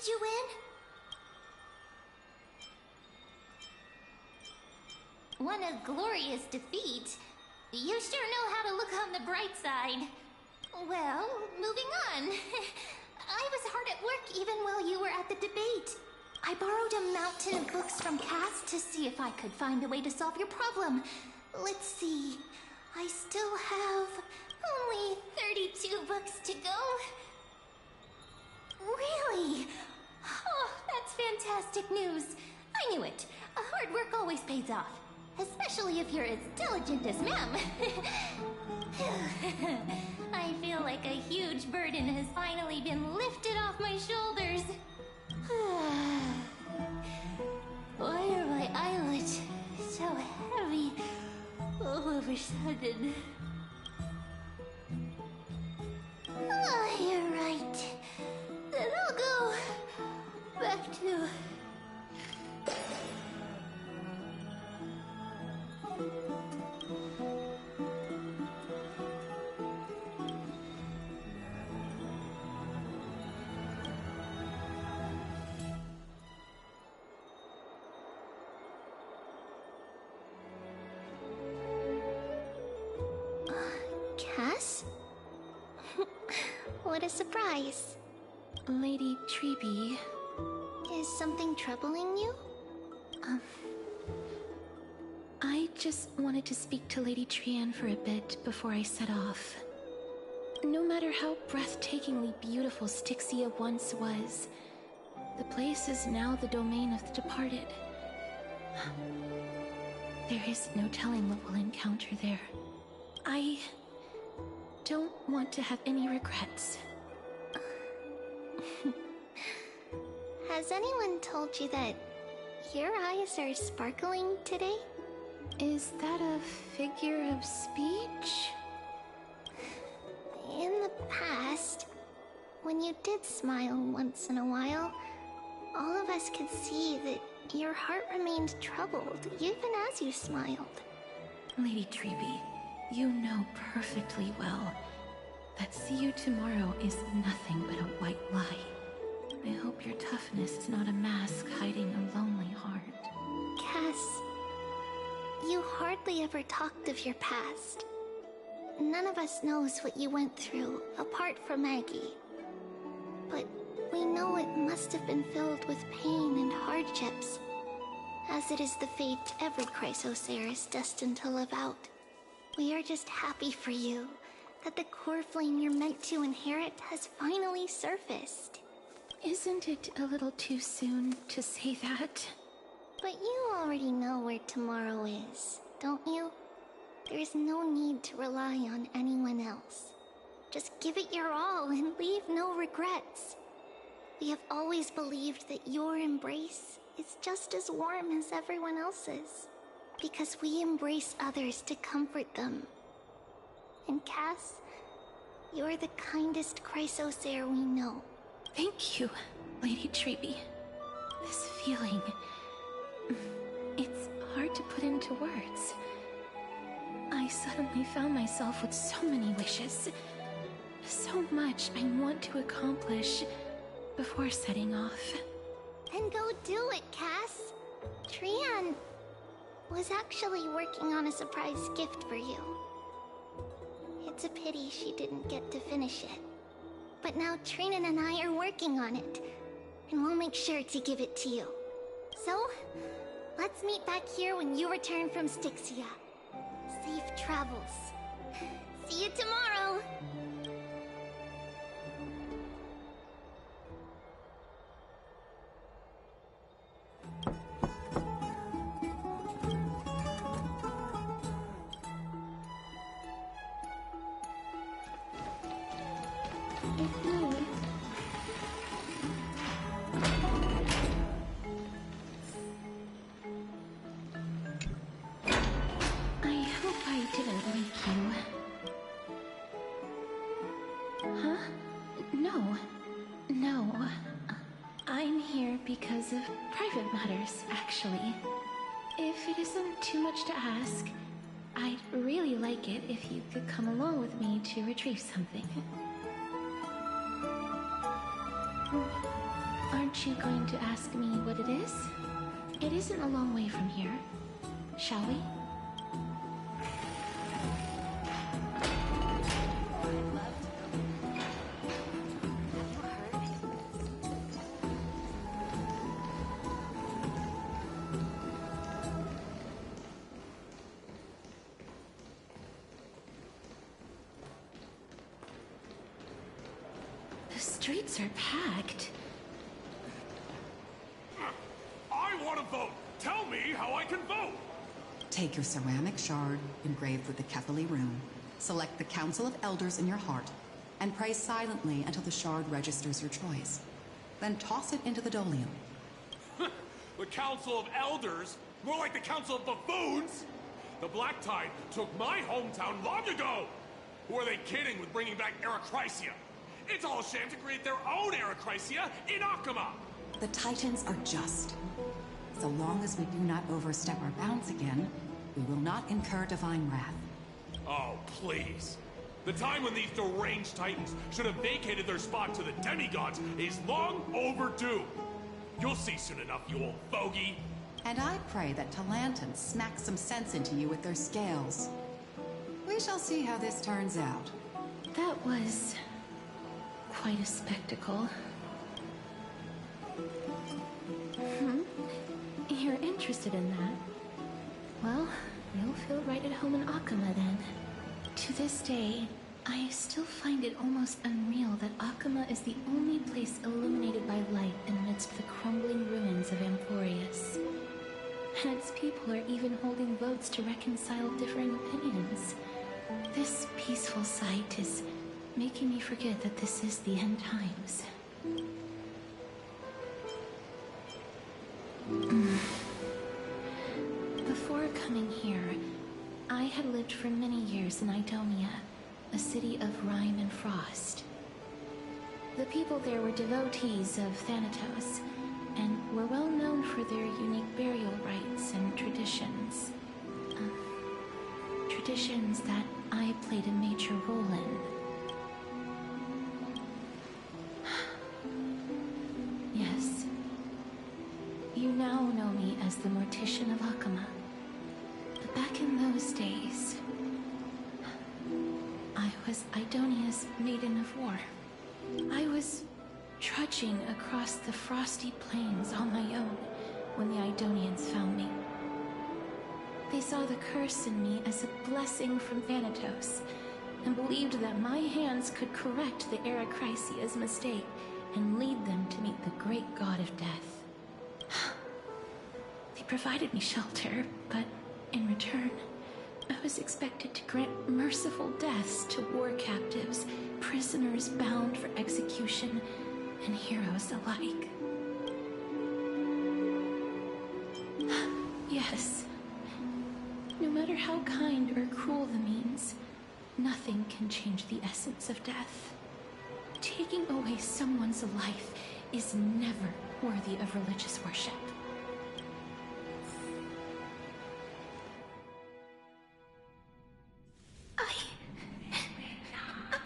did you win? Won a glorious defeat. You sure know how to look on the bright side. Well, moving on. I was hard at work even while you were at the debate. I borrowed a mountain of books from Cass to see if I could find a way to solve your problem. Let's see. I still have only 32 books to go. Really? Oh, that's fantastic news. I knew it. Hard work always pays off. Especially if you're as diligent as ma'am. I feel like a huge burden has finally been lifted off my shoulders. Why are my eyelids so heavy all of a sudden? Oh, you're right. Then I'll go back to... Cass? What a surprise. Lady Treby. Is something troubling you? I just wanted to speak to Lady Trian for a bit before I set off. No matter how breathtakingly beautiful Styxia once was, the place is now the domain of the departed. There is no telling what we'll encounter there. I don't want to have any regrets. Has anyone told you that your eyes are sparkling today? Is that a figure of speech? In the past, when you did smile once in a while, all of us could see that your heart remained troubled, even as you smiled. Lady Treby, you know perfectly well that see you tomorrow is nothing but a white lie. I hope your toughness is not a mask hiding a lonely heart. Cass, you hardly ever talked of your past. None of us knows what you went through, apart from Maggie. But we know it must have been filled with pain and hardships, as it is the fate every Chrysosaur is destined to live out. We are just happy for you that the core flame you're meant to inherit has finally surfaced. Isn't it a little too soon to say that? But you already know where tomorrow is, don't you? There's no need to rely on anyone else. Just give it your all and leave no regrets. We have always believed that your embrace is just as warm as everyone else's, because we embrace others to comfort them. And Cass, you're the kindest Chrysosaur we know. Thank you, Lady Treby. This feeling... it's hard to put into words. I suddenly found myself with so many wishes. So much I want to accomplish before setting off. Then go do it, Cass. Trian was actually working on a surprise gift for you. It's a pity she didn't get to finish it. But now Trinan and I are working on it, and we'll make sure to give it to you. So, let's meet back here when you return from Styxia. Safe travels. See you tomorrow! I hope I didn't wake you. Huh? No. No. I'm here because of private matters, actually. If it isn't too much to ask, I'd really like it if you could come along with me to retrieve something. Aren't Aren't you going to ask me what it is? It isn't a long way from here. Shall we? The streets are packed. I want to vote! Tell me how I can vote! Take your ceramic shard engraved with the Kethali rune, select the Council of Elders in your heart, and pray silently until the shard registers your choice. Then toss it into the Dolium. The Council of Elders? More like the Council of Buffoons! The Black Tide took my hometown long ago! Who are they kidding with bringing back Erechrysia? It's all a sham to create their own Erechrysia in Akama! The Titans are just. So long as we do not overstep our bounds again, we will not incur divine wrath. Oh, please. The time when these deranged Titans should have vacated their spot to the demigods is long overdue. You'll see soon enough, you old fogey. And I pray that Talantan smacks some sense into you with their scales. We shall see how this turns out. That was quite a spectacle. You're interested in that? Well, you'll feel right at home in Akama then. To this day, I still find it almost unreal that Akama is the only place illuminated by light amidst the crumbling ruins of Amphoreus. And its people are even holding votes to reconcile differing opinions. This peaceful sight is making me forget that this is the end times. Before coming here, I had lived for many years in Idonia, a city of rime and frost. The people there were devotees of Thanatos, and were well known for their unique burial rites and traditions. Traditions that I played a major role in. Yes. You now know me as the Mortician of Akama. But back in those days, I was Idonia's Maiden of War. I was trudging across the frosty plains on my own when the Idonians found me. They saw the curse in me as a blessing from Thanatos, and believed that my hands could correct the Erechrysia's mistake and lead them to meet the great god of death. They provided me shelter, but in return, I was expected to grant merciful deaths to war captives, prisoners bound for execution, and heroes alike. Yes. No matter how kind or cruel the means, nothing can change the essence of death. Taking away someone's life is never worthy of religious worship.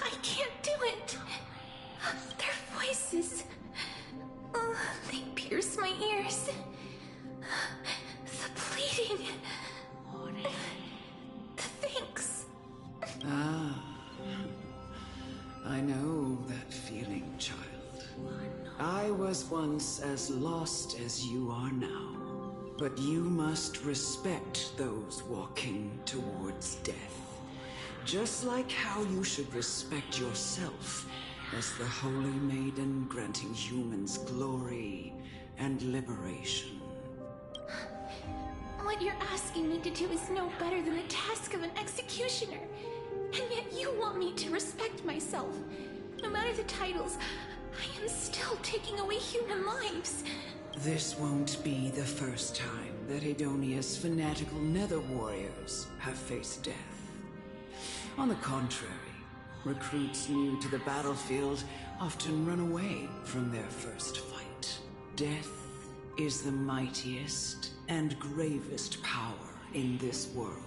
I can't do it. Their voices, they pierce my ears. The pleading. The thanks. I know that feeling, child. I was once as lost as you are now. But you must respect those walking towards death. Just like how you should respect yourself as the Holy Maiden granting humans glory and liberation. What you're asking me to do is no better than the task of an executioner. And yet you want me to respect myself. No matter the titles, I am still taking away human lives. This won't be the first time that Edonia's fanatical nether warriors have faced death. On the contrary, recruits new to the battlefield often run away from their first fight. Death is the mightiest and gravest power in this world.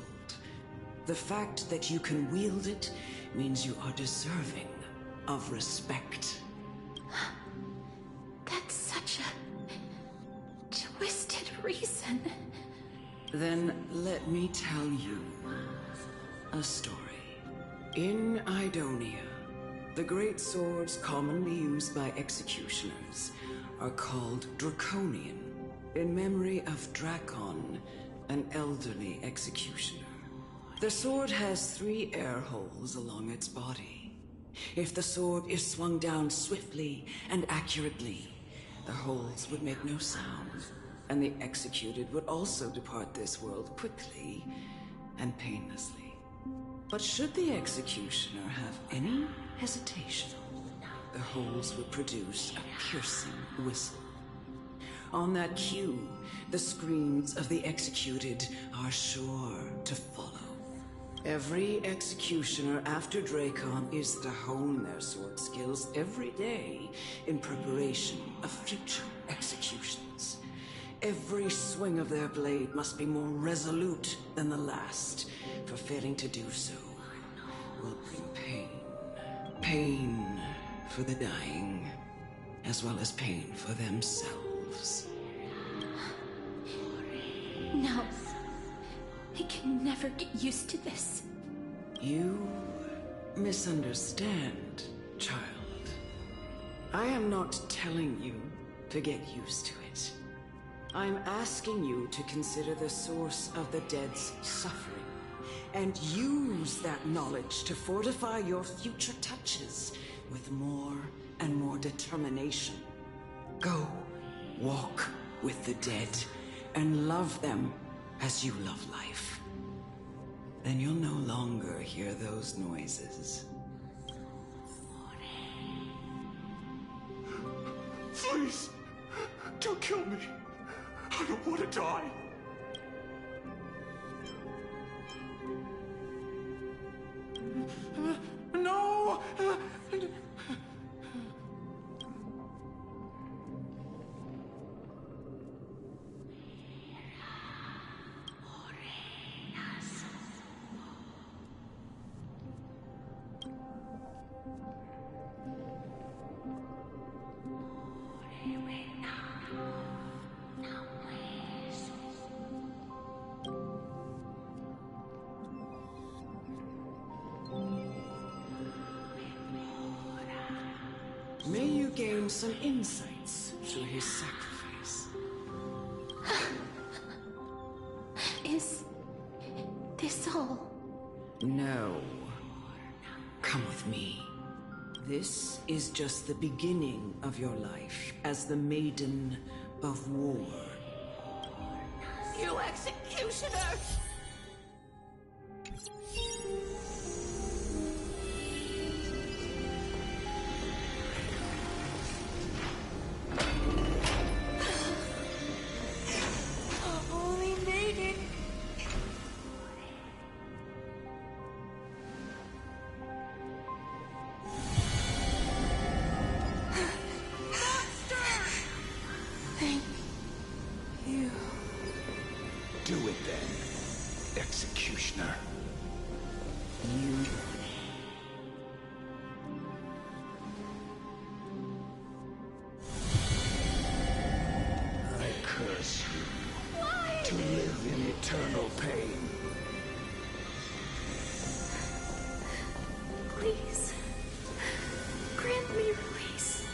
The fact that you can wield it means you are deserving of respect. That's such a reason. Then let me tell you a story. In Idonia, the great swords commonly used by executioners are called Draconian, in memory of Drakon, an elderly executioner. The sword has 3 air holes along its body. If the sword is swung down swiftly and accurately, the holes would make no sound, and the executed would also depart this world quickly and painlessly. But should the executioner have any hesitation, the holes would produce a piercing whistle. On that cue, the screams of the executed are sure to follow. Every executioner after Drakon is to hone their sword skills every day in preparation of future executions. Every swing of their blade must be more resolute than the last, for failing to do so will bring pain. Pain for the dying, as well as pain for themselves. No. I can never get used to this. You misunderstand, child. I am not telling you to get used to it. I'm asking you to consider the source of the dead's suffering and use that knowledge to fortify your future touches with more and more determination. Go, walk with the dead and love them as you love life. Then you'll no longer hear those noises. Please, don't kill me. I don't want to die. No! May you gain some insights through his sacrifice. Is this all? No. Come with me. This is just the beginning of your life as the Maiden of War. You executioner! Holy Maiden! Thank you. Do it then, executioner. You... I curse you to live in eternal pain. Please, grant me release.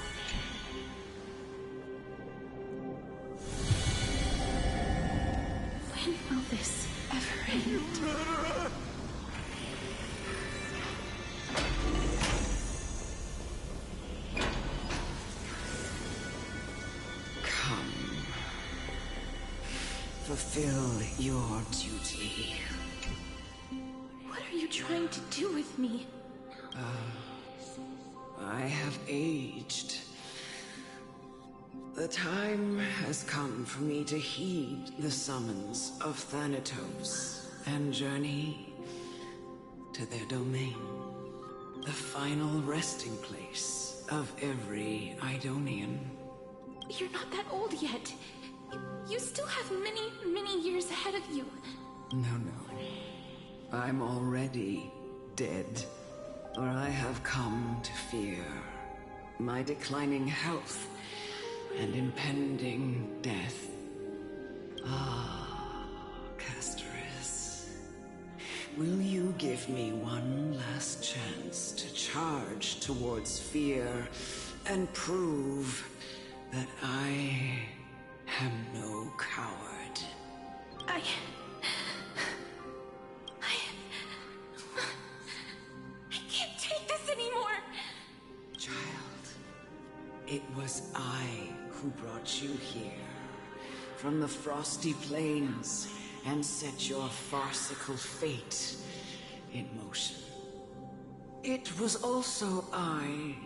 When will this ever end? Come. Fulfill your duty. What are you trying to do with me? I have aged. The time has come for me to heed the summons of Thanatos and journey to their domain. The final resting place of every Idonian. You're not that old yet. You still have many, many years ahead of you. No. I'm already dead. Or I have come to fear my declining health and impending death. Ah, Castorus. Will you give me one last chance to charge towards fear and prove that I am no coward? I can't take this anymore! Child, it was I who brought you here from the frosty plains and set your farcical fate in motion. It was also I,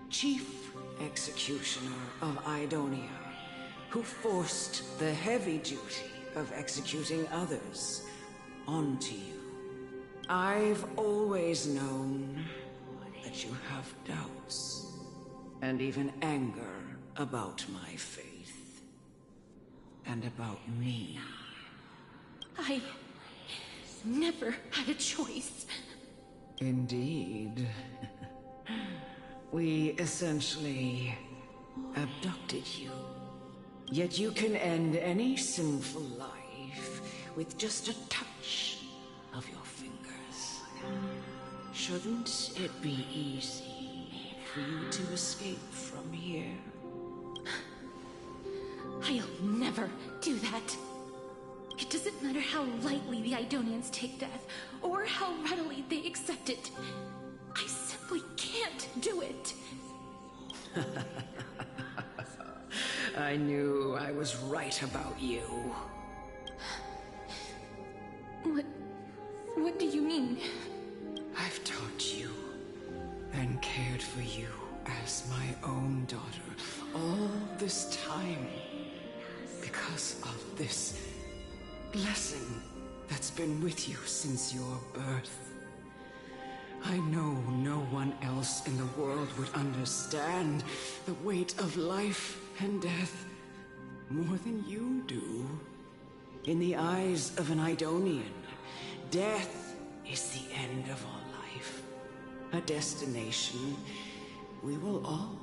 Chief Executioner of Idonia, who forced the heavy duty of executing others onto you. I've always known that you have doubts and even anger about my faith and about me. I never had a choice. Indeed. We essentially abducted you. Yet you can end any sinful life with just a touch of your fingers. Shouldn't it be easy for you to escape from here? I'll never do that. It doesn't matter how lightly the Idonians take death, or how readily they accept it. I simply can't do it. I knew I was right about you. What do you mean? I've taught you and cared for you as my own daughter all this time because of this blessing that's been with you since your birth. I know no one else in the world would understand the weight of life and death more than you do. In the eyes of an Idonian, death is the end of all life. A destination we will all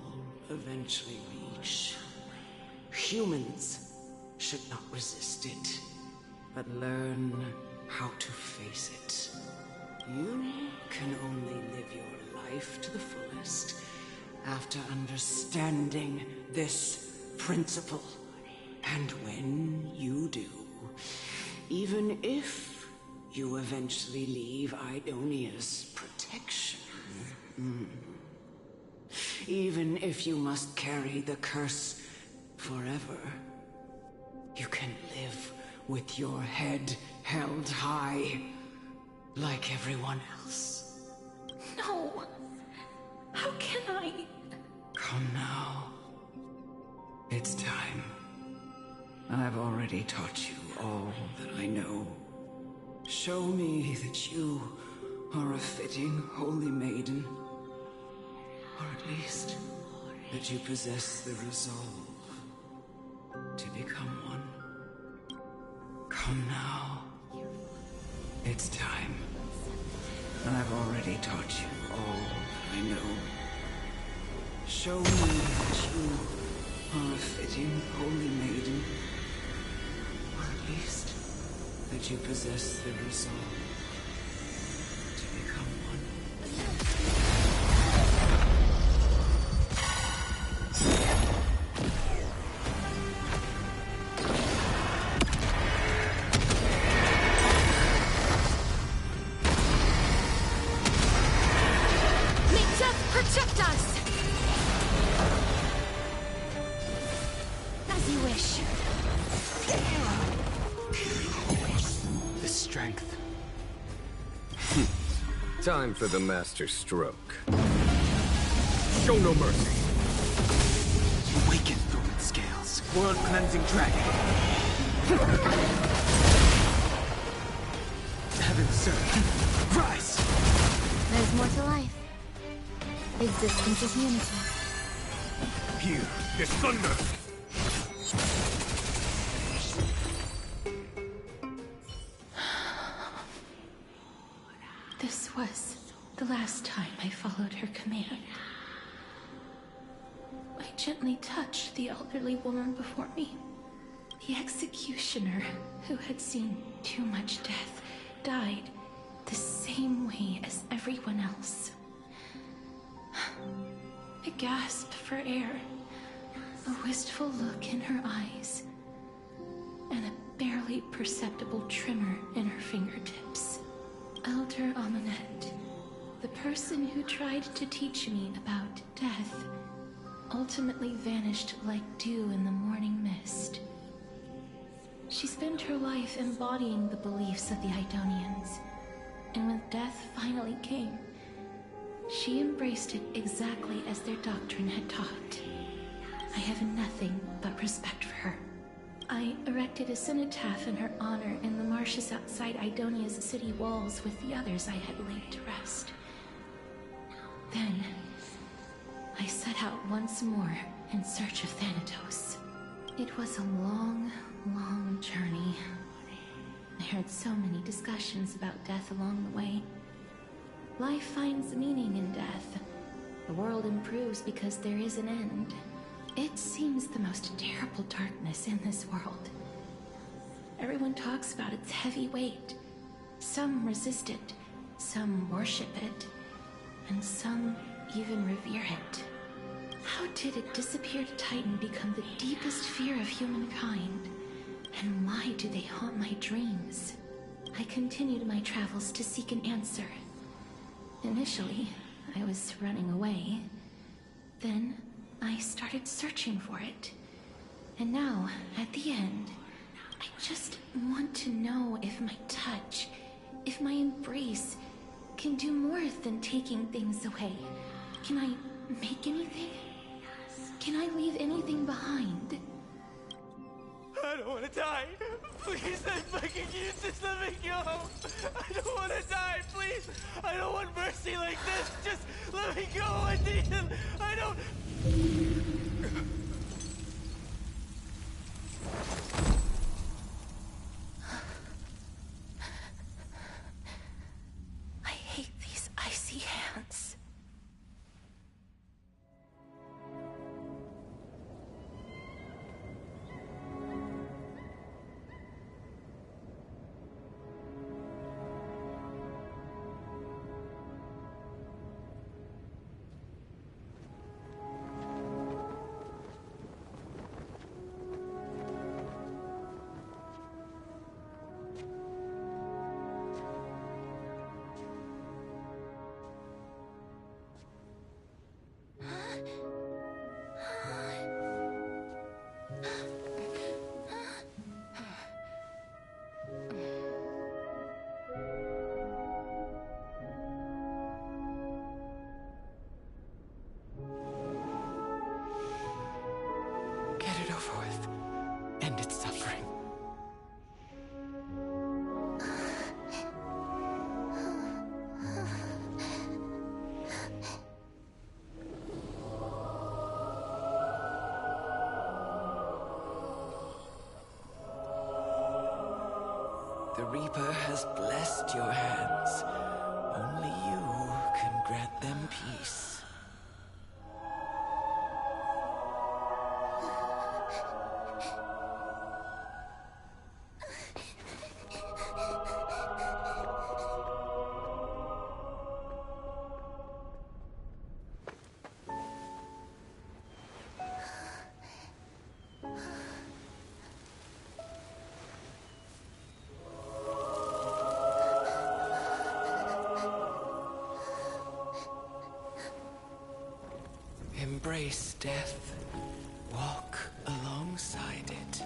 eventually reach. Humans should not resist it, but learn how to face it. You can only live your life to the fullest after understanding this principle. And when you do, even if you eventually leave Idonia's protection, even if you must carry the curse forever, you can live with your head held high, like everyone else. No! How can I? Come now. It's time. I've already taught you all that I know. Show me that you are a fitting holy maiden. Or at least, that you possess the resolve to become one. Come now. It's time. I've already taught you all that I know. Show me that you are a fitting holy maiden. Or at least, that you possess the resolve to become one. May death protect us! As you wish. The strength. Time for the master stroke. Show no mercy. Awaken, thorn scales. World-cleansing dragon. Heaven, sir. Rise! There's more to life. Existence is unity. Here, this thunder! This was the last time I followed her command. I gently touched the elderly woman before me. The executioner, who had seen too much death, died the same way as everyone else. A gasp for air, a wistful look in her eyes, and a barely perceptible tremor in her fingertips. Elder Amunet, the person who tried to teach me about death, ultimately vanished like dew in the morning mist. She spent her life embodying the beliefs of the Idonians, and when death finally came, she embraced it exactly as their doctrine had taught. I have nothing but respect for her. I erected a cenotaph in her honor in the marshes outside Idonia's city walls with the others I had laid to rest. Then, I set out once more in search of Thanatos. It was a long, long journey. I heard so many discussions about death along the way. Life finds meaning in death. The world improves because there is an end. It seems the most terrible darkness in this world. Everyone talks about its heavy weight. Some resist it, some worship it, and some even revere it. How did a disappeared titan become the deepest fear of humankind? And why do they haunt my dreams? I continued my travels to seek an answer. Initially, I was running away. Then, I started searching for it. And now, at the end, I just want to know if my touch, if my embrace, can do more than taking things away. Can I make anything? Can I leave anything behind? I don't want to die. Please, I'm begging you, just let me go. I don't want to die, please. I don't want mercy like this. Just let me go. I need him. I don't... I hate these icy hands. Get it over with. End its suffering. The Reaper has blessed your hands. Only you can grant them peace. Embrace death. Walk alongside it.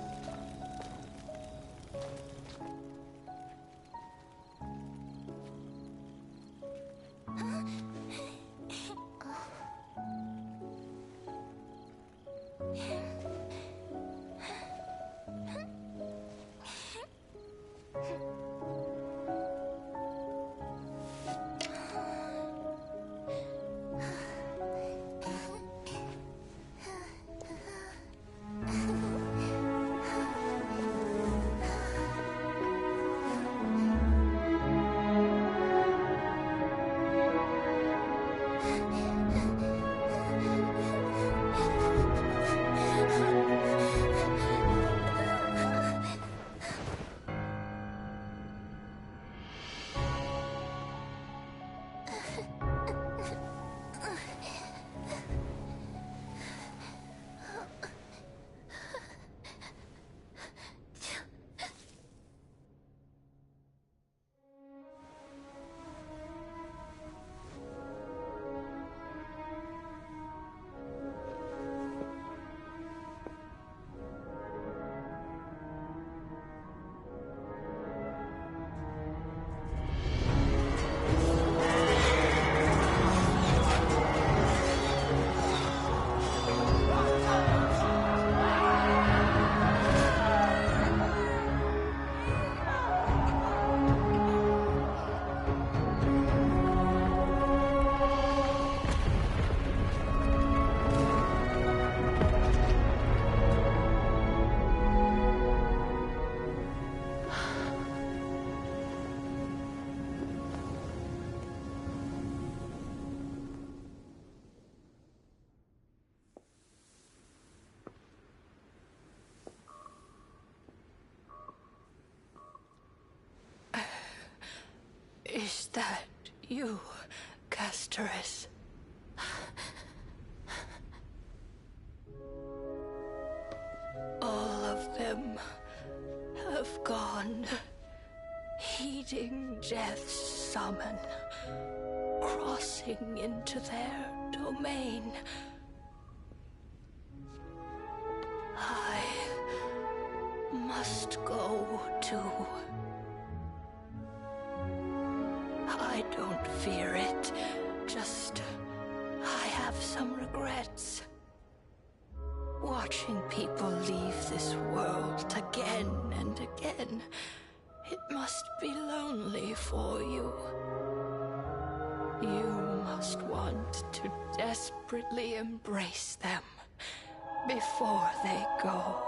that you, Castorus? All of them have gone, heeding death's summon, crossing into their domain. I must go too. I don't fear it, just I have some regrets. Watching people leave this world again and again, it must be lonely for you. You must want to desperately embrace them before they go.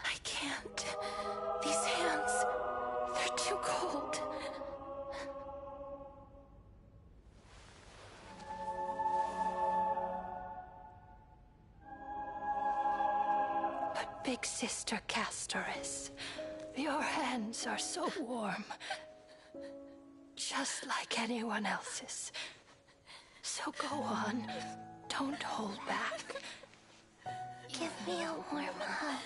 I can't. These hands, they're too cold. But Big Sister Castorus, your hands are so warm. Just like anyone else's. So go on. Don't hold back. Give me a warm hug.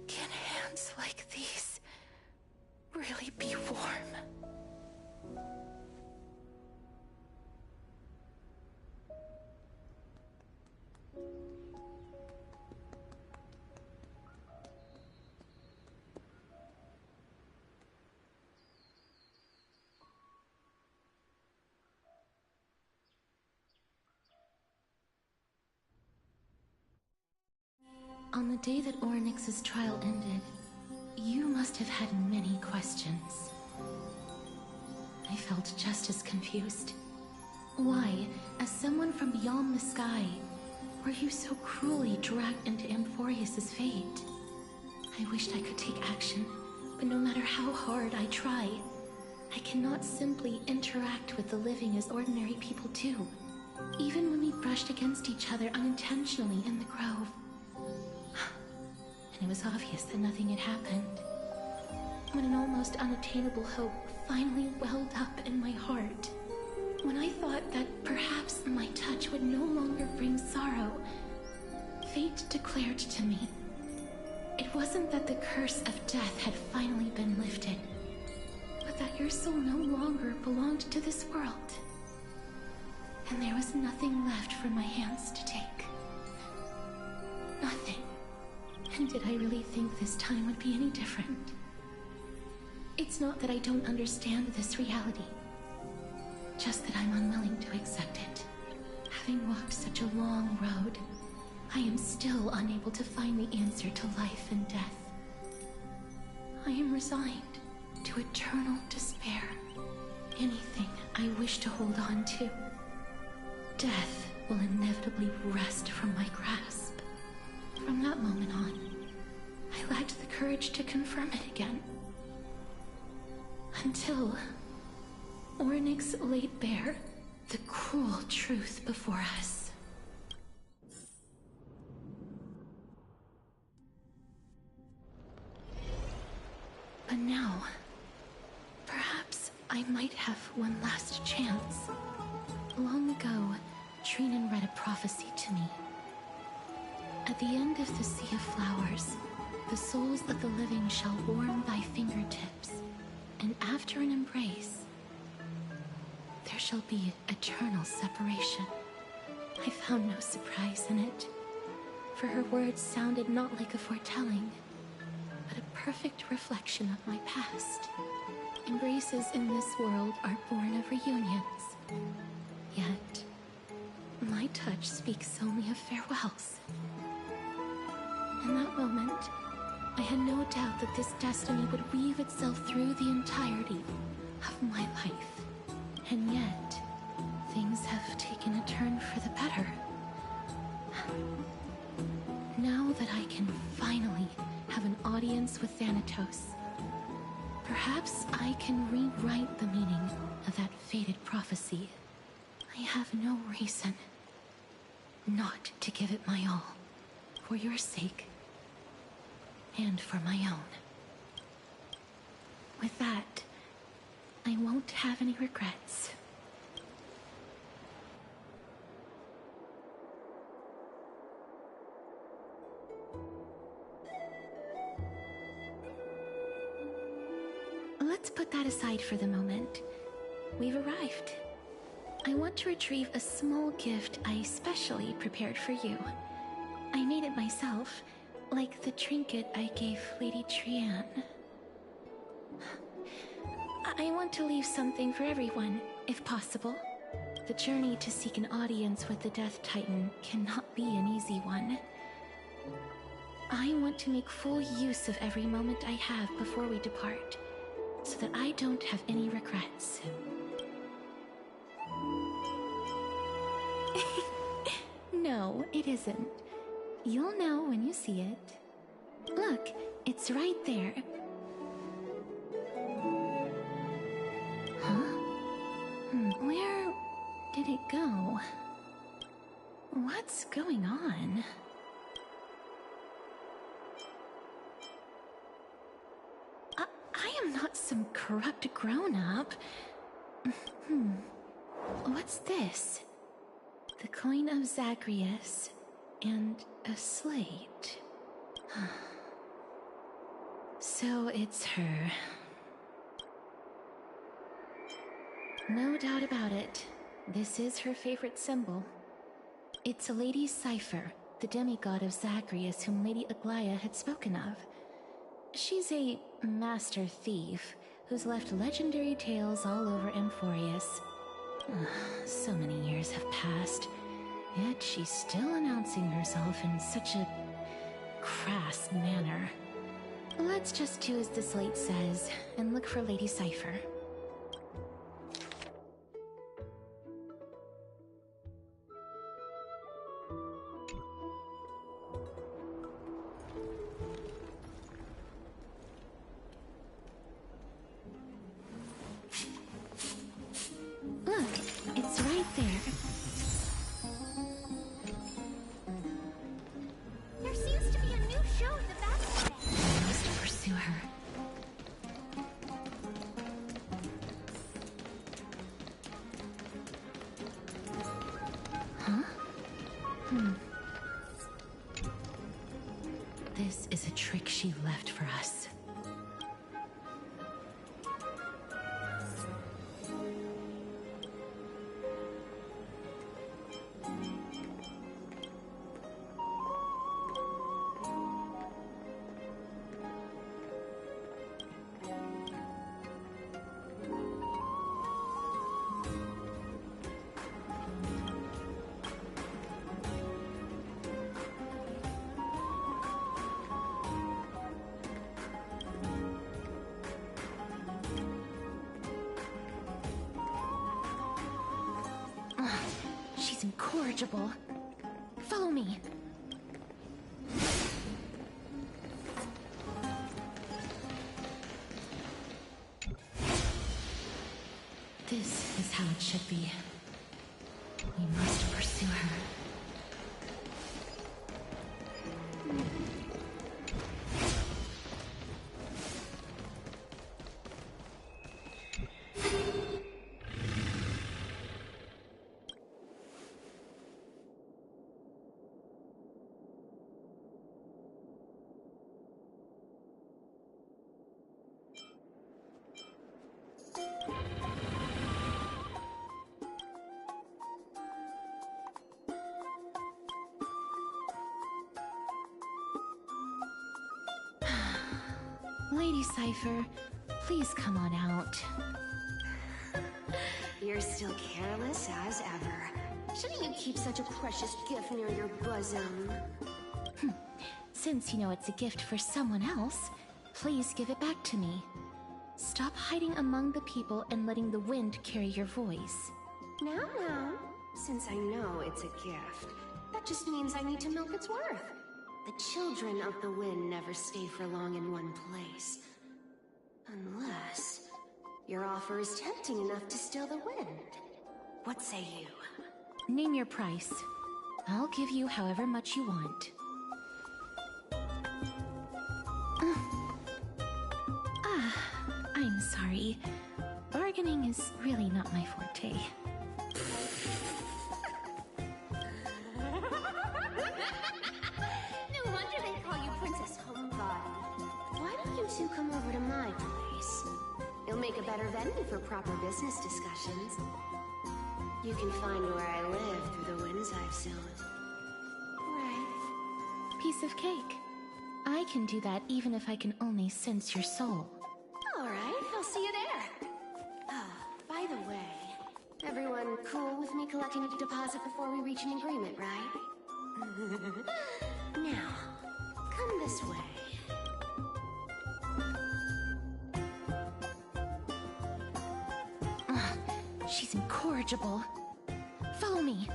Can hands like these really be warm? On the day that Orynyx's trial ended, you must have had many questions. I felt just as confused. Why, as someone from beyond the sky, were you so cruelly dragged into Amphoreus' fate? I wished I could take action, but no matter how hard I try, I cannot simply interact with the living as ordinary people do, even when we brushed against each other unintentionally in the grove. And it was obvious that nothing had happened. When an almost unattainable hope finally welled up in my heart, when I thought that perhaps my touch would no longer bring sorrow, fate declared to me, it wasn't that the curse of death had finally been lifted, but that your soul no longer belonged to this world. And there was nothing left for my hands to take. Nothing. And did I really think this time would be any different? It's not that I don't understand this reality, just that I'm unwilling to accept it. Having walked such a long road, I am still unable to find the answer to life and death. I am resigned to eternal despair. Anything I wish to hold on to, death will inevitably wrest from my grasp. From that moment on, I lacked the courage to confirm it again. Until Orynyx laid bare the cruel truth before us. But now, perhaps I might have one last chance. Long ago, Trinan read a prophecy to me. At the end of the sea of flowers, the souls of the living shall warm thy fingertips, and after an embrace, there shall be eternal separation. I found no surprise in it, for her words sounded not like a foretelling, but a perfect reflection of my past. Embraces in this world are born of reunions, yet my touch speaks only of farewells. In that moment, I had no doubt that this destiny would weave itself through the entirety of my life. And yet, things have taken a turn for the better. Now that I can finally have an audience with Thanatos, perhaps I can rewrite the meaning of that fated prophecy. I have no reason not to give it my all, for your sake, and for my own. With that, I won't have any regrets. Let's put that aside for the moment. We've arrived. I want to retrieve a small gift I specially prepared for you. I made it myself, like the trinket I gave Lady Trianne. I want to leave something for everyone, if possible. The journey to seek an audience with the Death Titan cannot be an easy one. I want to make full use of every moment I have before we depart, so that I don't have any regrets. No, it isn't. You'll know when you see it. Look, it's right there. Huh? Where did it go? What's going on? I am not some corrupt grown-up. What's this? The coin of Zagreus and a slate. So it's her. No doubt about it. This is her favorite symbol. It's a lady's cipher, the demigod of Zagreus whom Lady Aglaia had spoken of. She's a master thief who's left legendary tales all over Amphoreus. So many years have passed, yet she's still announcing herself in such a crass manner. Let's just do as the slate says and look for Lady Cipher. Look, it's right there. There seems to be a new show in the background. I must pursue her. Huh? This is a trick she left for us. She's incorrigible. Follow me. This is how it should be. We must pursue her. Lady Cypher, please come on out. You're still careless as ever. Shouldn't you keep such a precious gift near your bosom? Since you know it's a gift for someone else, please give it back to me. Stop hiding among the people and letting the wind carry your voice. Now, since I know it's a gift, that just means I need to milk its worth. The children of the wind never stay for long in one place. Unless your offer is tempting enough to steal the wind. What say you? Name your price. I'll give you however much you want. I'm sorry. Bargaining is really not my forte. No wonder they call you Princess Homebody. Why don't you two come over to my place? It'll make a better venue for proper business discussions. You can find where I live through the winds I've sown. Right. Piece of cake. I can do that even if I can only sense your soul. Alright, I'll see you there. By the way, everyone cool with me collecting a deposit before we reach an agreement, right? Now, come this way. She's incorrigible. Follow me.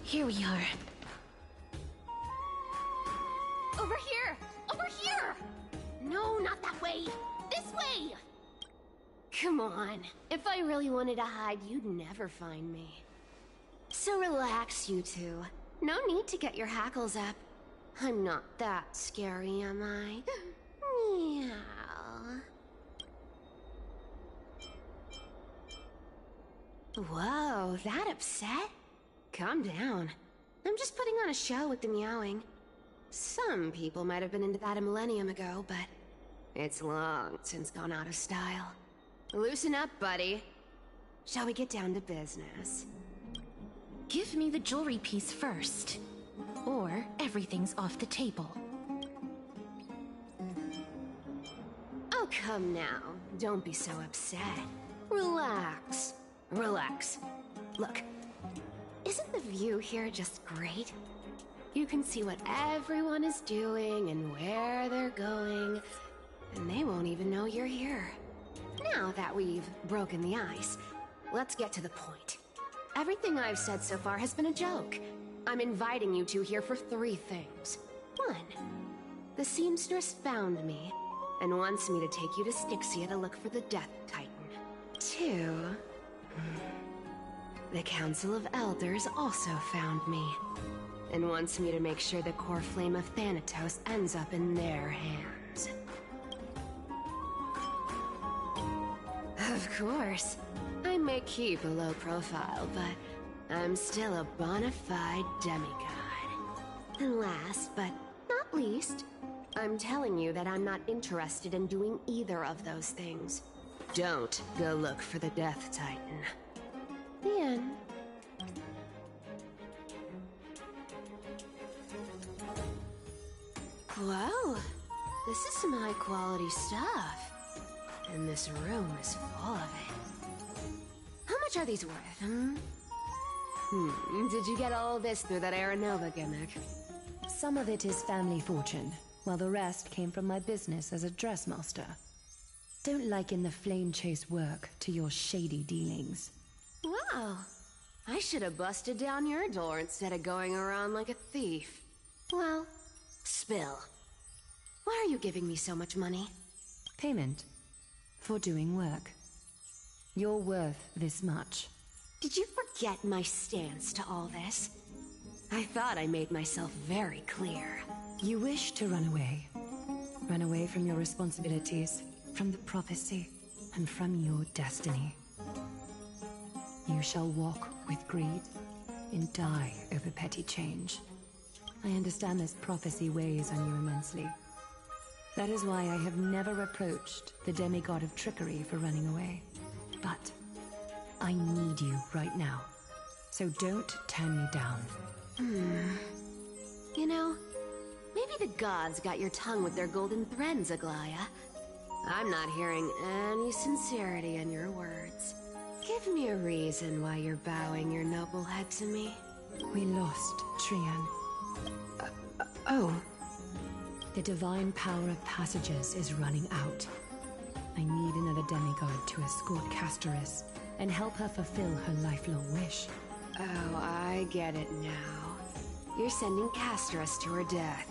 Here we are. Over here! Over here! No, not that way! This way! Come on. If I really wanted to hide, you'd never find me. So relax, you two. No need to get your hackles up. I'm not that scary, am I? Meow. Whoa, that upset? Calm down. I'm just putting on a show with the meowing. Some people might have been into that a millennium ago, but it's long since gone out of style. Loosen up, buddy. Shall we get down to business? Give me the jewelry piece first, or everything's off the table. Oh, come now. Don't be so upset. Relax. Relax. Look. Isn't the view here just great? You can see what everyone is doing and where they're going, and they won't even know you're here. Now that we've broken the ice, let's get to the point. Everything I've said so far has been a joke. I'm inviting you two here for 3 things. 1, the seamstress found me and wants me to take you to Styxia to look for the Death Titan. 2, the Council of Elders also found me, and wants me to make sure the core flame of Thanatos ends up in their hands. Of course, I may keep a low profile, but I'm still a bona fide demigod. And last but not least, I'm telling you that I'm not interested in doing either of those things. Don't go look for the Death Titan. The end. Whoa, this is some high-quality stuff. And this room is full of it. How much are these worth, Did you get all this through that Aranova gimmick? Some of it is family fortune, while the rest came from my business as a dressmaster. Don't liken the flame chase work to your shady dealings. Wow. I should have busted down your door instead of going around like a thief. Well, spill. Why are you giving me so much money? Payment. For doing work. You're worth this much. Did you forget my stance to all this? I thought I made myself very clear. You wish to run away. Run away from your responsibilities, from the prophecy, and from your destiny. You shall walk with greed and die over petty change. I understand this prophecy weighs on you immensely. That is why I have never reproached the demigod of trickery for running away. But I need you right now, so don't turn me down. You know, maybe the gods got your tongue with their golden threads, Aglaya. I'm not hearing any sincerity in your words. Give me a reason why you're bowing your noble head to me. We lost Trian. Oh. The divine power of passages is running out. I need another demigod to escort Castoris and help her fulfill her lifelong wish. Oh, I get it now. You're sending Castoris to her death.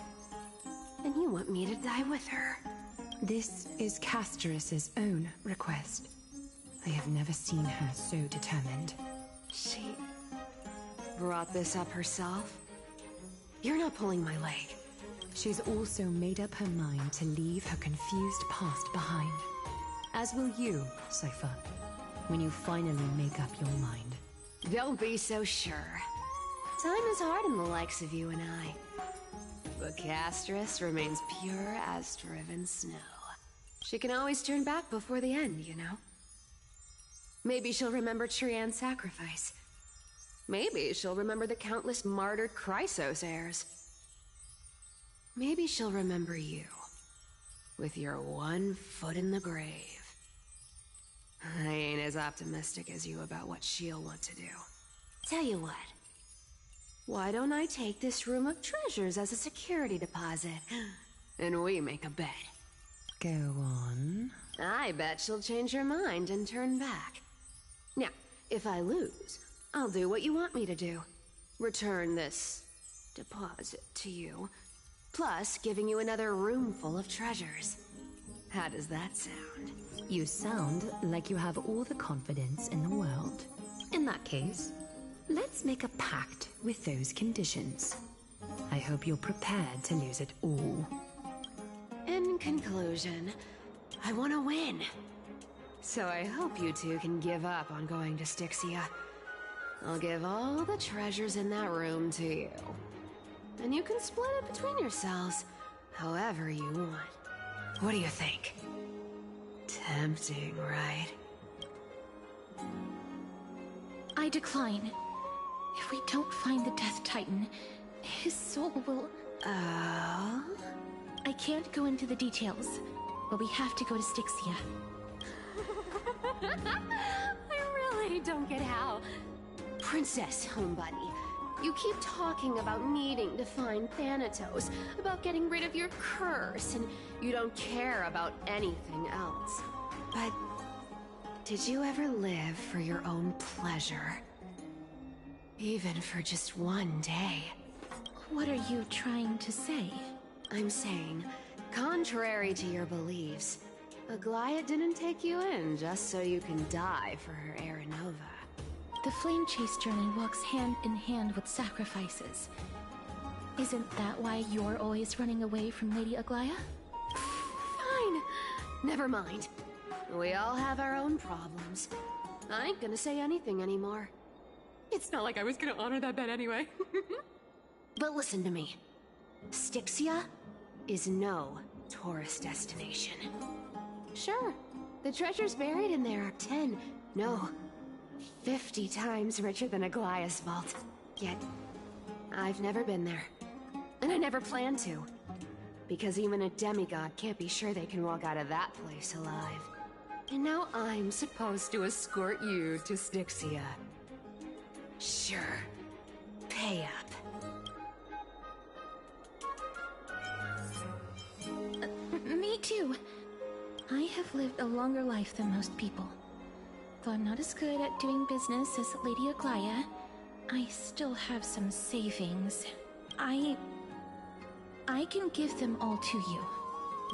And you want me to die with her. This is Castoris' own request. I have never seen her so determined. She brought this up herself? You're not pulling my leg. She's also made up her mind to leave her confused past behind. As will you, Cypher, when you finally make up your mind. Don't be so sure. Time is hard on the likes of you and I. But Castoris remains pure as driven snow. She can always turn back before the end, you know? Maybe she'll remember Trian's sacrifice. Maybe she'll remember the countless martyred Chrysos heirs. Maybe she'll remember you, with your one foot in the grave. I ain't as optimistic as you about what she'll want to do. Tell you what, why don't I take this room of treasures as a security deposit, and we make a bet? Go on. I bet she'll change her mind and turn back. Now, if I lose, I'll do what you want me to do. Return this deposit to you, plus giving you another room full of treasures. How does that sound? You sound like you have all the confidence in the world. In that case, let's make a pact with those conditions. I hope you're prepared to lose it all. In conclusion, I want to win. So I hope you two can give up on going to Styxia. I'll give all the treasures in that room to you. And you can split it between yourselves, however you want. What do you think? Tempting, right? I decline. If we don't find the Death Titan, his soul will... Oh? I can't go into the details, but we have to go to Styxia. I really don't get how. Princess, homebuddy, you keep talking about needing to find Thanatos, about getting rid of your curse, and you don't care about anything else. But did you ever live for your own pleasure? Even for just one day? What are you trying to say? I'm saying, contrary to your beliefs, Aglaya didn't take you in just so you can die for her Aranova. The Flame Chase journey walks hand in hand with sacrifices. Isn't that why you're always running away from Lady Aglaya? Fine. Never mind. We all have our own problems. I ain't gonna say anything anymore. It's not like I was gonna honor that bet anyway. But listen to me. Styxia is no tourist destination. Sure, the treasures buried in there are 10, no, 50 times richer than Aglaya's vault. Yet, I've never been there. And I never plan to. Because even a demigod can't be sure they can walk out of that place alive. And now I'm supposed to escort you to Styxia. Sure. Pay up. Me too. I have lived a longer life than most people. Though I'm not as good at doing business as Lady Aglaya, I still have some savings. I can give them all to you.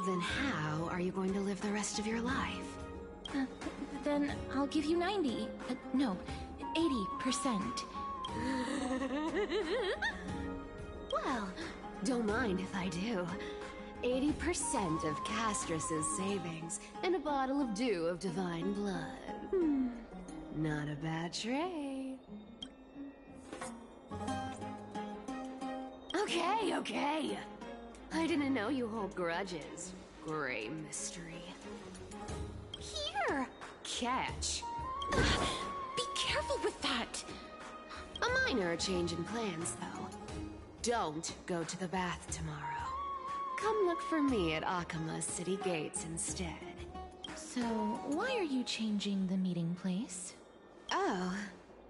Then how are you going to live the rest of your life? Then I'll give you 90. No, 80%. Well, don't mind if I do. 80% of Castrus's savings and a bottle of dew of divine blood. Not a bad trade. Okay. I didn't know you hold grudges. Gray mystery. Here! Catch. Be careful with that! A minor change in plans, though. Don't go to the bath tomorrow. Come look for me at Akama's city gates instead. So, why are you changing the meeting place? Oh,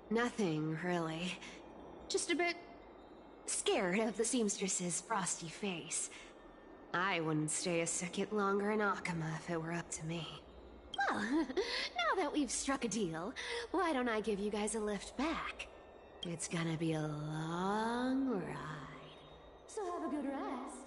nothing really. Just a bit scared of the seamstress's frosty face. I wouldn't stay a second longer in Akama if it were up to me. Well, now that we've struck a deal, why don't I give you guys a lift back? It's gonna be a long ride. So have a good rest.